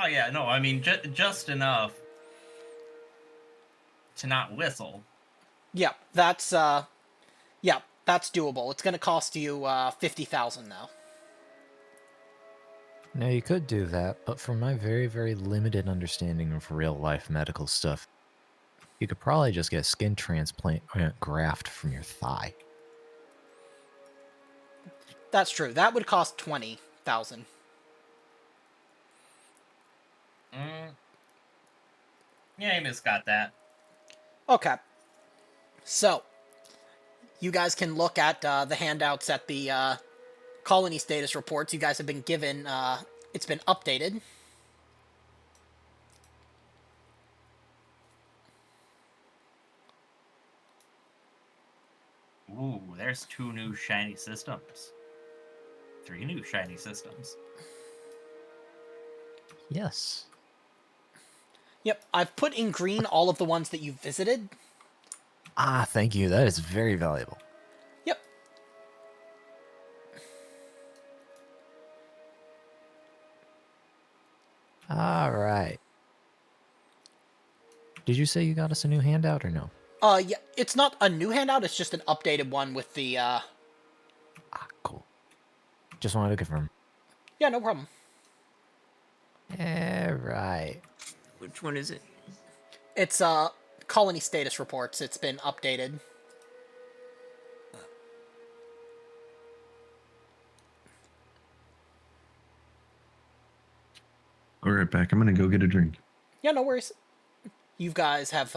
Oh yeah, no, I mean just enough to not whistle. Yeah, that's doable. It's gonna cost you 50,000 though. Now, you could do that, but from my very, very limited understanding of real-life medical stuff, you could probably just get a skin transplant graft from your thigh. That's true. That would cost 20,000. Yeah, Amos got that. Okay. So, you guys can look at the handouts at the colony status reports you guys have been given. It's been updated. Ooh, there's 2 new shiny systems. 3 new shiny systems. Yes. Yep, I've put in green all of the ones that you've visited. Ah, thank you. That is very valuable. Yep. All right. Did you say you got us a new handout or no? Yeah, it's not a new handout, it's just an updated one with the, Ah, cool. Just wanted to confirm. Yeah, no problem. Right. Which one is it? It's, colony status reports. It's been updated. All right, back. I'm gonna go get a drink. Yeah, no worries. You guys have,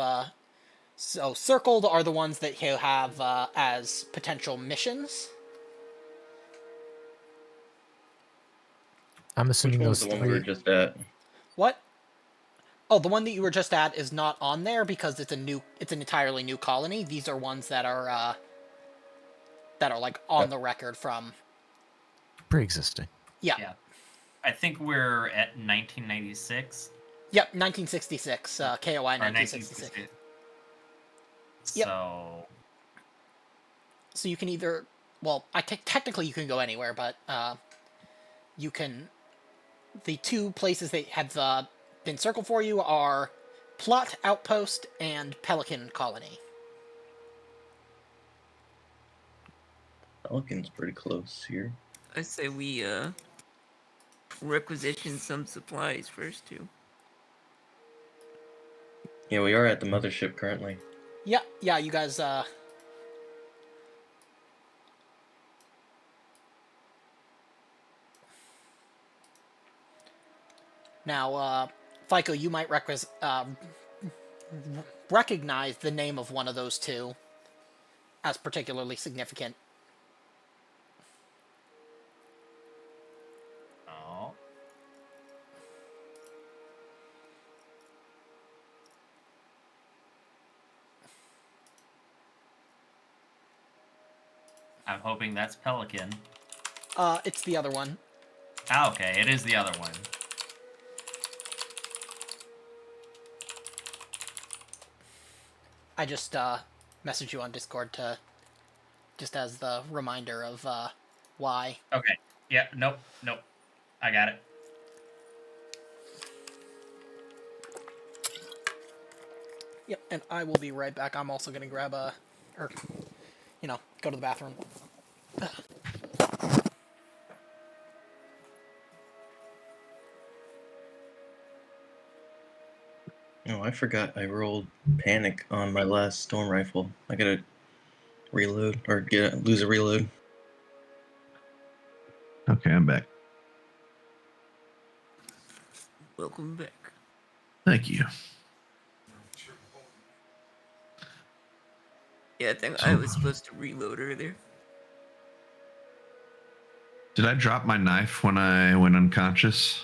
so circled are the ones that you have, as potential missions. I'm Which assuming one was those the one we were three. just at? What? Oh, the one that you were just at is not on there because it's an entirely new colony. These are ones that are like on the record from. Pre-existing. Yeah. Yeah. I think we're at 1996. Yep, 1966. KOI Or 1966. 1966. Yep. So you can either, well, technically you can go anywhere, but you can. The two places that have been circled for you are Platte Outpost and Pelican Colony. Pelican's pretty close here. I say we requisition some supplies first too. Yeah, we are at the mothership currently. Yeah, you guys. Now, FICO, you might recognize the name of one of those two as particularly significant. Oh. I'm hoping that's Pelican. It's the other one. Ah, okay, it is the other one. I just messaged you on Discord to just as the reminder of why. Okay. Yeah, nope. I got it. Yep, and I will be right back. I'm also gonna grab go to the bathroom. Oh, I forgot I rolled panic on my last storm rifle. I gotta reload or lose a reload. Okay, I'm back. Welcome back. Thank you. Yeah, I think I was supposed to reload earlier. Did I drop my knife when I went unconscious?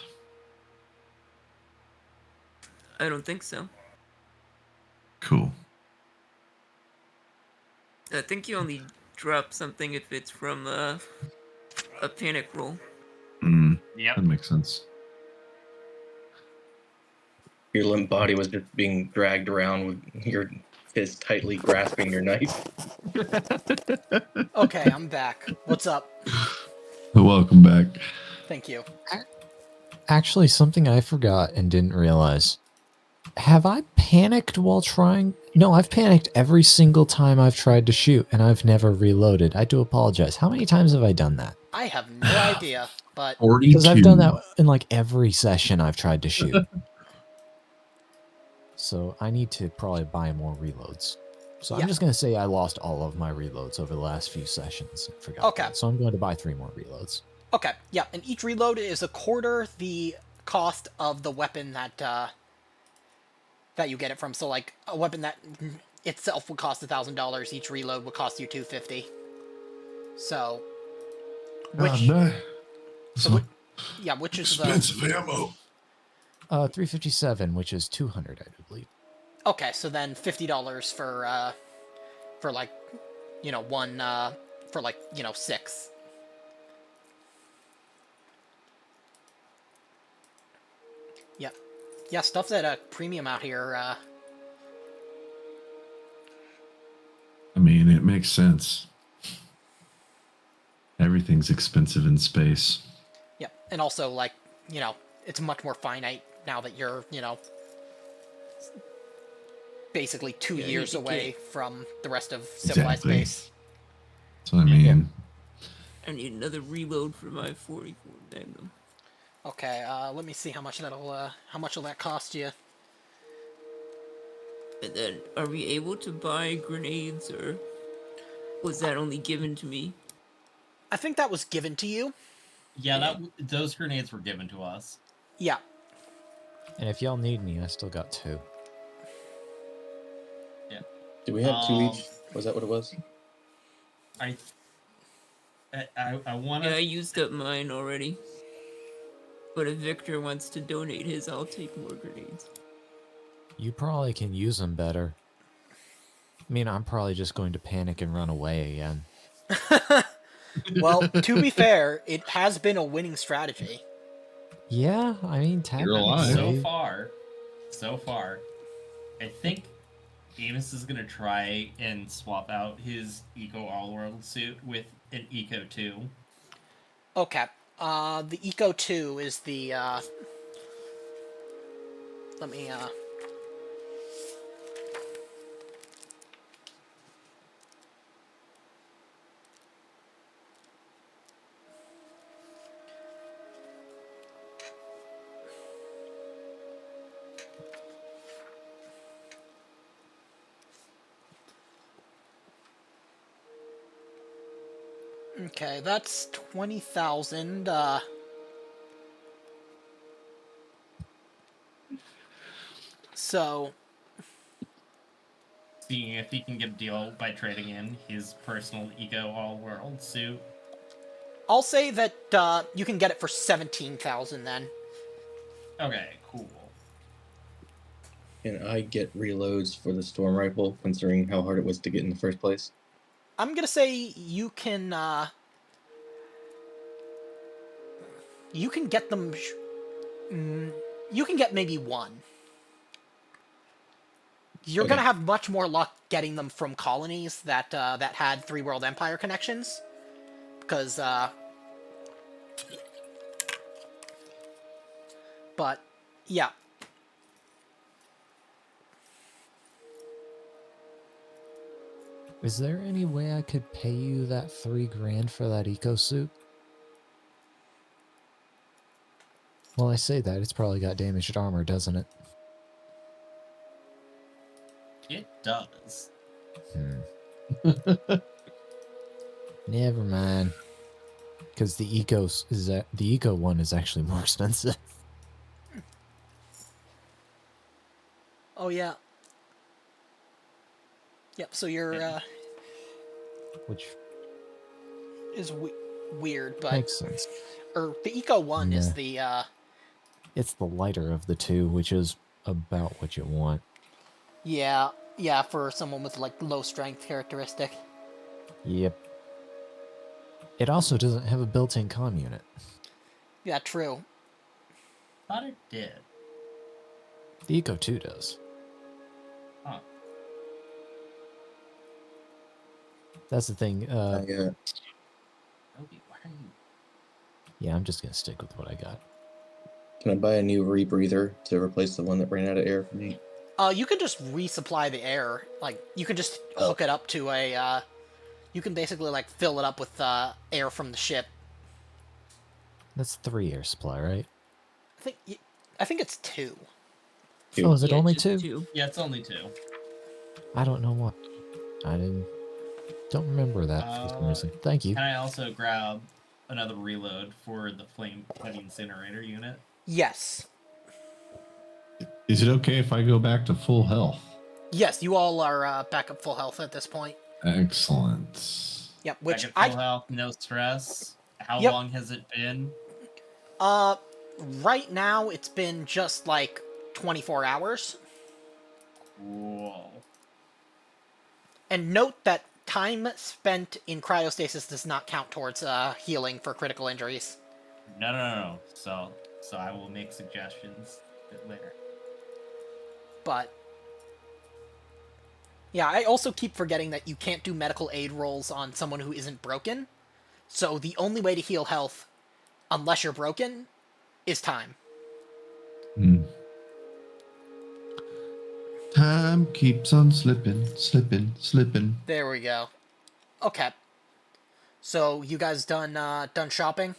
I don't think so. Cool. I think you only drop something if it's from a panic roll. Yep. That makes sense. Your limp body was just being dragged around with your fist tightly grasping your knife. Okay, I'm back. What's up? Welcome back. Thank you. Actually, something I forgot and didn't realize. Have I panicked while trying? No, I've panicked every single time I've tried to shoot, and I've never reloaded. I do apologize. How many times have I done that? I have no idea, but 42. Because I've done that in like every session I've tried to shoot. So I need to probably buy more reloads. So Yeah. I'm just going to say I lost all of my reloads over the last few sessions. I forgot Okay. that. So I'm going to buy 3 more reloads. Okay, yeah, and each reload is a quarter the cost of the weapon that you get it from. So, like, a weapon that itself would cost $1,000, each reload would cost you $250. So, which no. which is Expensive ammo. 357, which is 200, I do believe. okay. So then $50 for like, one for like 6. Yeah, stuff's at a premium out here. I mean, it makes sense. Everything's expensive in space. Yeah, and also, like, you know, it's much more finite now that you're, you know, basically 2 years away from the rest of civilized Exactly. space. That's what I mean. I need another reload for my 44 Magnum. Okay, let me see how much will that cost you? And then, are we able to buy grenades, or was that only given to me? I think that was given to you. Yeah, those grenades were given to us. Yeah. And if y'all need me, I still got 2. Yeah. Do we have 2 each? Was that what it was? I want to. Yeah, I used up mine already. But if Victor wants to donate his, I'll take more grenades. You probably can use them better. I mean, I'm probably just going to panic and run away again. Well, to be fair, it has been a winning strategy. Yeah, I mean, You're alive. So far, I think Amos is gonna try and swap out his Eco All-World suit with an Eco 2. Okay. The Eco 2 is the, let me, okay, that's 20,000, so, Seeing if he can get a deal by trading in his personal Eco All-World suit. I'll say that, you can get it for 17,000 then. Okay, cool. Can I get reloads for the storm rifle, considering how hard it was to get in the first place? I'm gonna say you can get them, you can get maybe one. You're Okay. gonna have much more luck getting them from colonies that that had Three World Empire connections, because but yeah. Is there any way I could pay you that $3,000 for that eco suit? Well, I say that, it's probably got damaged armor, doesn't it? It does. Never mind. Because the eco one is actually more expensive. Oh yeah. Yep. So your Which is weird, but makes sense. the Eco 1 is Nah. the It's the lighter of the two, which is about what you want. yeah, for someone with like low strength characteristic. Yep. It also doesn't have a built-in comm unit. Yeah, true. Thought it did. The Eco 2 does. Huh. That's the thing. Yeah. Obi, why are you? Yeah, I'm just gonna stick with what I got. Can I buy a new rebreather to replace the one that ran out of air for me? You can just resupply the air. Like you can just hook it up to a. You can basically like fill it up with air from the ship. That's 3 air supply, right? I think it's 2. Oh, is it Yeah, only just 2? Yeah, it's only 2. I don't know what. Don't remember that for some reason. Thank you. Can I also grab another reload for the flame heavy incinerator unit? Yes. Is it okay if I go back to full health? Yes, you all are back at full health at this point. Excellent. Yep. Back at full health, no stress. How long has it been? Right now it's been just like 24 hours. Whoa. And note that time spent in cryostasis does not count towards healing for critical injuries. No. So I will make suggestions a bit later. but yeah, I also keep forgetting that you can't do medical aid rolls on someone who isn't broken. So the only way to heal health, unless you're broken, is time. Time keeps on slipping, slipping, slipping. There we go. Okay. So you guys done shopping?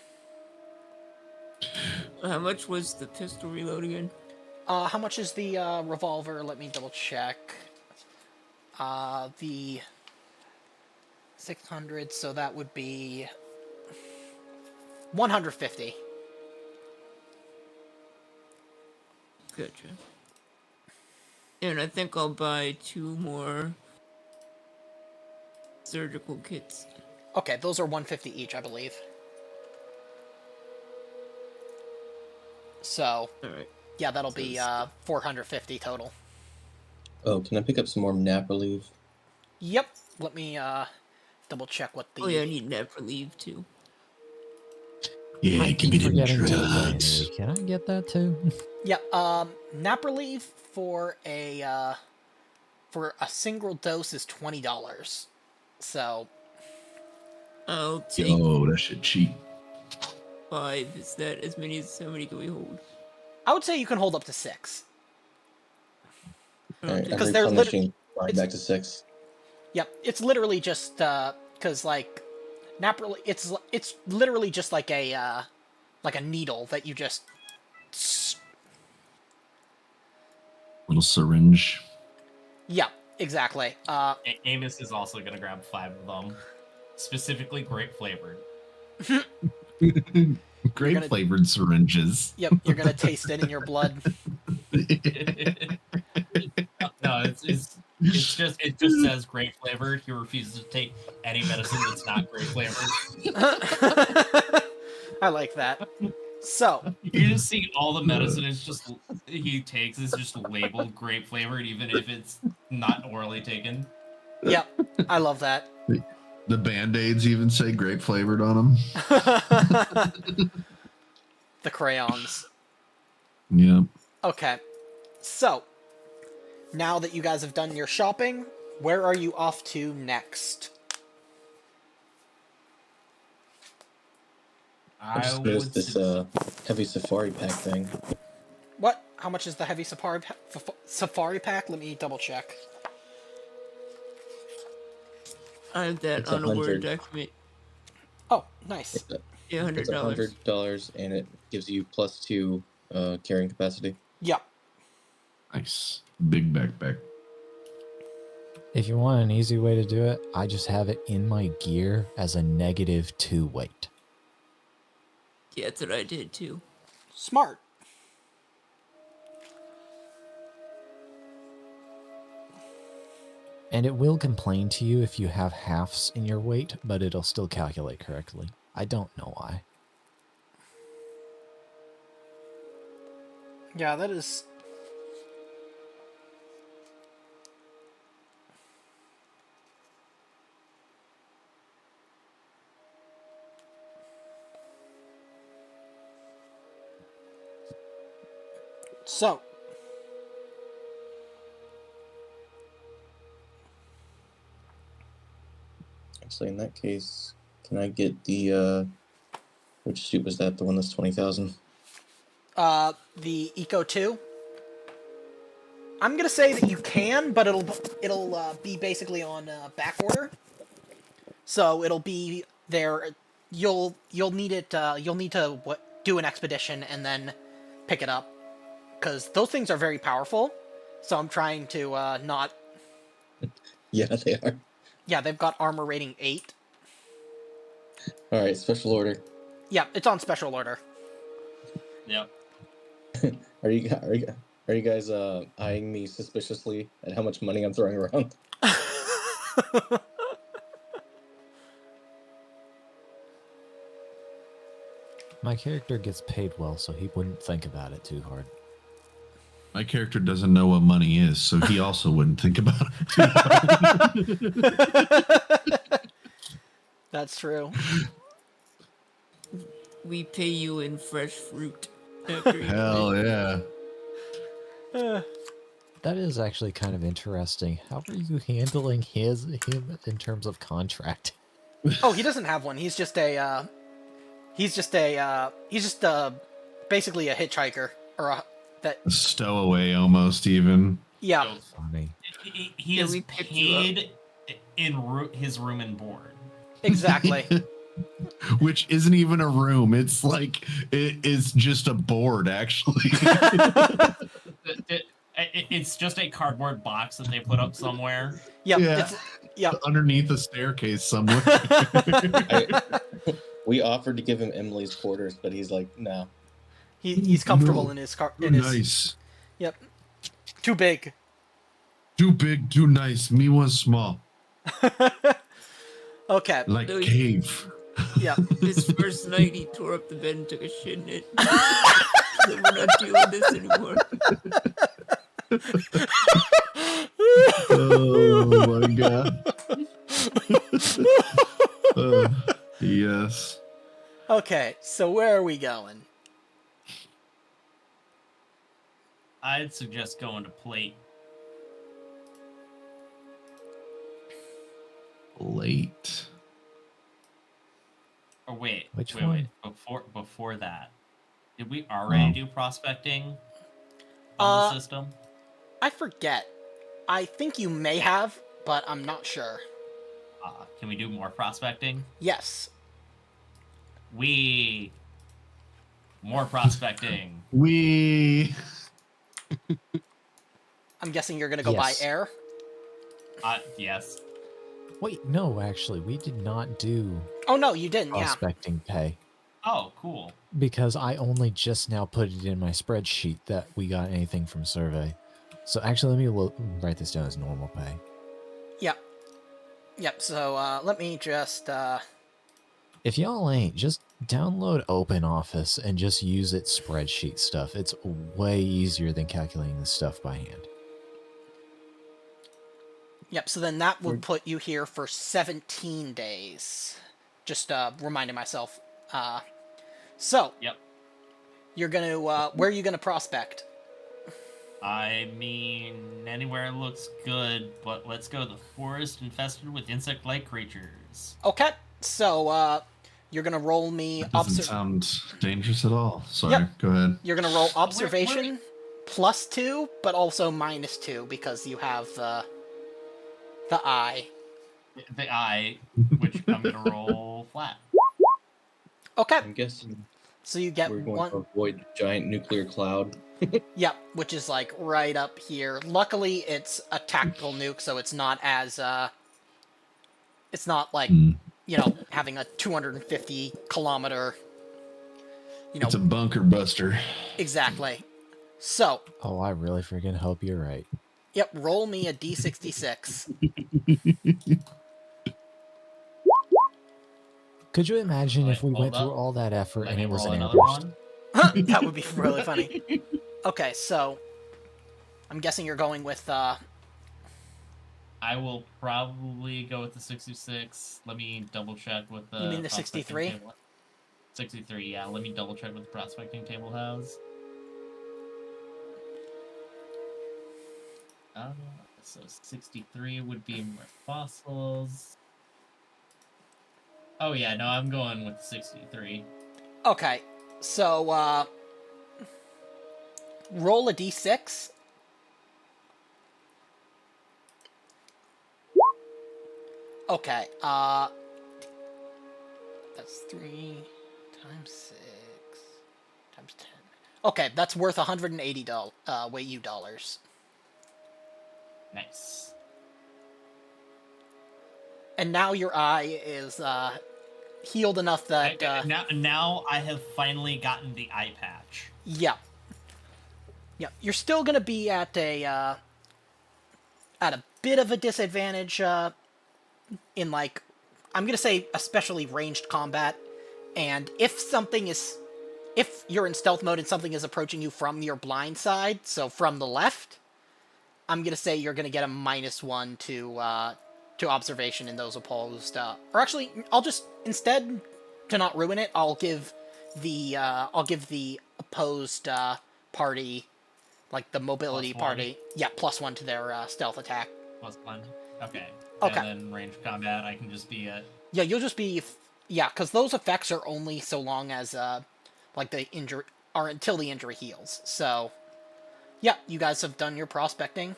How much was the pistol reload again? How much is the revolver? Let me double check. The 600, so that would be 150. Gotcha. And I think I'll buy 2 more surgical kits. Okay, those are 150 each, I believe. So, Alright. yeah, that'll be 450 total. Oh, can I pick up some more nap relief? Yep. Let me double check what the... Oh yeah, I need nap relief too. Yeah, I give keep me them forgetting to drugs. play. Can I get that too? Yeah, nap relief for a single dose is $20. So, I'll take Yo, that shit cheap. 5. Is that as many as how many can we hold? I would say you can hold up to 6. I'll Alright, take- I'm Because they're replenishing mine it's- back to 6. Yep, it's literally just because like nap relief, it's literally just like a needle that you just Little syringe. yeah, exactly. Amos is also gonna grab 5 of them, specifically grape flavored. Grape gonna- flavored syringes. Yep, you're gonna taste it in your blood. No, it just says grape flavored. He refuses to take any medicine that's not grape flavored. I like that. So, You just see all the medicine he takes is just labeled grape flavored, even if it's not orally taken. yep, I love that. The Band-Aids even say grape flavored on them. The crayons. Yep. Okay, so now that you guys have done your shopping, where are you off to next? I just noticed this heavy safari pack thing. What? How much is the heavy safari pack? Let me double check. I have that It's on a Word 100. document. Oh, nice. Yeah, It's $100. $100, and it gives you +2 carrying capacity. Yep. Nice. Big backpack. If you want an easy way to do it, I just have it in my gear as a -2 weight. Yeah, that's what I did too. Smart. And it will complain to you if you have halves in your weight, but it'll still calculate correctly. I don't know why. Yeah, that is... So, Actually, in that case, can I get the which suit was that? The one that's 20,000. the Eco 2. I'm gonna say that you can, but it'll be basically on back order. So it'll be there. You'll need it. You'll need to do an expedition and then pick it up, because those things are very powerful. So I'm trying to not. Yeah, they are. Yeah, they've got armor rating 8. All right, special order. Yeah, it's on special order. Yep. Are you guys eyeing me suspiciously at how much money I'm throwing around? My character gets paid well, so he wouldn't think about it too hard. My character doesn't know what money is, so he also wouldn't think about it too hard. That's true. We pay you in fresh fruit. After you Hell pay. yeah. That is actually kind of interesting. How are you handling him in terms of contract? Oh, he doesn't have one. He's just basically a hitchhiker or that. Stowaway almost even. Yeah. So Funny. he is we picked you up. paid in his room and board. Exactly. Which isn't even a room. It's like it's just a board, actually. It's just a cardboard box that they put up somewhere. Yep. Yeah. Yep. Underneath a staircase somewhere. We offered to give him Emily's quarters, but he's like, no. He's comfortable No, in his car. Nice. Yep. Too big. Too big, too nice. Me was small. Okay. Like No, cave. Yep. His first night, he tore up the bed and took a shit in it. We're not doing this anymore. Oh my god. Yes. Okay, so where are we going? I'd suggest going to plate. Late. Or wait, Which wait. one? Before that, did we already do prospecting on the system? I forget. I think you may have, but I'm not sure. Can we do more prospecting? Yes. More prospecting. I'm guessing you're gonna go by Yes. air. Yes. Wait, no, actually, we did not do Oh no, you didn't. Yeah. prospecting pay Oh, cool. because I only just now put it in my spreadsheet that we got anything from survey. So actually, let me write this down as normal pay. Yep. Yep. So let me just. If y'all ain't, just download OpenOffice and just use its spreadsheet stuff. It's way easier than calculating this stuff by hand. Yep. So then that would put you here for 17 days. Just reminding myself. So. Yep. You're gonna. Where are you gonna prospect? I mean, anywhere looks good, but let's go to the forest infested with insect-like creatures. Okay. So you're gonna roll me. Doesn't sound dangerous at all. Sorry, Yep. go ahead. You're gonna roll observation +2, but also -2 because you have the eye. The eye, which I'm gonna roll flat. Okay. I'm guessing So you get we're going one. to avoid the giant nuclear cloud. Yep, which is like right up here. Luckily, it's a tactical nuke, so it's not as it's not like having a 250 kilometer. It's a bunker buster. Exactly. So. Oh, I really freaking hope you're right. Yep. Roll me a d66. Could you imagine Wait, if we went hold through up. all that effort Let and me it was roll an another airburst? one. That would be really funny. Okay, so I'm guessing you're going with. I will probably go with the 66. Let me double check with the. You mean the prospecting 63? table. 63, yeah. Let me double check what the prospecting table has. So 63 would be more fossils. Oh yeah, no, I'm going with 63. Okay, so roll a d6. Okay, that's 3 times 6 times 10. Okay, that's worth $180 dollars. Nice. And now your eye is healed enough that now I have finally gotten the eye patch. Yeah. You're still gonna be at a bit of a disadvantage in, like, I'm gonna say especially ranged combat, and if you're in stealth mode and something is approaching you from your blind side, so from the left, I'm gonna say you're gonna get a -1 to observation in those opposed. Or actually, I'll just, instead, to not ruin it, I'll give the opposed party Like the mobility +1? party. Yeah, +1 to their stealth attack. +1. Okay. Okay. And then range combat, I can just be at. Yeah, you'll just be. Yeah, because those effects are only so long as like the injury are until the injury heals. So, yeah, you guys have done your prospecting.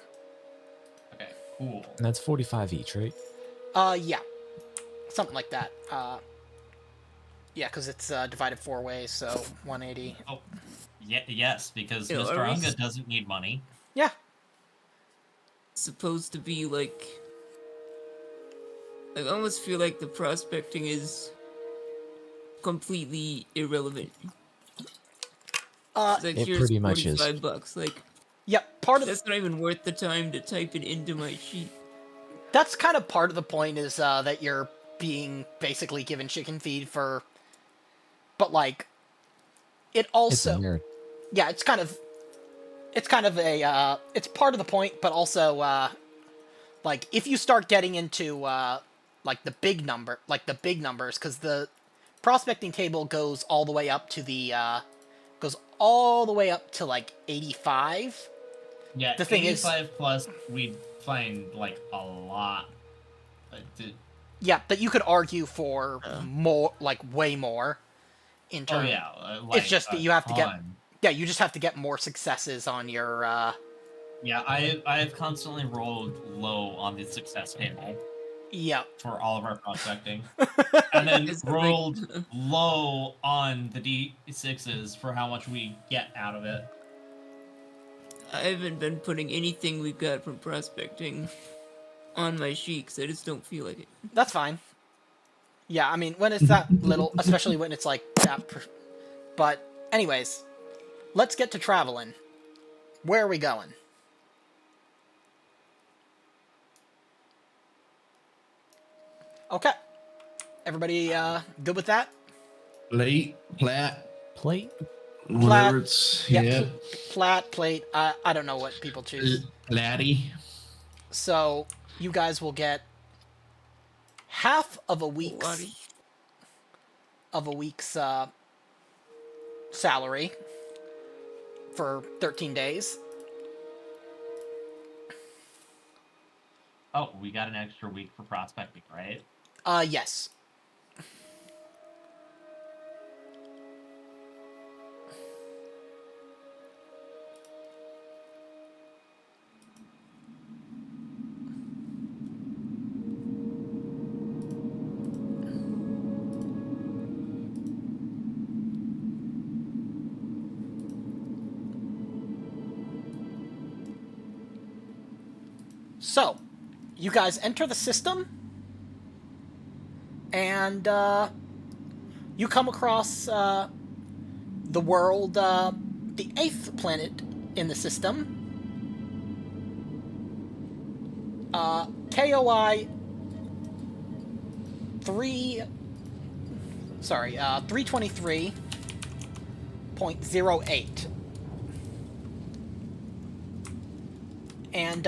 Okay, cool. And that's 45 each, right? Yeah, something like that. Yeah, because it's divided 4 ways, so 180. Oh, yeah, yes, because Yeah, Mr. are we Unga doesn't need money. Yeah. Supposed to be like I almost feel like the prospecting is completely irrelevant. Like, It here's pretty much is. $45. Like, Yeah, part of that's not even worth the time to type it into my sheet. that's kind of part of the point is that you're being basically given chicken feed for, but like, it It's a also nerd. yeah, it's kind of a it's part of the point, but also like if you start getting into like the big numbers, because the prospecting table goes all the way up to like 85. Yeah, The thing is, 85 plus, we'd find like a lot. yeah, but you could argue for more, like way more. In Oh terms, yeah, it's just that you have to get, ton. yeah, you just have to get more successes on your. Yeah, I've constantly rolled low on the success table Yeah. for all of our prospecting, and then It's rolled low on the D6s for how much we get out of it. I haven't been putting anything we've got from prospecting on my sheet because I just don't feel like it. That's fine. Yeah, I mean, when it's that little, especially when it's like that. But, anyways, let's get to traveling. Where are we going? Okay. Everybody good with that? Platte, Plate? whatever it's. Yeah. Platte, plate. I don't know what people choose. Platty. So, you guys will get half of a week's salary for 13 days. Oh, we got an extra week for prospecting, right? Yes. So, you guys enter the system, and you come across the world, the 8th planet in the system, KOI 323.08. And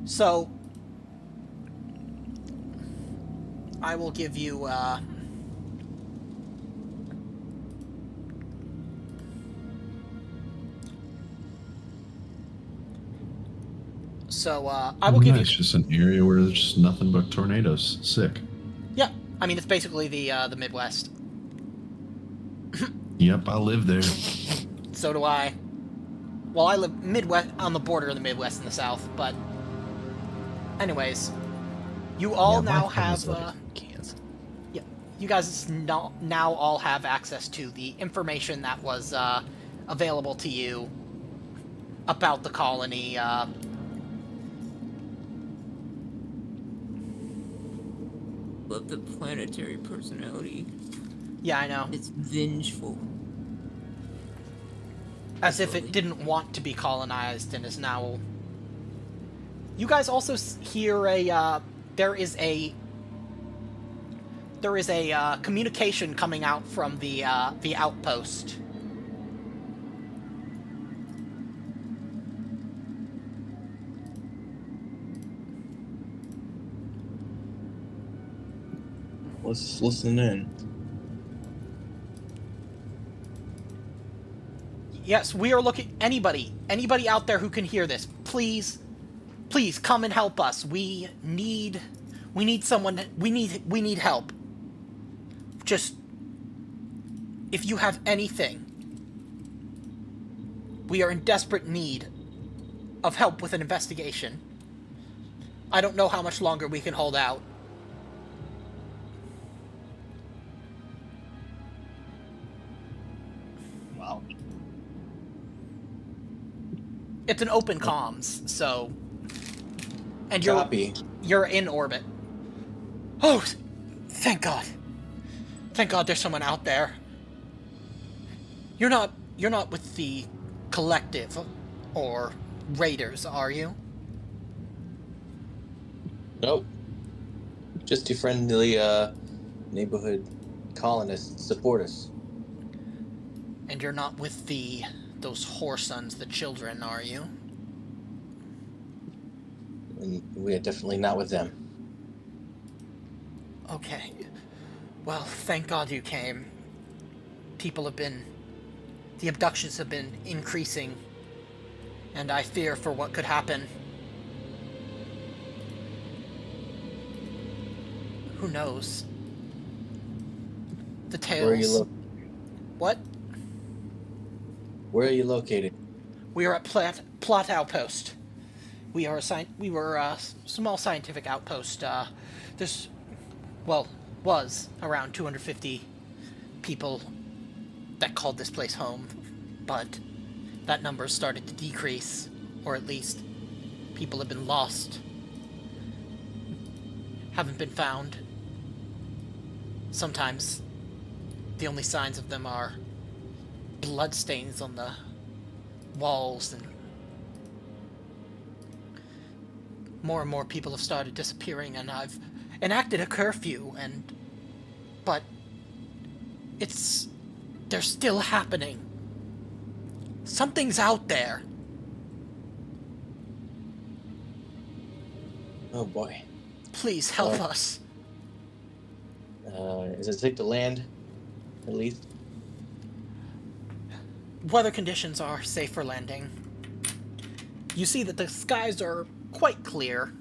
so I will give you I will give you. It's just an area where there's just nothing but tornadoes. Sick. Yeah, I mean it's basically the Midwest. Yep, I live there. So do I. Well, I live Midwest, on the border of the Midwest and the South, but anyways, you all now have Kansas. yeah, you guys now all have access to the information that was available to you about the colony. Love the planetary personality. Yeah, I know. It's vengeful. As if it didn't want to be colonized and is now. You guys also hear there is a communication coming out from the outpost. Let's listen in. Yes, we are looking. Anybody out there who can hear this, please come and help us. We need someone. We need help. Just, if you have anything, we are in desperate need of help with an investigation. I don't know how much longer we can hold out. Wow. It's an open comms, so... And Copy. you're in orbit. Oh, thank God. Thank God there's someone out there. You're not with the collective or raiders, are you? Nope. Just your friendly neighborhood colonists support us. And you're not with those whoresons, the children, are you? And we are definitely not with them. Okay. Well, thank God you came. The abductions have been increasing, and I fear for what could happen. Who knows? The tales... Where are you What? Where are you located? We are at Platte Outpost. We were a small scientific outpost. Was around 250 people that called this place home, but that number started to decrease, or at least people have been lost, haven't been found. Sometimes the only signs of them are bloodstains on the walls, and more people have started disappearing, and I've enacted a curfew, but they're still happening. Something's out there. Oh boy. Please help us. Is it safe to land, at least? Weather conditions are safe for landing. You see that the skies are quite clear.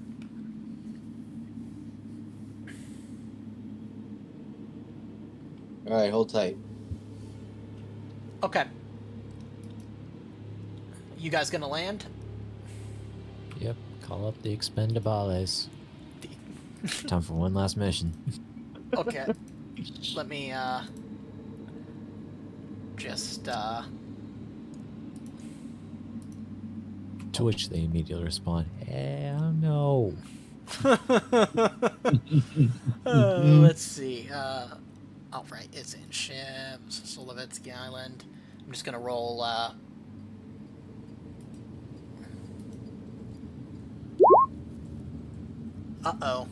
Alright, hold tight. Okay. You guys gonna land? Yep, call up the Expendables. Time for one last mission. Okay. Let me, just, To which they immediately respond, hell no. let's see. Alright, it's in ships, Solovetsky Island. I'm just gonna roll, Uh-oh.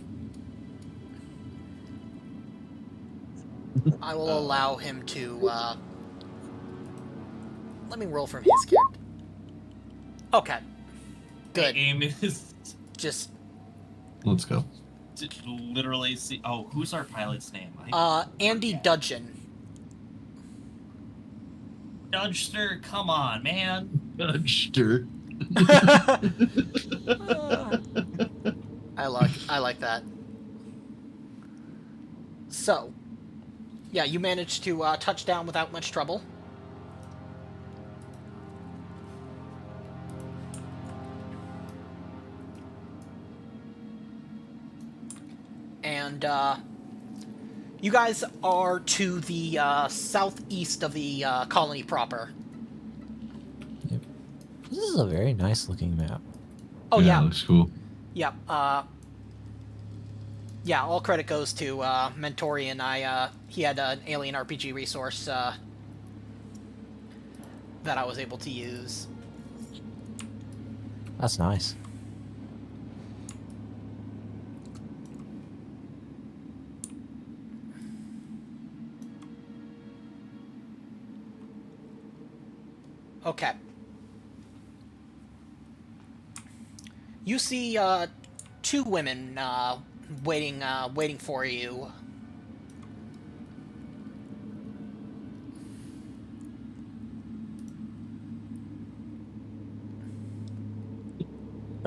I will allow him to, let me roll from his character. Okay. Good. Aim is Just, Let's go. to literally see. Oh, who's our pilot's name? Andy Dudgeon. Dudgster, come on, man. Sure. I like that. So, yeah, you managed to touch down without much trouble. And you guys are to the southeast of the colony proper. Yep. This is a very nice looking map. Oh yeah. Looks cool. Yeah. Yeah. All credit goes to Mentorian. He had an alien RPG resource that I was able to use. That's nice. Okay. You see two women waiting for you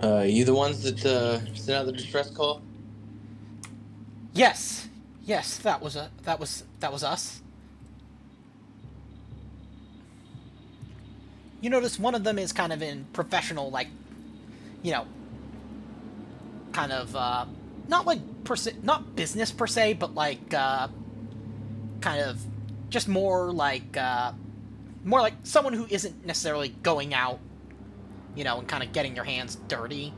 You the ones that sent out the distress call? Yes, that was us. You notice one of them is kind of in professional, like, you know, kind of not like not business per se, but like kind of just more like someone who isn't necessarily going out, you know, and kind of getting your hands dirty.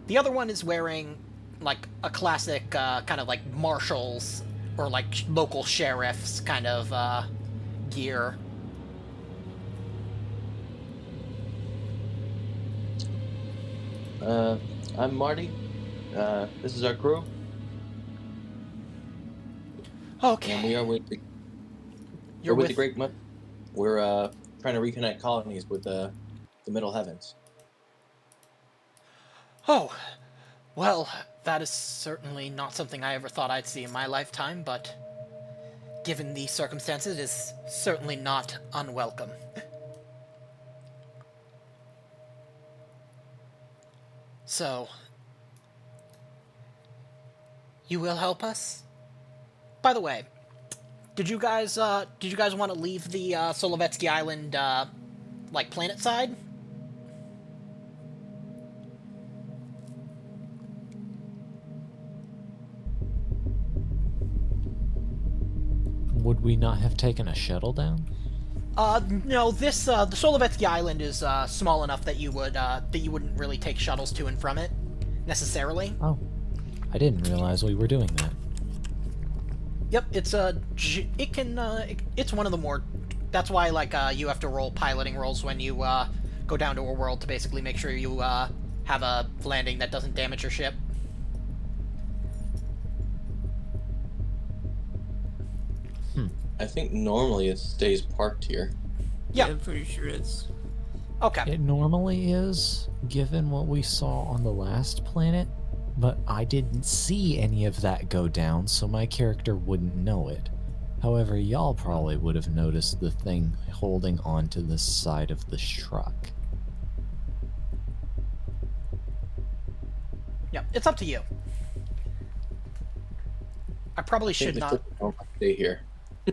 The other one is wearing like a classic kind of like marshals or like local sheriffs kind of gear. I'm Marty. This is our crew. Okay. And we are with the... You're with the Great Mother. We're trying to reconnect colonies with the Middle Heavens. Oh, well, that is certainly not something I ever thought I'd see in my lifetime, but given the circumstances, it is certainly not unwelcome. So, you will help us? By the way, did you guys want to leave the Solovetsky Island like planet side? Would we not have taken a shuttle down? No. This the Solovetsky Island is small enough that you wouldn't really take shuttles to and from it necessarily. Oh, I didn't realize we were doing that. Yep, it's it's one of the more. That's why like you have to roll piloting rolls when you go down to a world to basically make sure you have a landing that doesn't damage your ship. I think normally it stays parked here. Yeah, I'm pretty sure it's... Okay. It normally is, given what we saw on the last planet, but I didn't see any of that go down, so my character wouldn't know it. However, y'all probably would have noticed the thing holding onto the side of the truck. Yeah, it's up to you. I probably should not. Stay here.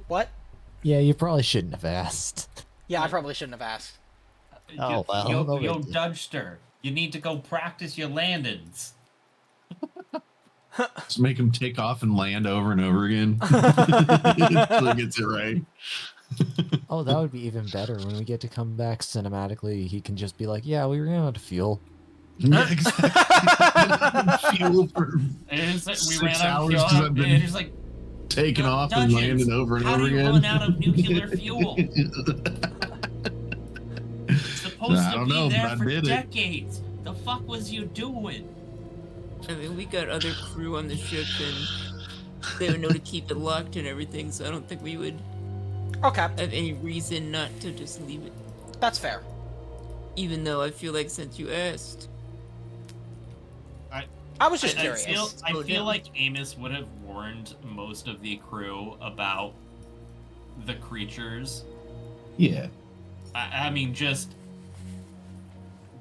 What? Yeah, you probably shouldn't have asked. Yeah, I probably shouldn't have asked. Oh, well, Yo, Dudster, you need to go practice your landings. Just make him take off and land over and over again until he gets it right. Oh, that would be even better. When we get to come back cinematically, he can just be like, yeah, we ran out of fuel. Yeah, exactly. Fuel for We 6 ran out of hours fuel. 'cause I've been And it's like, taking off and Dungeons, landing over and how over do you again. run out of nuclear fuel? It's supposed I to don't be know, there but I for did it. decades. The fuck was you doing? I mean, we got other crew on the ship, and they would know to keep it locked and everything, so I don't think we would Okay, have any reason not to just leave it. that's fair. Even though I feel like since you asked... I was just I curious. feel like Amos would have warned most of the crew about the creatures. Yeah. I mean, just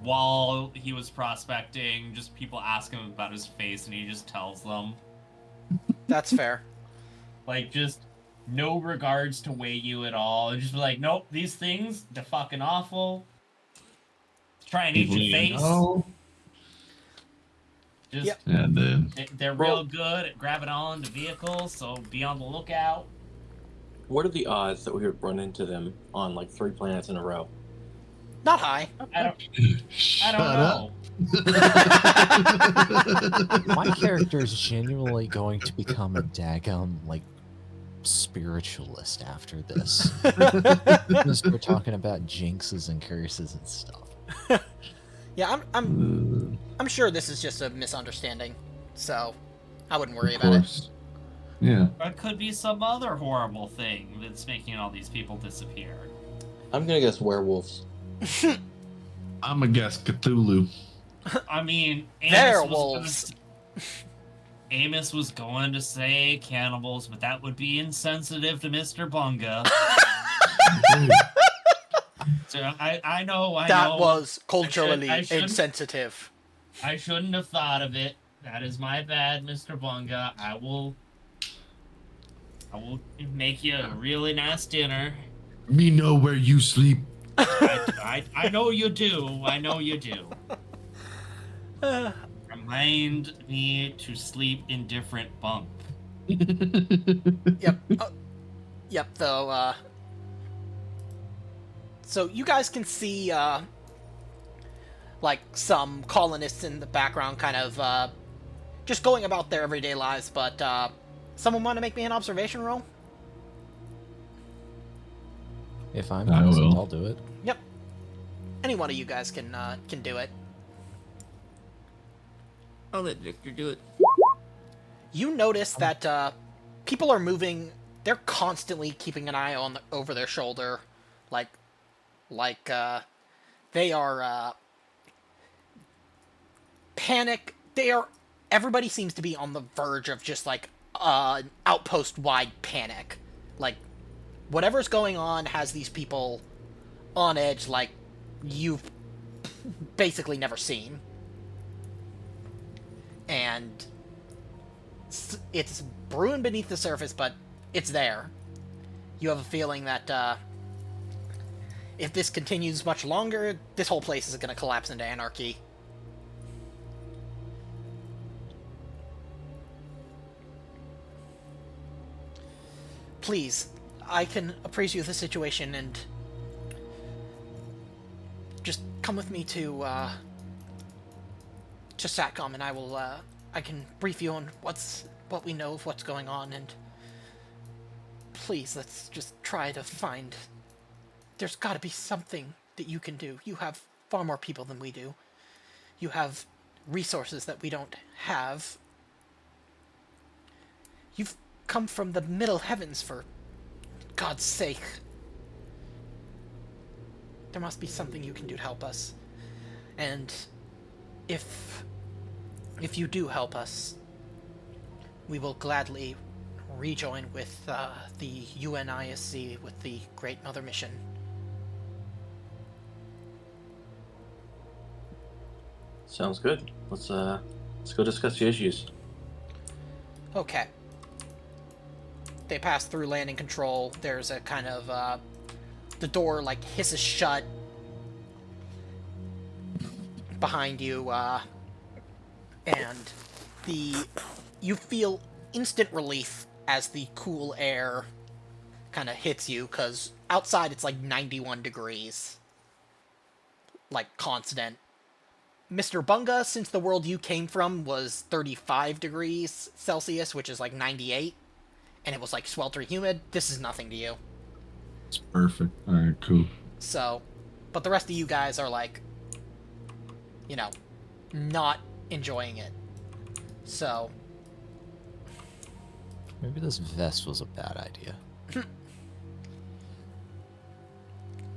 while he was prospecting, just people ask him about his face, and he just tells them. That's fair. Like, just no regards to weigh you at all. Just be like, nope, these things, they're fucking awful. Try and eat your face. Oh. Just, Yep. And they're real good at grabbing on to vehicles, so be on the lookout. What are the odds that we would run into them on like 3 planets in a row? Not high. I don't shut know. My character is genuinely going to become a daggum, like, spiritualist after this. Because we're talking about jinxes and curses and stuff. Yeah, I'm sure this is just a misunderstanding, so I wouldn't worry Of about it. course. Yeah. Or it could be some other horrible thing that's making all these people disappear. I'm gonna guess werewolves. I'm a guess Cthulhu. I mean, They're wolves. Amos was going to say cannibals, but that would be insensitive to Mr. Bunga. So I know. That was I culturally shouldn't- insensitive. I shouldn't have thought of it. That is my bad, Mr. Bunga. I will make you a really nice dinner. Me know where you sleep. I know you do. I know you do. Remind me to sleep in different bunk. Yep. Yep, though, so you guys can see, like, some colonists in the background kind of, just going about their everyday lives, but, someone want to make me an observation roll? If I'm I present, will. I'll do it. Yep. Any one of you guys can do it. I'll let Victor do it. You notice that people are moving. They're constantly keeping an eye on over their shoulder, like they are panic. They are. Everybody seems to be on the verge of just like outpost-wide panic. Like whatever's going on has these people on edge, like you've basically never seen. And it's brewing beneath the surface, but it's there. You have a feeling that if this continues much longer, this whole place is going to collapse into anarchy. Please, I can appraise you of the situation and just come with me to SATCOM, and I can brief you on what we know of what's going on, and please, let's just try to find. There's got to be something that you can do. You have far more people than we do. You have resources that we don't have. You've come from the Middle Heavens, for God's sake. There must be something you can do to help us. And if you do help us, we will gladly rejoin with the UNISC, with the Great Mother Mission. Sounds good. Let's go discuss the issues. Okay. They pass through landing control. There's a kind of the door like hisses shut behind you, and you feel instant relief as the cool air kind of hits you, because outside it's like 91 degrees. Like, constant. Mr. Bunga, since the world you came from was 35 degrees Celsius, which is like 98, and it was like sweltering humid, this is nothing to you. It's perfect. All right, cool. So, but the rest of you guys are like, you know, not enjoying it. So, maybe this vest was a bad idea.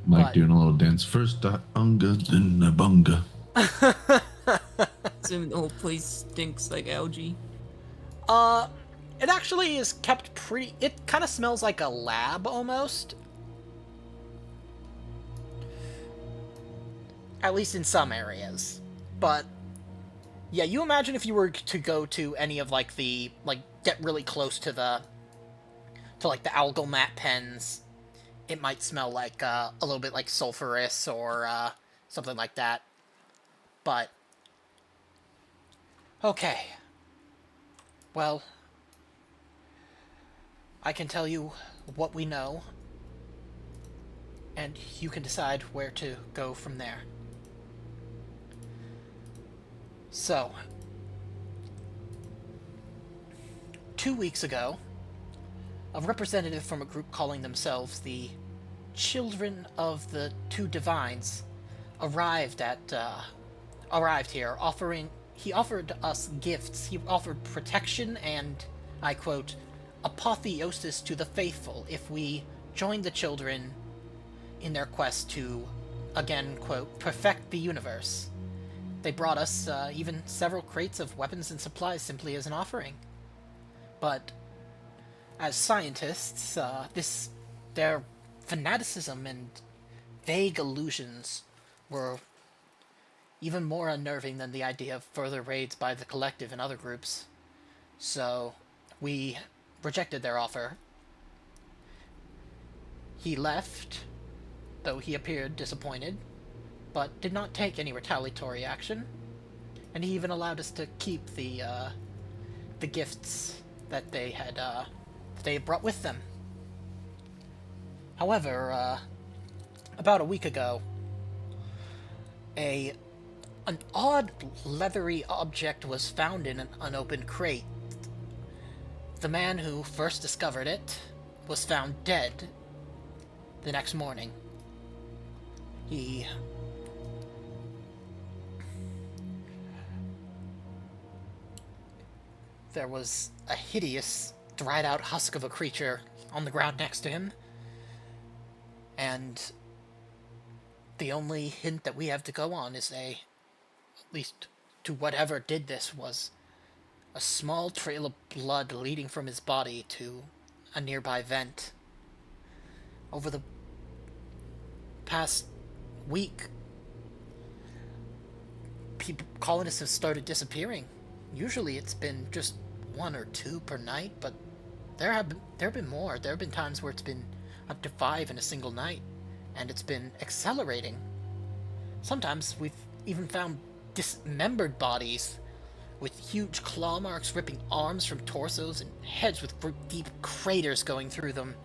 Mike doing a little dance. First I unga, then I bunga. So the whole place stinks like algae. it actually is kept pretty. It kind of smells like a lab almost. At least in some areas. But yeah, you imagine if you were to go to any of like the get really close to the algal mat pens, it might smell like a little bit like sulfurous or something like that. But okay. Well, I can tell you what we know, and you can decide where to go from there. So, 2 weeks ago, a representative from a group calling themselves the Children of the Two Divines arrived here, he offered us gifts. He offered protection and, I quote, apotheosis to the faithful if we joined the children in their quest to, again, quote, perfect the universe. They brought us even several crates of weapons and supplies simply as an offering. But as scientists, their fanaticism and vague illusions were, even more unnerving than the idea of further raids by the Collective and other groups. So, we rejected their offer. He left, though he appeared disappointed, but did not take any retaliatory action, and he even allowed us to keep the gifts that they had brought with them. However, about a week ago, an odd leathery object was found in an unopened crate. The man who first discovered it was found dead the next morning. There was a hideous, dried-out husk of a creature on the ground next to him, and the only hint that we have to go on is at least to whatever did this, was a small trail of blood leading from his body to a nearby vent. Over the past week, colonists have started disappearing. Usually it's been just 1 or 2 per night, but there have been more. There have been times where it's been up to 5 in a single night, and it's been accelerating. Sometimes we've even found dismembered bodies with huge claw marks ripping arms from torsos and heads with deep craters going through them.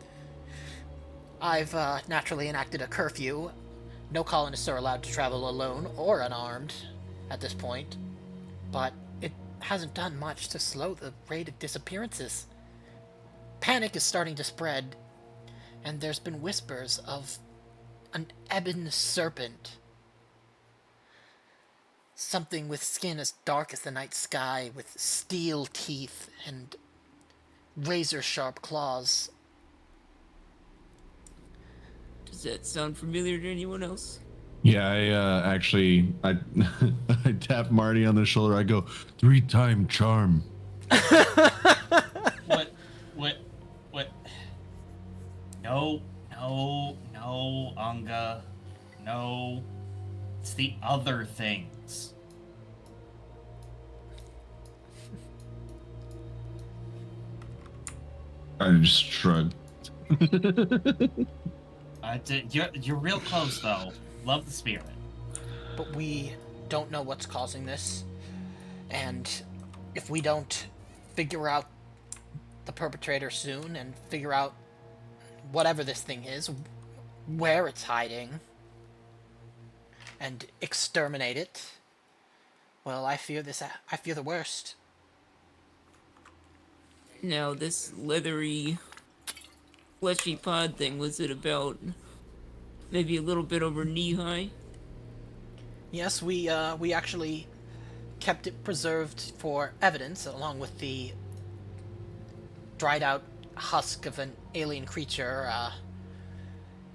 I've naturally enacted a curfew. No colonists are allowed to travel alone or unarmed at this point, but it hasn't done much to slow the rate of disappearances. Panic is starting to spread, and there's been whispers of an ebon serpent. Something with skin as dark as the night sky, with steel teeth and razor-sharp claws. Does that sound familiar to anyone else? Yeah, I I tap Marty on the shoulder. I go, 3-time charm. What? No, Anga. No. It's the other things. I just shrug. You're real close, though. Love the spirit. But we don't know what's causing this, and if we don't figure out the perpetrator soon and figure out whatever this thing is, where it's hiding, and exterminate it, well, I fear the worst. Now, this leathery, fleshy pod thing, was it about maybe a little bit over knee-high? Yes, we actually kept it preserved for evidence, along with the dried-out husk of an alien creature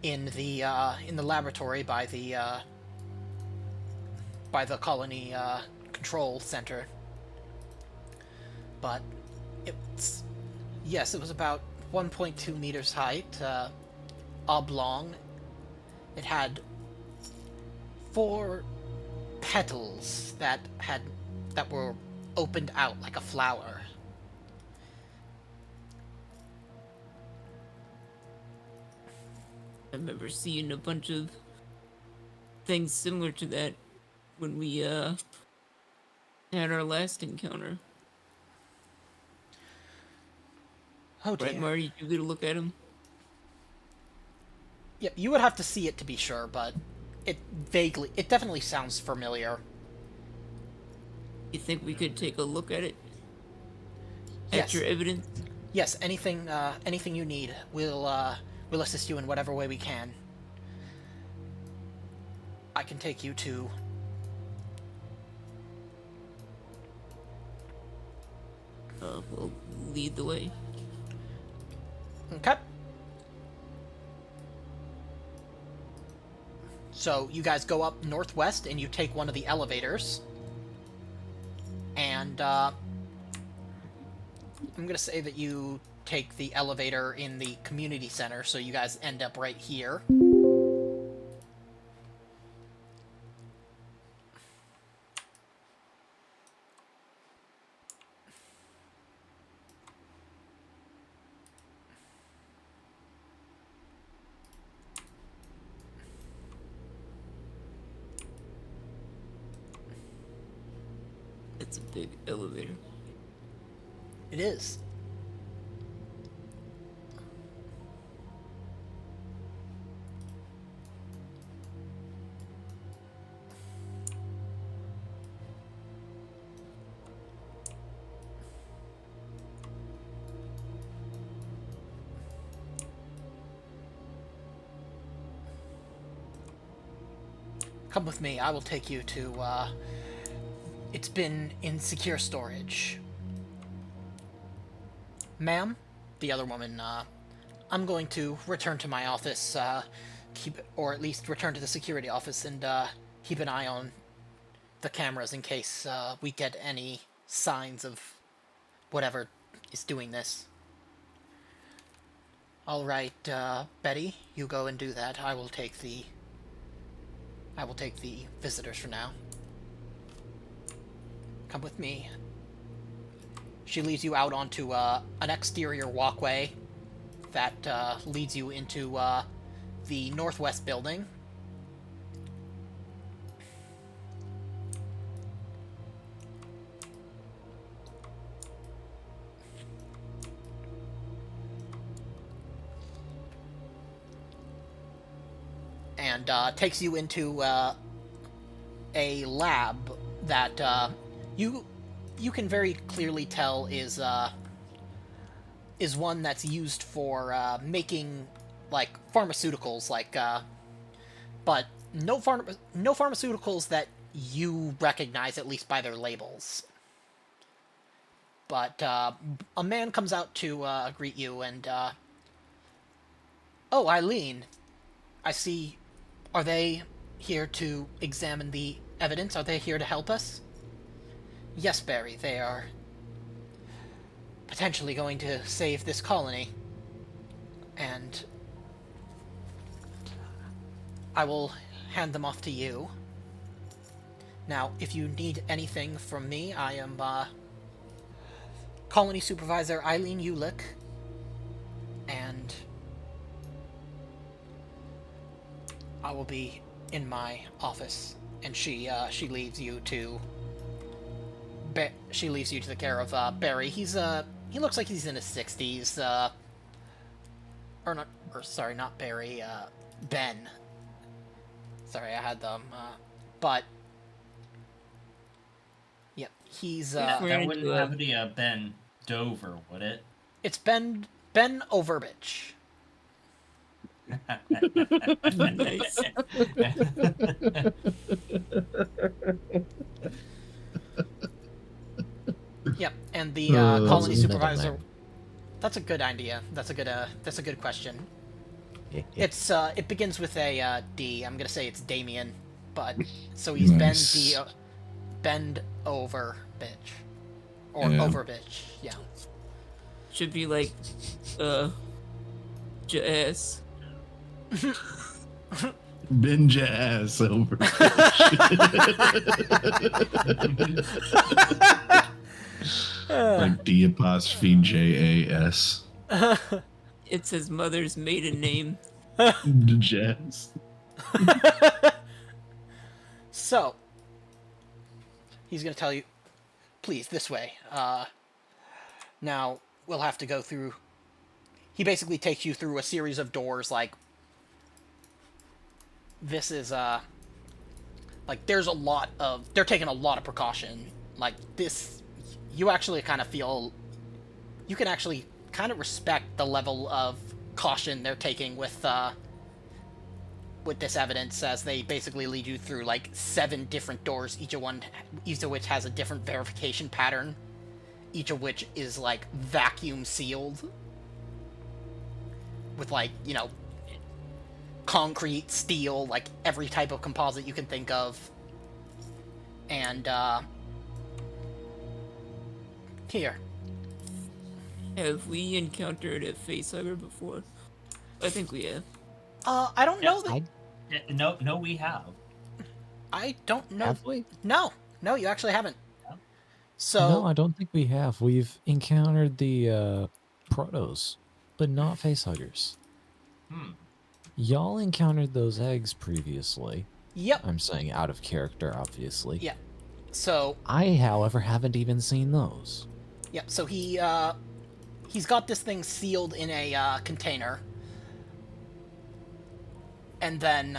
in the laboratory by the colony control center. But it was about 1.2 meters height, oblong. It had 4 petals that were opened out like a flower. I remember seeing a bunch of things similar to that when we had our last encounter. Oh dear. Right, Marty, did you get a look at him? Yep, you would have to see it to be sure, but it definitely sounds familiar. You think we could take a look at it? Yes. At your evidence? Yes, anything you need, we'll assist you in whatever way we can. I can take you to... We'll lead the way. Okay. So you guys go up northwest and you take one of the elevators. And I'm going to say that you take the elevator in the community center, so you guys end up right here. It's a big elevator. It is. Come with me. I will take you to, it's been in secure storage. Ma'am, the other woman, I'm going to return to my office, or at least return to the security office and, keep an eye on the cameras in case, we get any signs of whatever is doing this. Alright, Betty, you go and do that. I will take the visitors for now. Come with me. She leads you out onto an exterior walkway that leads you into the northwest building. And takes you into a lab that you can very clearly tell is one that's used for making like pharmaceuticals, like but no pharmaceuticals that you recognize, at least by their labels. But a man comes out to greet you, and oh, Eileen, I see. Are they here to examine the evidence? Are they here to help us? Yes, Barry, they are potentially going to save this colony. And I will hand them off to you. Now, if you need anything from me, I am Colony Supervisor Eileen Ulick, and I will be in my office. And she leaves you to the care of Barry. He looks like he's in his 60s. Not Barry. Ben. Sorry, I had them. But yep, he's That wouldn't have to be Ben Dover, would it? It's Ben Overbitch. Nice. Yep, and the That's colony a middle supervisor. name. That's a good idea. That's a good question. Yeah. It begins with a D. I'm gonna say it's Damien, but so he's Nice. Bend over bitch, or Yeah. over bitch. Yeah. Should be like, jazz. Binge ass over. Like D''JAS. It's his mother's maiden name. Jazz. So he's gonna tell you, please, this way. Now we'll have to go through. He basically takes you through a series of doors. Like, this is like there's a lot of, they're taking a lot of precaution. Like this, you actually kind of feel, you can actually kind of respect the level of caution they're taking with this evidence, as they basically lead you through like 7 different doors, each of which has a different verification pattern, each of which is like vacuum sealed with, like, you know, concrete, steel, like every type of composite you can think of. And here. Have we encountered a facehugger before? I think we have. I don't know that. No, we have. I don't know. Have we? No, you actually haven't. No. So No, I don't think we have. We've encountered the protos, but not facehuggers. Y'all encountered those eggs previously. yep. I'm saying out of character, obviously. Yeah. So, I, however, haven't even seen those. yeah, so he's got this thing sealed in a container. And then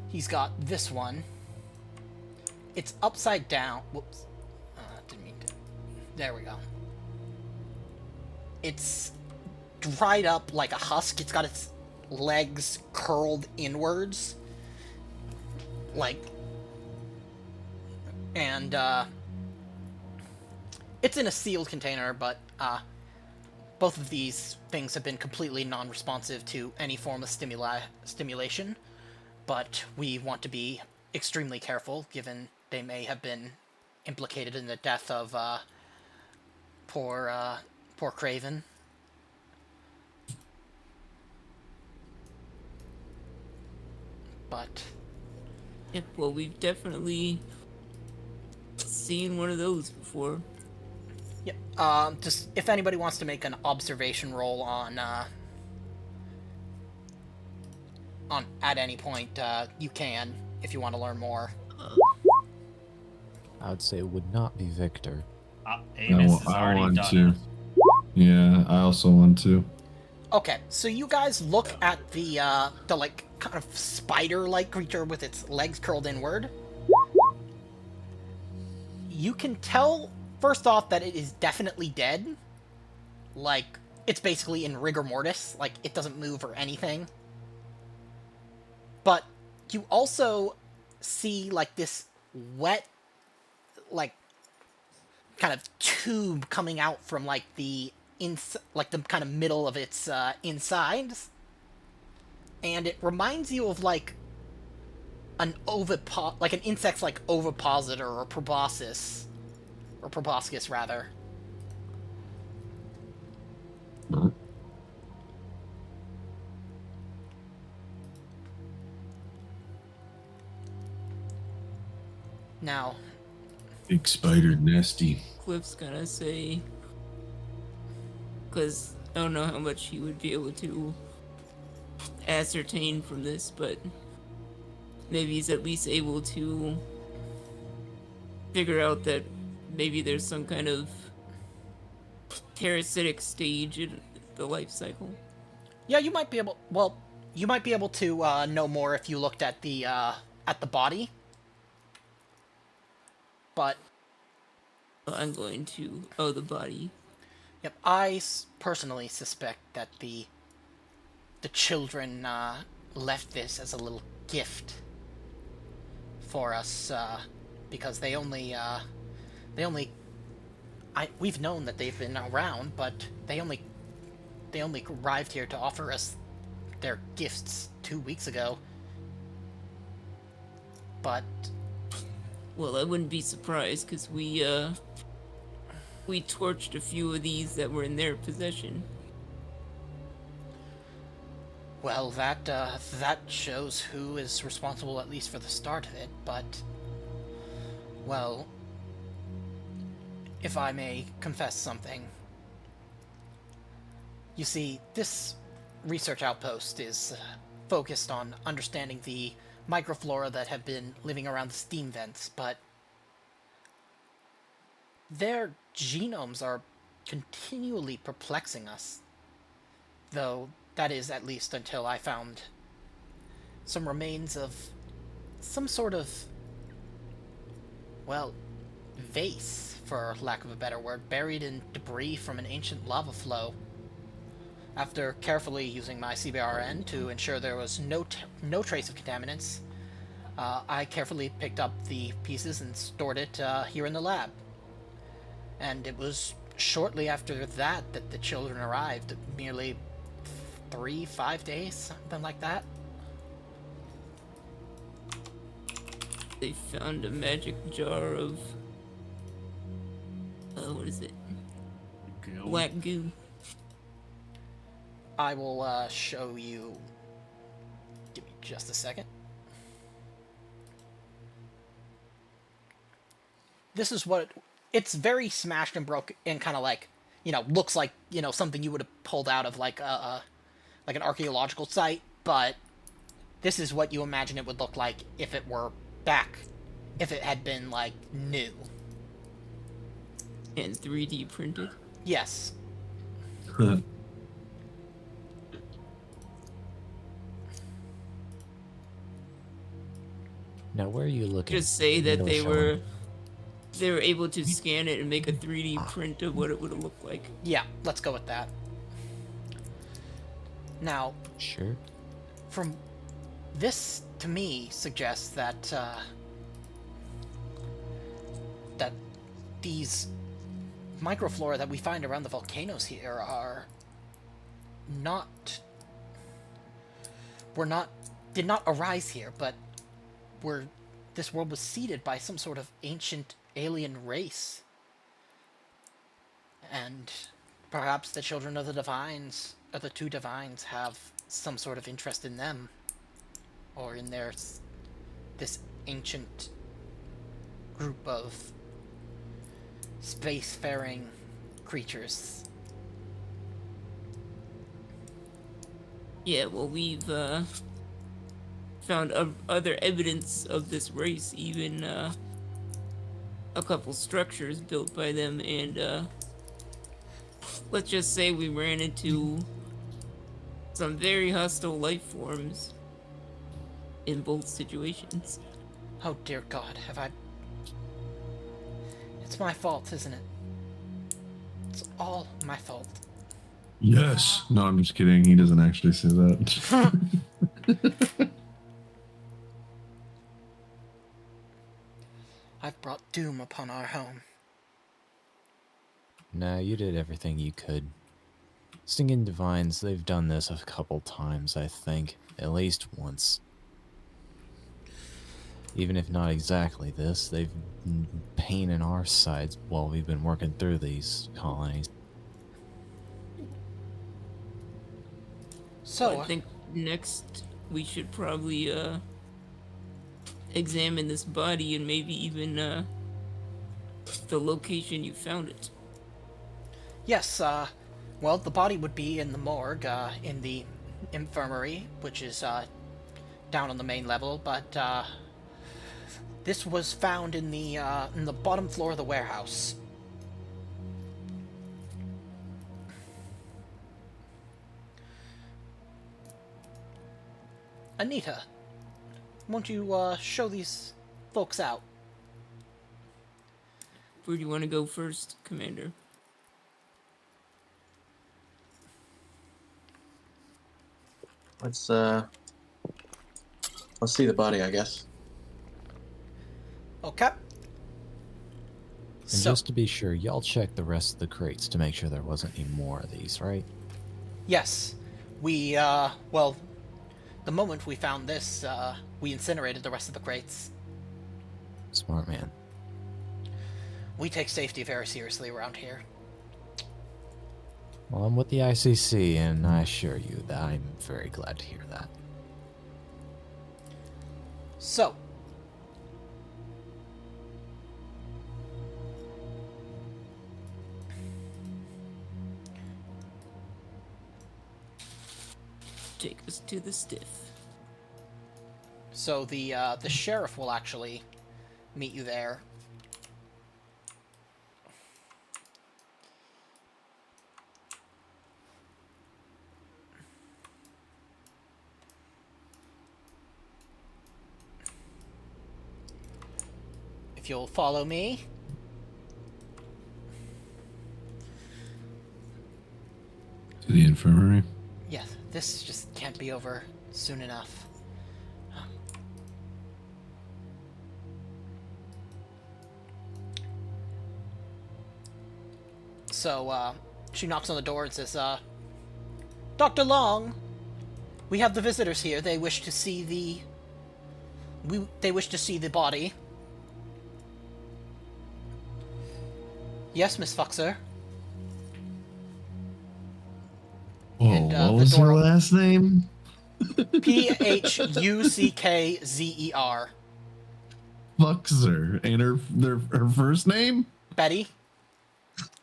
he's got this one. It's upside down. Whoops. Didn't mean to. There we go. It's dried up like a husk. It's got its legs curled inwards. Like. And, it's in a sealed container, but, both of these things have been completely non-responsive to any form of stimulation. But we want to be extremely careful, given they may have been implicated in the death of, poor Craven. But Yeah, well, we've definitely seen one of those before. yeah, just if anybody wants to make an observation roll on at any point, you can if you want to learn more. I would say it would not be Victor. Amos has I already want done to. it. Yeah, I also want to. Okay, so you guys look at the like kind of spider-like creature with its legs curled inward. You can tell first off that it is definitely dead. Like it's basically in rigor mortis, like it doesn't move or anything. But you also see like this wet like kind of tube coming out from like the like the kind of middle of its insides, and it reminds you of like an like an insect's like ovipositor or proboscis, or proboscis rather. Now, Big spider, nasty. Cliff's gonna say, because I don't know how much he would be able to ascertain from this, but maybe he's at least able to figure out that maybe there's some kind of parasitic stage in the life cycle. yeah, you might be able. Well, you might be able to know more if you looked at the body. But I'm going to. Oh, the body. yep, I personally suspect that the children left this as a little gift for us, because we've known that they've been around, but they only arrived here to offer us their gifts 2 weeks ago. But Well, I wouldn't be surprised because we torched a few of these that were in their possession. well, that shows who is responsible, at least for the start of it. But well, if I may confess something, you see, this research outpost is focused on understanding the microflora that have been living around the steam vents, but their genomes are continually perplexing us. Though, that is at least until I found some remains of some sort of, well, vase, for lack of a better word, buried in debris from an ancient lava flow. After carefully using my CBRN to ensure there was no trace of contaminants, I carefully picked up the pieces and stored it here in the lab. And it was shortly after that that the children arrived, merely 3-5 days, something like that. They found a magic jar of what is it? Black goo. I will show you. Give me just a second. This is what it's very smashed and broken, and kind of like, looks like, something you would have pulled out of like an archaeological site, but this is what you imagine it would look like if it were if it had been, like, new. And 3D printed. Yes. Now, where are you looking? Just say that It'll they show were 'em. able to scan it and make a 3D print of what it would have looked like. Yeah, let's go with that. Now, Sure. from this, to me, suggests that, that these microflora that we find around the volcanoes here are not... did not arise here, but this world was seeded by some sort of ancient alien race. And perhaps the children of the divines, or the two divines, have some sort of interest in them. Or in this ancient group of spacefaring creatures. Yeah, well, we've found other evidence of this race, even a couple structures built by them, and let's just say we ran into some very hostile life forms in both situations. Oh dear God, have I... It's my fault, isn't it? It's all my fault. Yes. No, I'm just kidding. He doesn't actually say that. I've brought doom upon our home. No, you did everything you could. Stinging Divines, they've done this a couple times, I think. At least once. Even if not exactly this, they've been pain in our sides while we've been working through these colonies. So, I think next we should probably examine this body and maybe even the location you found it. yes, well, the body would be in the morgue, in the infirmary, which is, down on the main level, but, this was found in the bottom floor of the warehouse. Anita, won't you, show these folks out? Where do you want to go first, Commander? Let's see the body, I guess. Okay. And So, just to be sure, y'all check the rest of the crates to make sure there wasn't any more of these, right? yes, we, well, the moment we found this, we incinerated the rest of the crates. Smart man. We take safety very seriously around here. Well, I'm with the ICC, and I assure you that I'm very glad to hear that. So, Take us to the stiff. so the sheriff will actually meet you there. If you'll follow me. To the infirmary. Yes, this just can't be over soon enough. So, she knocks on the door and says, Dr. Long, we have the visitors here. They wish to see they wish to see the body. Yes, Miss Fuxer. Oh, And, what the was door her op- last name? Phuckzer. Fuxer. And her first name? Betty.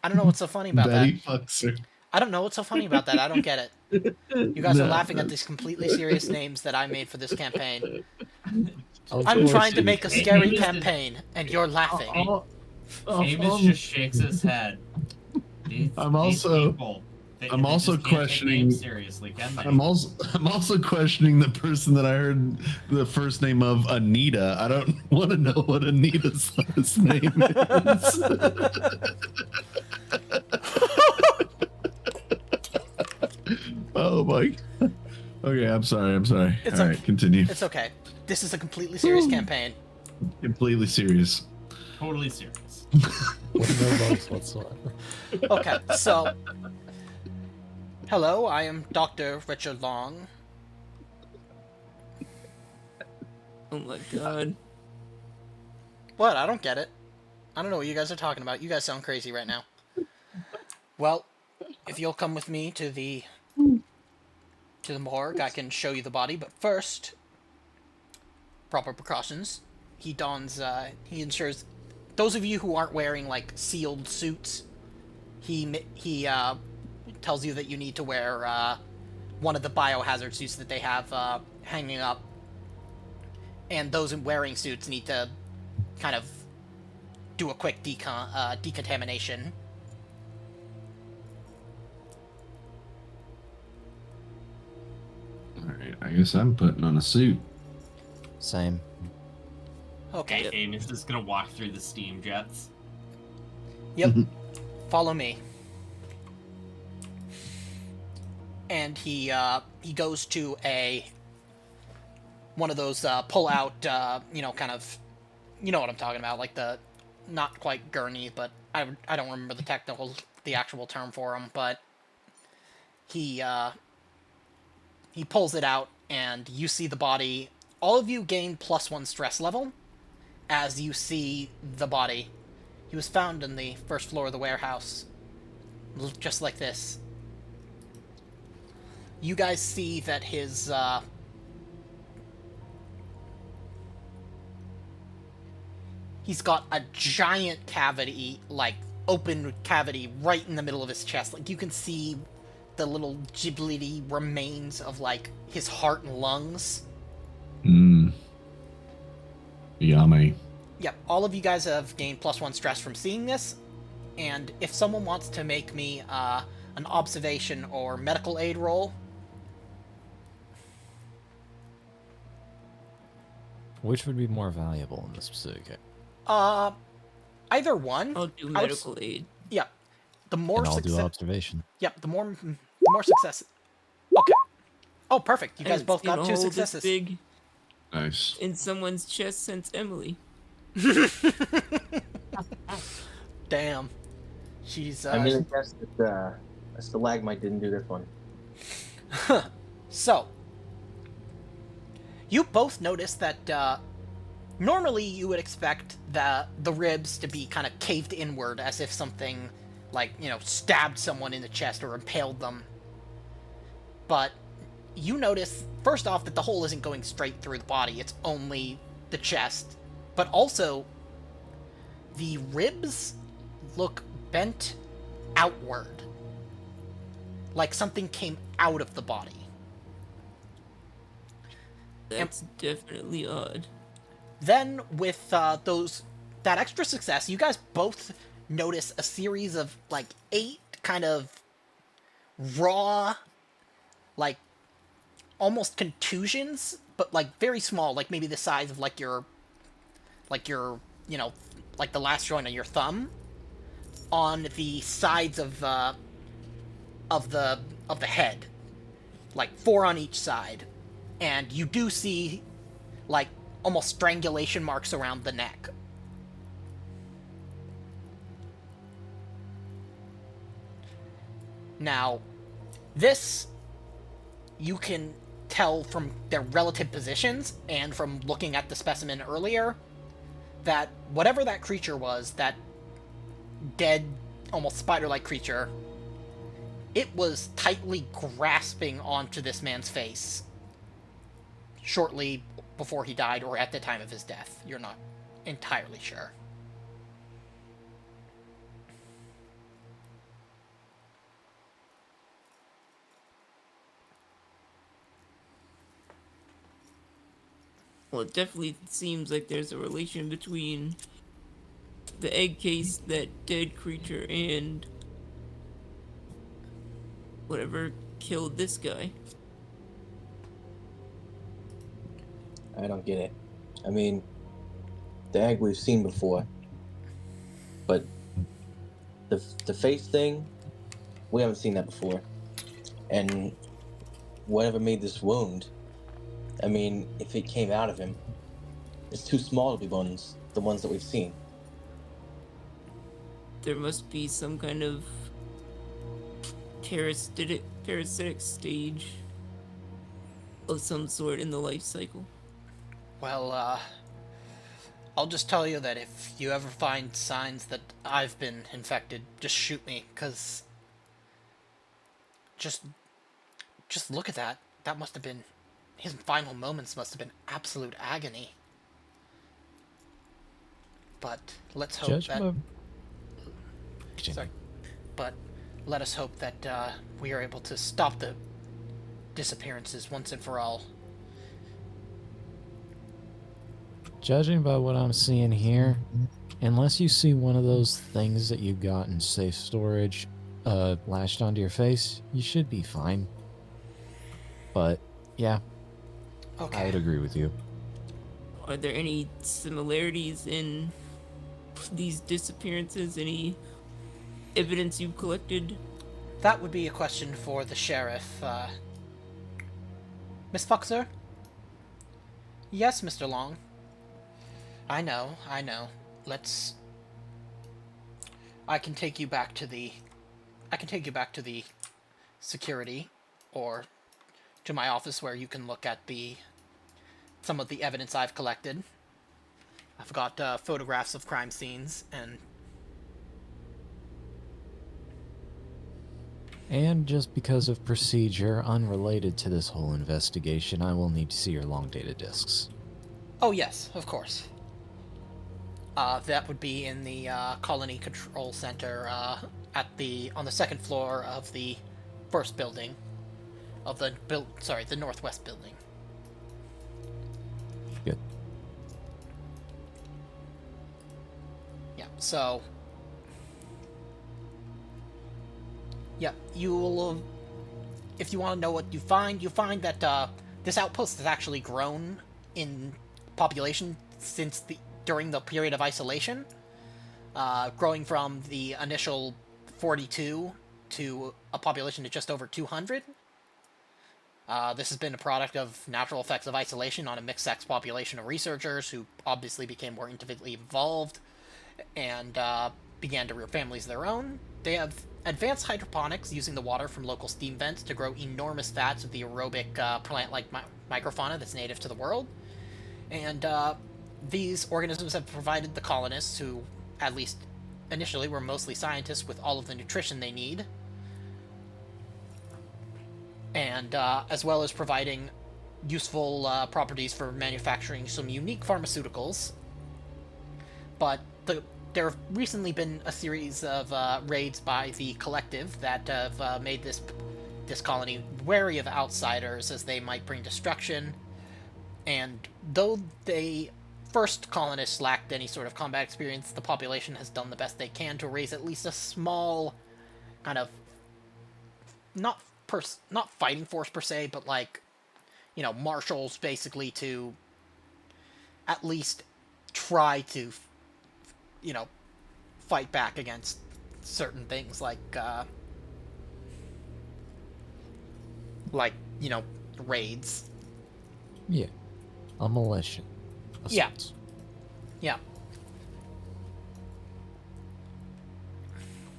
I don't know what's so funny about Betty that. Fuxer. I don't know what's so funny about that. I don't get it. You guys are No. laughing at these completely serious names that I made for this campaign. Of I'm course trying to you make a did. scary Hey, campaign, and you're laughing. Amos just shakes his head. These I'm also people, I'm they also just can't take names questioning seriously, can they? I'm also questioning the person that I heard the first name of Anita. I don't want to know what Anita's last name is. Oh my. Okay, I'm sorry. It's All okay. right, continue. It's okay. This is a completely serious campaign. Completely serious. Totally serious. With no bugs whatsoever. Okay, so hello, I am Dr. Richard Long. Oh my god. What? I don't get it. I don't know what you guys are talking about. You guys sound crazy right now. Well, if you'll come with me to the morgue, I can show you the body, but first, proper precautions. He he ensures those of you who aren't wearing like sealed suits, he tells you that you need to wear one of the biohazard suits that they have hanging up, and those wearing suits need to kind of do a quick decontamination. All right, I guess I'm putting on a suit. Same. Okay. Amos is gonna walk through the steam jets. Yep. Follow me. And he goes to one of those pull out kind of, you know what I'm talking about, like the not quite gurney, but I don't remember the actual term for them, but he pulls it out and you see the body. All of you gain +1 stress level as you see the body. He was found in the first floor of the warehouse, just like this. You guys see that his he's got a giant cavity, like open cavity right in the middle of his chest. Like you can see the little giblety remains of like his heart and lungs. Yummy. Yep, all of you guys have gained +1 stress from seeing this, and if someone wants to make me an observation or medical aid roll. Which would be more valuable in this specific case? Either one. I'll do medical aid. Yep. The more And I'll success. do observation. Yep. The more success. Okay. Oh, perfect. You I guys haven't both seen a got 2 hole this successes. big Nice. in someone's chest since Emily. Damn. She's. I mean, I guess that a stalagmite didn't do this one. So, you both notice that normally you would expect the ribs to be kind of caved inward, as if something like, stabbed someone in the chest or impaled them. But you notice, first off, that the hole isn't going straight through the body, it's only the chest. But also, the ribs look bent outward, like something came out of the body. That's definitely odd. Then, with that extra success, you guys both notice a series of, 8 kind of raw, almost contusions, but, very small, maybe the size of, your, the last joint of your thumb, on the sides of the head. 4 on each side. And you do see, almost strangulation marks around the neck. Now, this you can tell from their relative positions and from looking at the specimen earlier that whatever that creature was, that dead, almost spider-like creature, it was tightly grasping onto this man's face shortly before he died or at the time of his death. You're not entirely sure. Well, it definitely seems like there's a relation between the egg case, that dead creature, and whatever killed this guy. I don't get it. I mean, the egg we've seen before, but the face thing, we haven't seen that before. And whatever made this wound, I mean, if it came out of him, it's too small to be the ones that we've seen. There must be some kind of parasitic stage of some sort in the life cycle. Well, I'll just tell you that if you ever find signs that I've been infected, just shoot me, because just look at that. That must have been, his final moments must have been absolute agony. But let's hope Judge that... my... Sorry. But let us hope that we are able to stop the disappearances once and for all. Judging by what I'm seeing here, unless you see one of those things that you got in safe storage lashed onto your face, you should be fine. But, yeah, Okay. I would agree with you. Are there any similarities in these disappearances? Any evidence you've collected? That would be a question for the sheriff. Miss Foxer? Yes, Mr. Long. I know. I can take you back to the security, or to my office where you can look at some of the evidence I've collected. I've got photographs of crime scenes and... And just because of procedure unrelated to this whole investigation, I will need to see your long data discs. Oh yes, of course. That would be in the Colony Control Center on the second floor of the first building of the northwest building. Good. Yeah. So. Yeah, you will. If you want to know what you find that this outpost has actually grown in population during the period of isolation, growing from the initial 42 to a population of just over 200. This has been a product of natural effects of isolation on a mixed-sex population of researchers who obviously became more intimately involved and began to rear families of their own. They have advanced hydroponics using the water from local steam vents to grow enormous vats of the aerobic plant-like microfauna that's native to the world. And these organisms have provided the colonists, who, at least initially, were mostly scientists, with all of the nutrition they need. And as well as providing useful properties for manufacturing some unique pharmaceuticals. But there have recently been a series of raids by the Collective that have made this colony wary of outsiders, as they might bring destruction. And though the first colonists lacked any sort of combat experience, the population has done the best they can to raise at least a small kind of not fighting force per se, but marshals, basically, to at least try to fight back against certain things like raids. Yeah. A militia. Yeah. Yeah.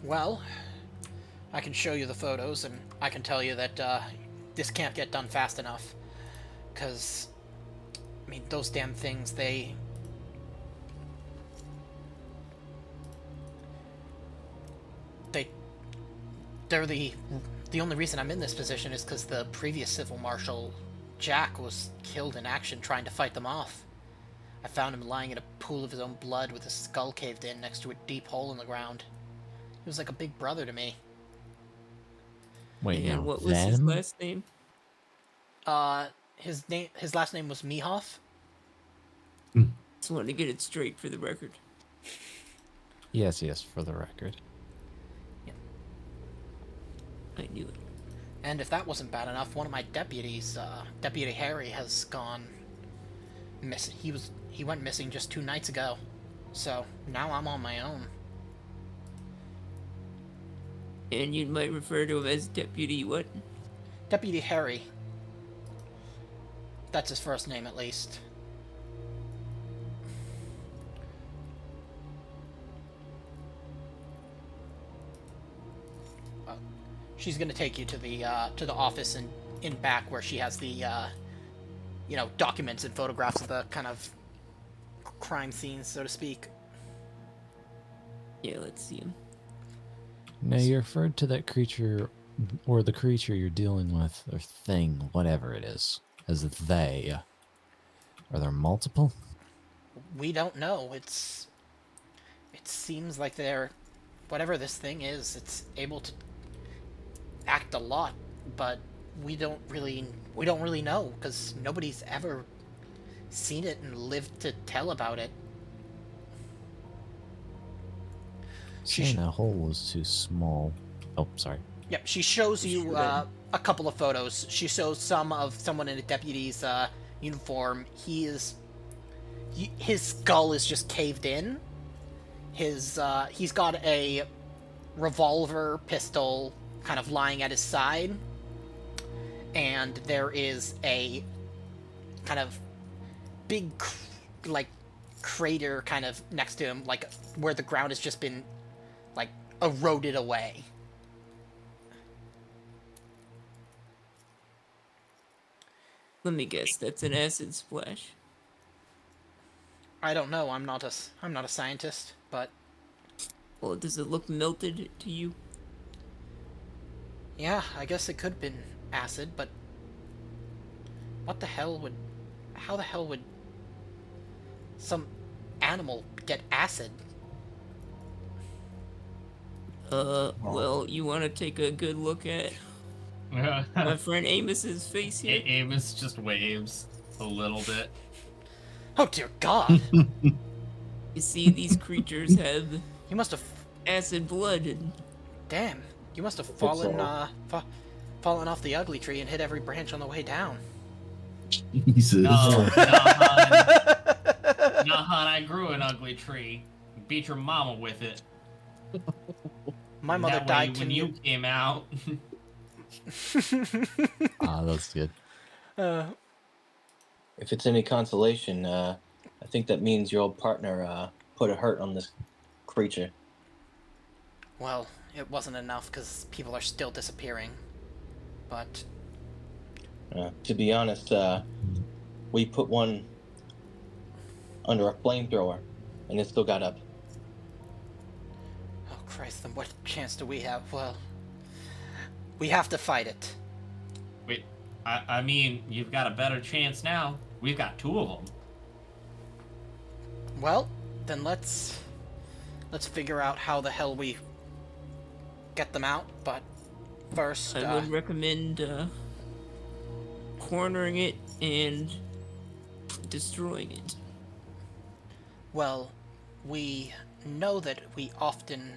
Well, I can show you the photos, and I can tell you that this can't get done fast enough. Because, I mean, those damn things, they're the only reason I'm in this position is because the previous civil marshal, Jack, was killed in action trying to fight them off. I found him lying in a pool of his own blood with his skull caved in next to a deep hole in the ground. He was like a big brother to me. Wait, And now, what was his them? last name? His last name was Mihoff. Just wanted to get it straight for the record. Yes, for the record. I knew it. And if that wasn't bad enough, one of my deputies, Deputy Harry, has gone missing. He went missing just 2 nights ago. So now I'm on my own. And you might refer to him as Deputy what? Deputy Harry. That's his first name, at least. She's gonna take you to the office in back where she has the documents and photographs of the kind of crime scenes, so to speak. Yeah, let's see him. Now, you referred to that creature, or the creature you're dealing with, or thing, whatever it is, as they. Are there multiple? We don't know. It seems like whatever this thing is, it's able to act a lot, but we don't really know, because nobody's ever seen it and lived to tell about it. Saying that hole was too small. Oh, sorry. Yep, she shows you a couple of photos. She shows some of someone in a deputy's uniform. His skull is just caved in. He's got a revolver pistol kind of lying at his side, and there is a kind of big crater kind of next to him, like where the ground has just been like eroded away. Let me guess, that's an acid splash. I don't know. I'm not a scientist, but Well, does it look melted to you? yeah, I guess it could have been acid, but how the hell would some animal get acid? Well, you want to take a good look at my friend Amos's face here? Amos just waves a little bit. Oh dear God! You see, these creatures have You must have, acid blood, and damn! You must have fallen off the ugly tree and hit every branch on the way down. Jesus. No, hon. No, hon, I grew an ugly tree. Beat your mama with it. My mother That died way, to when you came out. That's good. If it's any consolation, I think that means your old partner put a hurt on this creature. Well, it wasn't enough because people are still disappearing. But To be honest, we put one under a flamethrower, and it still got up. oh Christ, then what chance do we have? Well, we have to fight it. Wait, I mean, you've got a better chance now. We've got 2 of them. Well, then let's figure out how the hell we get them out. But first, I would recommend cornering it and destroying it. well, we know that we often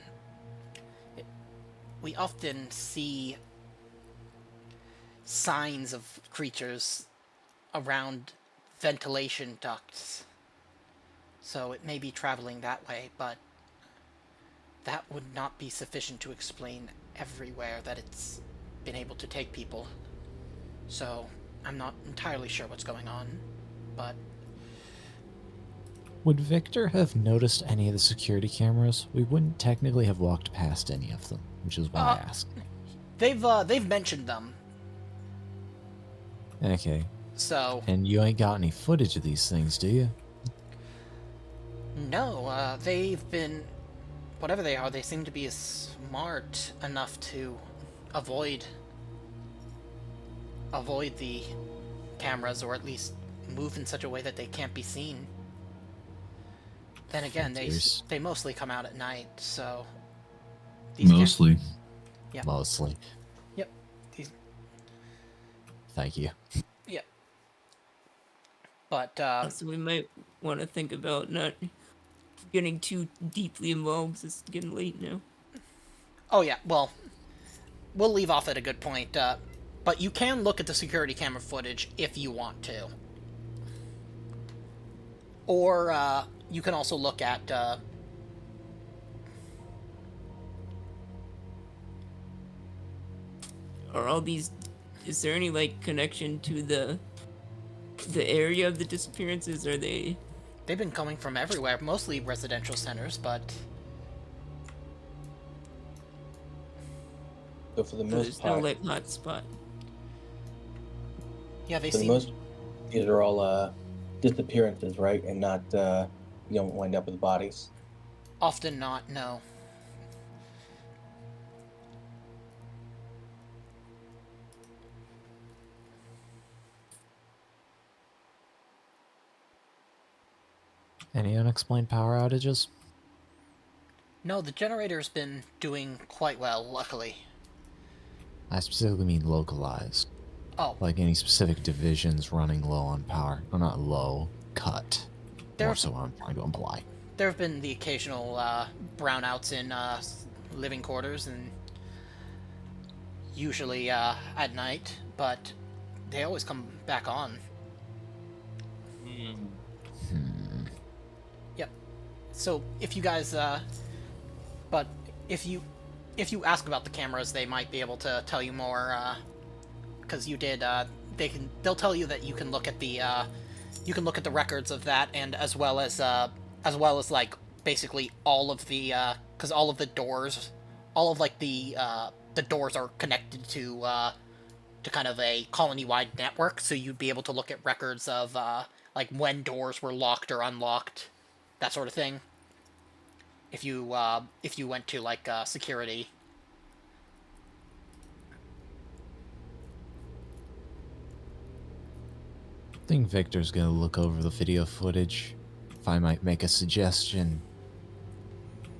see signs of creatures around ventilation ducts. So it may be traveling that way, but that would not be sufficient to explain everywhere that it's been able to take people. So I'm not entirely sure what's going on, but Would Victor have noticed any of the security cameras? We wouldn't technically have walked past any of them, which is why I asked. they've mentioned them. Okay. So And you ain't got any footage of these things, do you? no, they've been, whatever they are, they seem to be smart enough to avoid the cameras, or at least move in such a way that they can't be seen. Then again, Figures. they mostly come out at night, so Mostly. Yeah. Mostly. These Thank you. yeah. But So we might want to think about not getting too deeply involved 'cause it's getting late now. oh yeah, well, we'll leave off at a good point. But you can look at the security camera footage if you want to, or you can also look at. Are all these? Is there any like connection to the area of the disappearances? Are they? They've been coming from everywhere, mostly residential centers, but So for the So most there's no part, like hot spot. yeah, they for the seem. most, these are all disappearances, right? And not you don't wind up with bodies. Often not, no. Any unexplained power outages? No, the generator's been doing quite well, luckily. I specifically mean localized. Oh, Like any specific divisions running low on power. Or not low, cut. There- More so what I'm trying to imply. there have been the occasional brownouts in living quarters, and usually at night, but they always come back on. Yep. So if you guys, but if you ask about the cameras, they might be able to tell you more. Because you did, they'll tell you that you can look at the records of that, and as well as like basically all of the, because all of the doors, all of like the doors are connected to kind of a colony-wide network, so you'd be able to look at records of like when doors were locked or unlocked, that sort of thing. If you went to like security. I think Victor's gonna look over the video footage. If I might make a suggestion,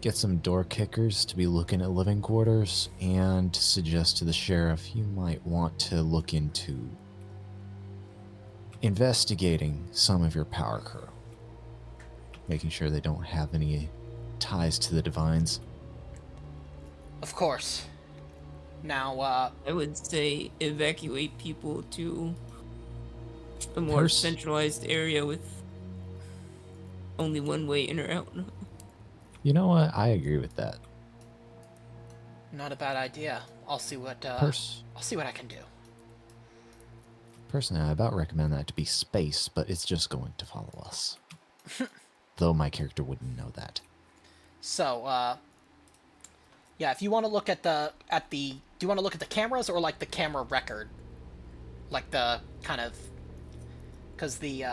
get some door kickers to be looking at living quarters and suggest to the sheriff you might want to look into investigating some of your power crew. Making sure they don't have any ties to the Divines. Of course. Now, I would say evacuate people to a more centralized area with only one way in or out. You know what? I agree with that. not a bad idea. I'll see what I can do. Personally, I about recommend that to be space, but it's just going to follow us. Though my character wouldn't know that. So, yeah, if you want to look at do you want to look at the cameras or like the camera record? Like the kind of, because the,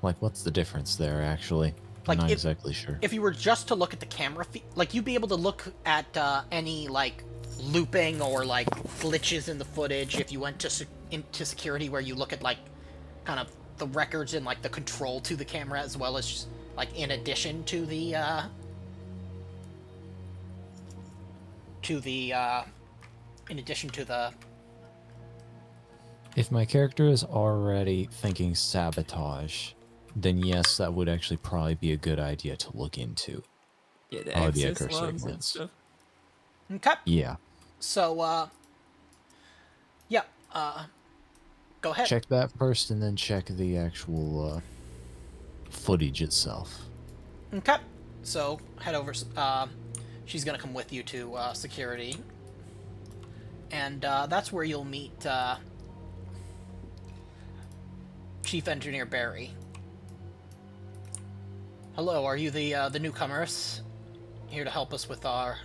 Like, what's the difference there, actually? Like, I'm not if- exactly sure. if you were just to look at the camera like you'd be able to look at any like looping or like glitches in the footage if you went to into security, where you look at like kind of the records and like the control to the camera, as well as like in addition to the in addition to the If my character is already thinking sabotage, then yes, that would actually probably be a good idea to look into. Yeah, the Oh, the access accuracy logs and segments. stuff. okay. Yeah. So yeah, go ahead. Check that first and then check the actual footage itself. Okay. So head over. She's gonna come with you to security, and that's where you'll meet Chief Engineer Barry. Hello, are you the newcomers here to help us with the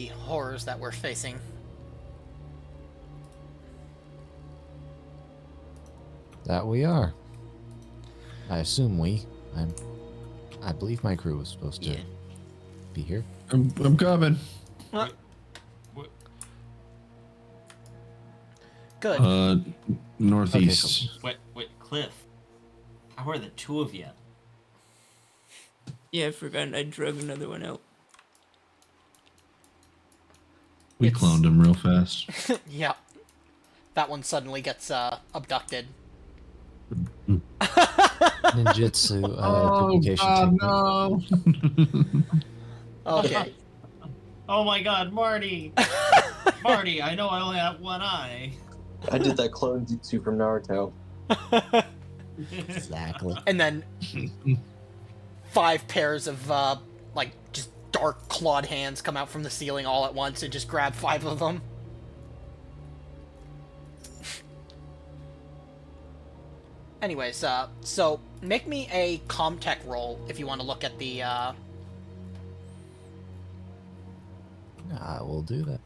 horrors that we're facing? That we are. I assume I believe my crew was supposed to Yeah. be here. I'm coming. Good. Northeast. Wait, Cliff. How are the two of you? Yeah, I forgot I drug another one out. We It's- cloned him real fast. Yeah. That one suddenly gets abducted. Ninjutsu duplication technique. no! Okay. Oh my God, Marty! Marty, I know I only have one eye. I did that clone jutsu from Naruto. Exactly. And then 5 pairs of like just dark clawed hands come out from the ceiling all at once and just grab 5 of them. Anyways, so make me a Comtech roll if you want to look at the I will do that.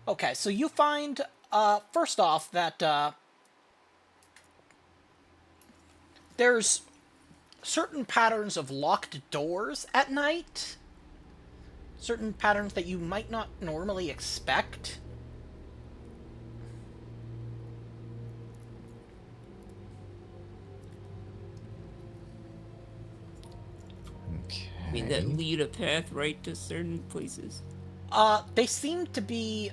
Okay, so you find, first off, that, there's certain patterns of locked doors at night. Certain patterns that you might not normally expect. Okay. I mean, that lead a path right to certain places. They seem to be...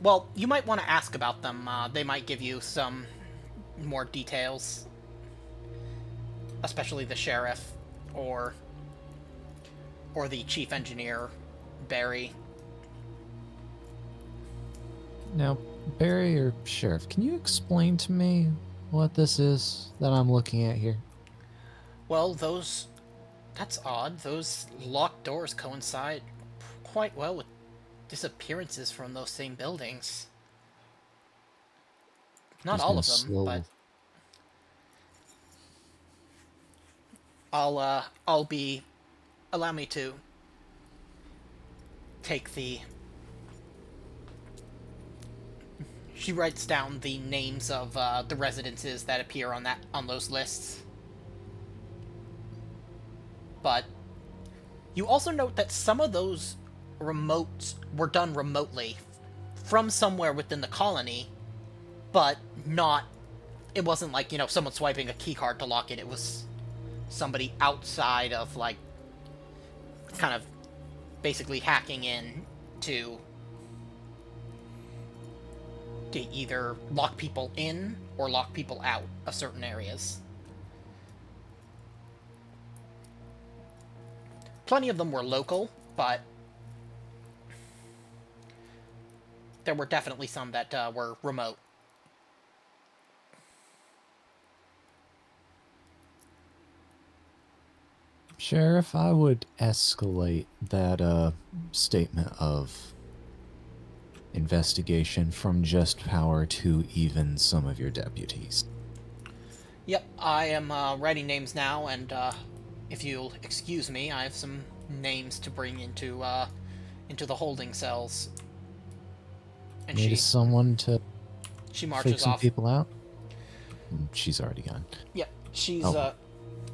Well, you might want to ask about them. They might give you some more details. Especially the sheriff, or the chief engineer, Barry. Now, Barry or Sheriff, can you explain to me what this is that I'm looking at here? Well, that's odd. Those locked doors coincide quite well with disappearances from those same buildings. Not Just all gonna of them, slow- but allow me to take the... She writes down the names of the residences that appear on those lists. But you also note that some of those remotes were done remotely from somewhere within the colony, but it wasn't like, someone swiping a keycard to lock it. It was somebody outside of, like, kind of basically hacking in to either lock people in or lock people out of certain areas. Plenty of them were local, but there were definitely some that were remote. Sheriff, I would escalate that statement of investigation from just power to even some of your deputies. Yep, I am writing names now, and if you'll excuse me, I have some names to bring into the holding cells. And Need someone to she fake marches some off. people out? She's already gone. Yep, she's Oh.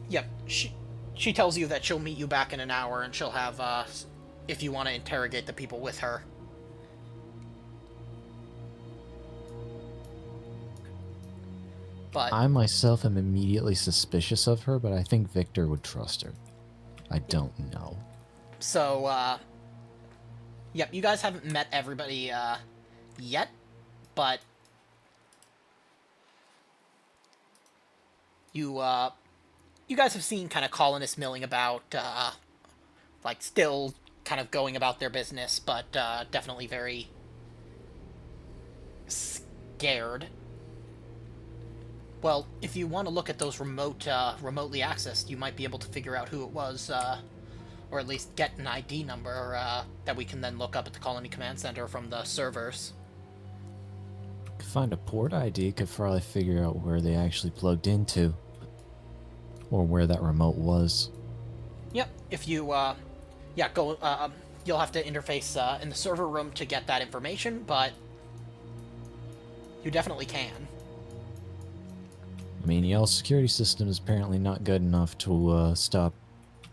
Yep, she tells you that she'll meet you back in an hour, and she'll have if you want to interrogate the people with her. But I myself am immediately suspicious of her, but I think Victor would trust her. I don't know. so, yep, you guys haven't met everybody yet, but you guys have seen kind of colonists milling about, like, still kind of going about their business, but definitely very scared. Well, if you want to look at those remotely accessed, you might be able to figure out who it was, or at least get an ID number that we can then look up at the Colony Command Center from the servers. Could find a port ID, could probably figure out where they actually plugged into. Or where that remote was. Yep, if you, go, you'll have to interface in the server room to get that information, but you definitely can. I mean, y'all's security system is apparently not good enough to stop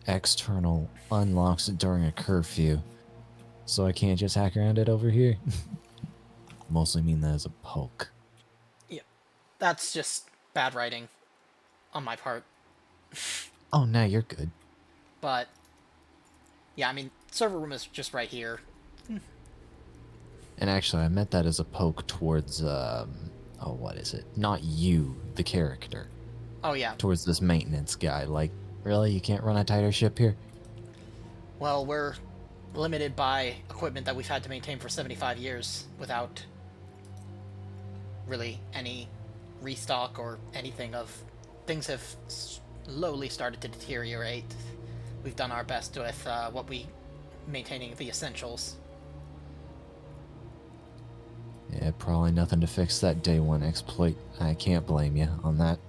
external unlocks during a curfew. So I can't just hack around it over here. mostly mean that as a poke. That's just bad writing on my part. Oh, no, you're good. But yeah, I mean, server room is just right here. And actually, I meant that as a poke towards, what is it? Not you, the character. Oh yeah. Towards this maintenance guy. Like, really? You can't run a tighter ship here? Well, we're limited by equipment that we've had to maintain for 75 years without really any restock or anything of... Things have slowly started to deteriorate. We've done our best with maintaining the essentials. Yeah, probably nothing to fix that day one exploit. I can't blame you on that.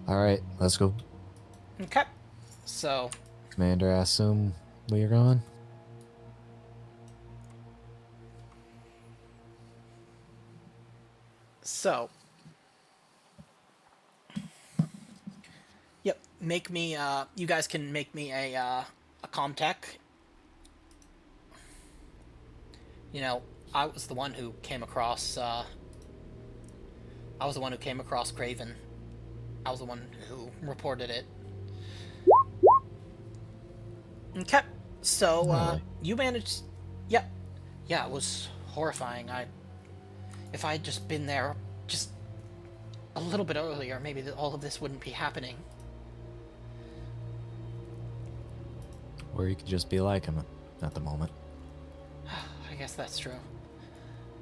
Alright, let's go. Okay. So, Commander, I assume where you're going? yep, make me, you guys can make me a Comtech. You know, I was the one who came across, Craven. I was the one who reported it. Okay, so, Really? you managed... Yep. Yeah, it was horrifying. If I had just been there just a little bit earlier, maybe all of this wouldn't be happening. Or you could just be like him at the moment. I guess that's true.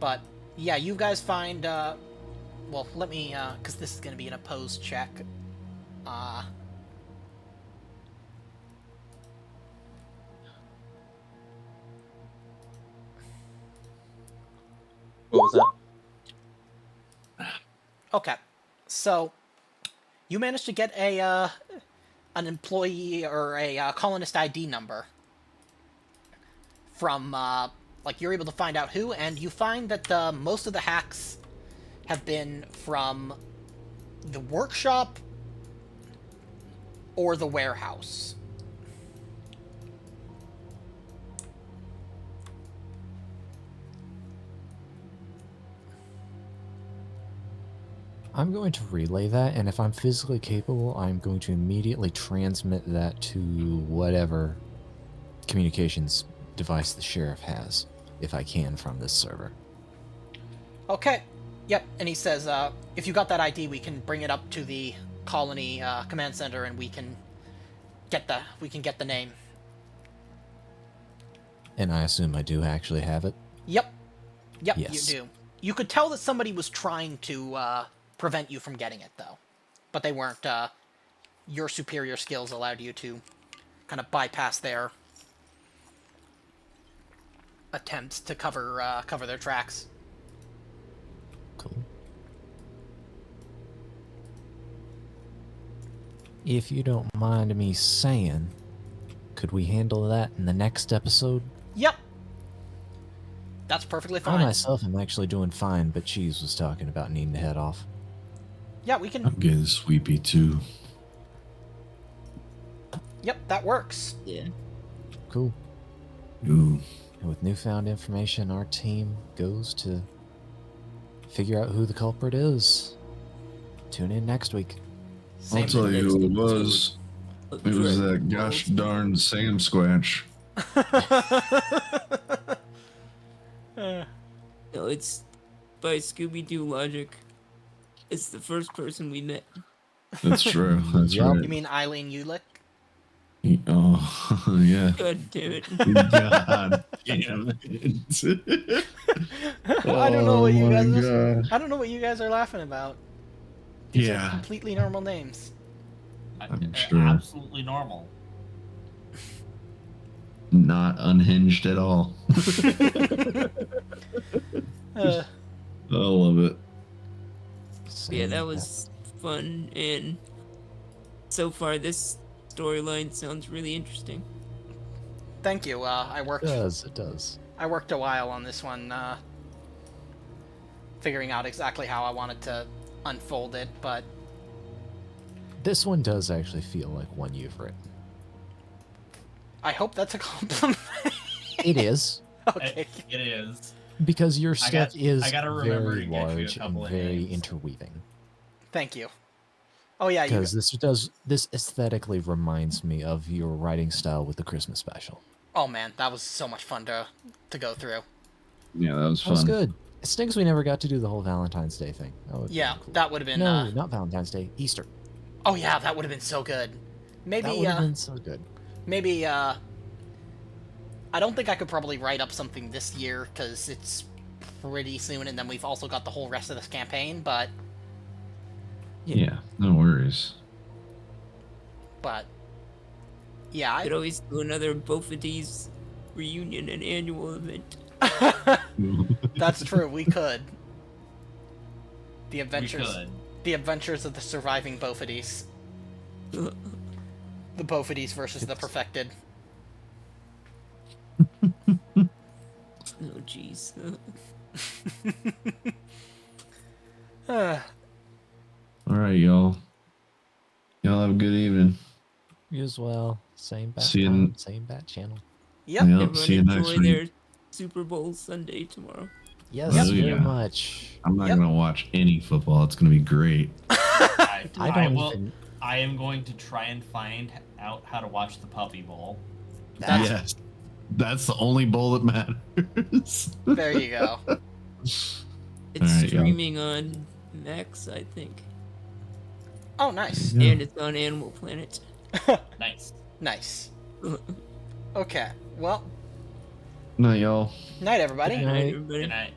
But, yeah, you guys find, well, let me, because this is going to be an opposed check. What was that? Okay, so you managed to get an employee or a colonist ID number from, like, you're able to find out who, and you find that most of the hacks have been from the workshop or the warehouse. I'm going to relay that, and if I'm physically capable, I'm going to immediately transmit that to whatever communications device the sheriff has, if I can, from this server. Okay. Yep. And he says, if you got that ID, we can bring it up to the colony command center, and we can get the name. And I assume I do actually have it? Yep. Yep. Yes. You do. You could tell that somebody was trying to prevent you from getting it, though, but they weren't. Your superior skills allowed you to kind of bypass their attempts to cover their tracks. Cool. If you don't mind me saying, could we handle that in the next episode? Yep. That's perfectly I fine. myself am actually doing fine, but Cheese was talking about needing to head off. Yeah, we can. I'm getting sleepy too. Yep, that works. Yeah. Cool. Ooh. And with newfound information, our team goes to figure out who the culprit is. Tune in next week. I'll tell you who it was. Look, It was Trevor, that gosh well, darn Sam Squatch. No, it's by Scooby-Doo logic. It's the first person we met. That's true. That's Yep. right. You mean Eileen Ulick? Oh, yeah. God damn it. God damn it. I don't know what you Oh my guys. God. I don't know what you guys are laughing about. These are Yeah. completely normal names. I'm sure. Absolutely normal. Not unhinged at all. Uh, I love it. Yeah, that was fun, and so far this storyline sounds really interesting. thank you. I It worked. does, it does. I worked a while on this one, figuring out exactly how I wanted to unfold it, but This one does actually feel like one you've written. I hope that's a compliment. It is. Okay. It is. Because your stuff is I gotta remember very to get you a large and couple of very names. interweaving. Thank you. Oh yeah, you. Because this aesthetically reminds me of your writing style with the Christmas special. Oh man, that was so much fun to go through. Yeah, that was That was fun. good. It stinks we never got to do the whole Valentine's Day thing. That would Yeah, cool. that would have been. No, not Valentine's Day. Easter. Oh yeah, that would have been so good. Maybe. That would have been so good. Maybe. I don't think I could probably write up something this year because it's pretty soon, and then we've also got the whole rest of this campaign. But Yeah, no worries. yeah, Could always do another Bofidis reunion and annual event. that's true. We could. The We adventures. could. The adventures of the surviving Bofidis. The Bofidis versus the perfected. Oh jeez. Uh, All right, y'all. Y'all have a good evening. You as well. Same bat See you time, same bat channel. yep. Yep, Everyone see you next enjoy week. their Super Bowl Sunday tomorrow. Yes, Yep. very Yeah. much. I'm not Yep. gonna watch any football. It's gonna be great. I don't will. even. I am going to try and find out how to watch the Puppy Bowl. That's, Yes, that's the only bowl that matters. There you go. It's Alright, yeah. streaming on Max, I think, Oh, nice. Yeah. and it's on Animal Planet. Nice. Nice. Okay. Well, Night, y'all. night, everybody. Good Good night, night. everybody. Good night.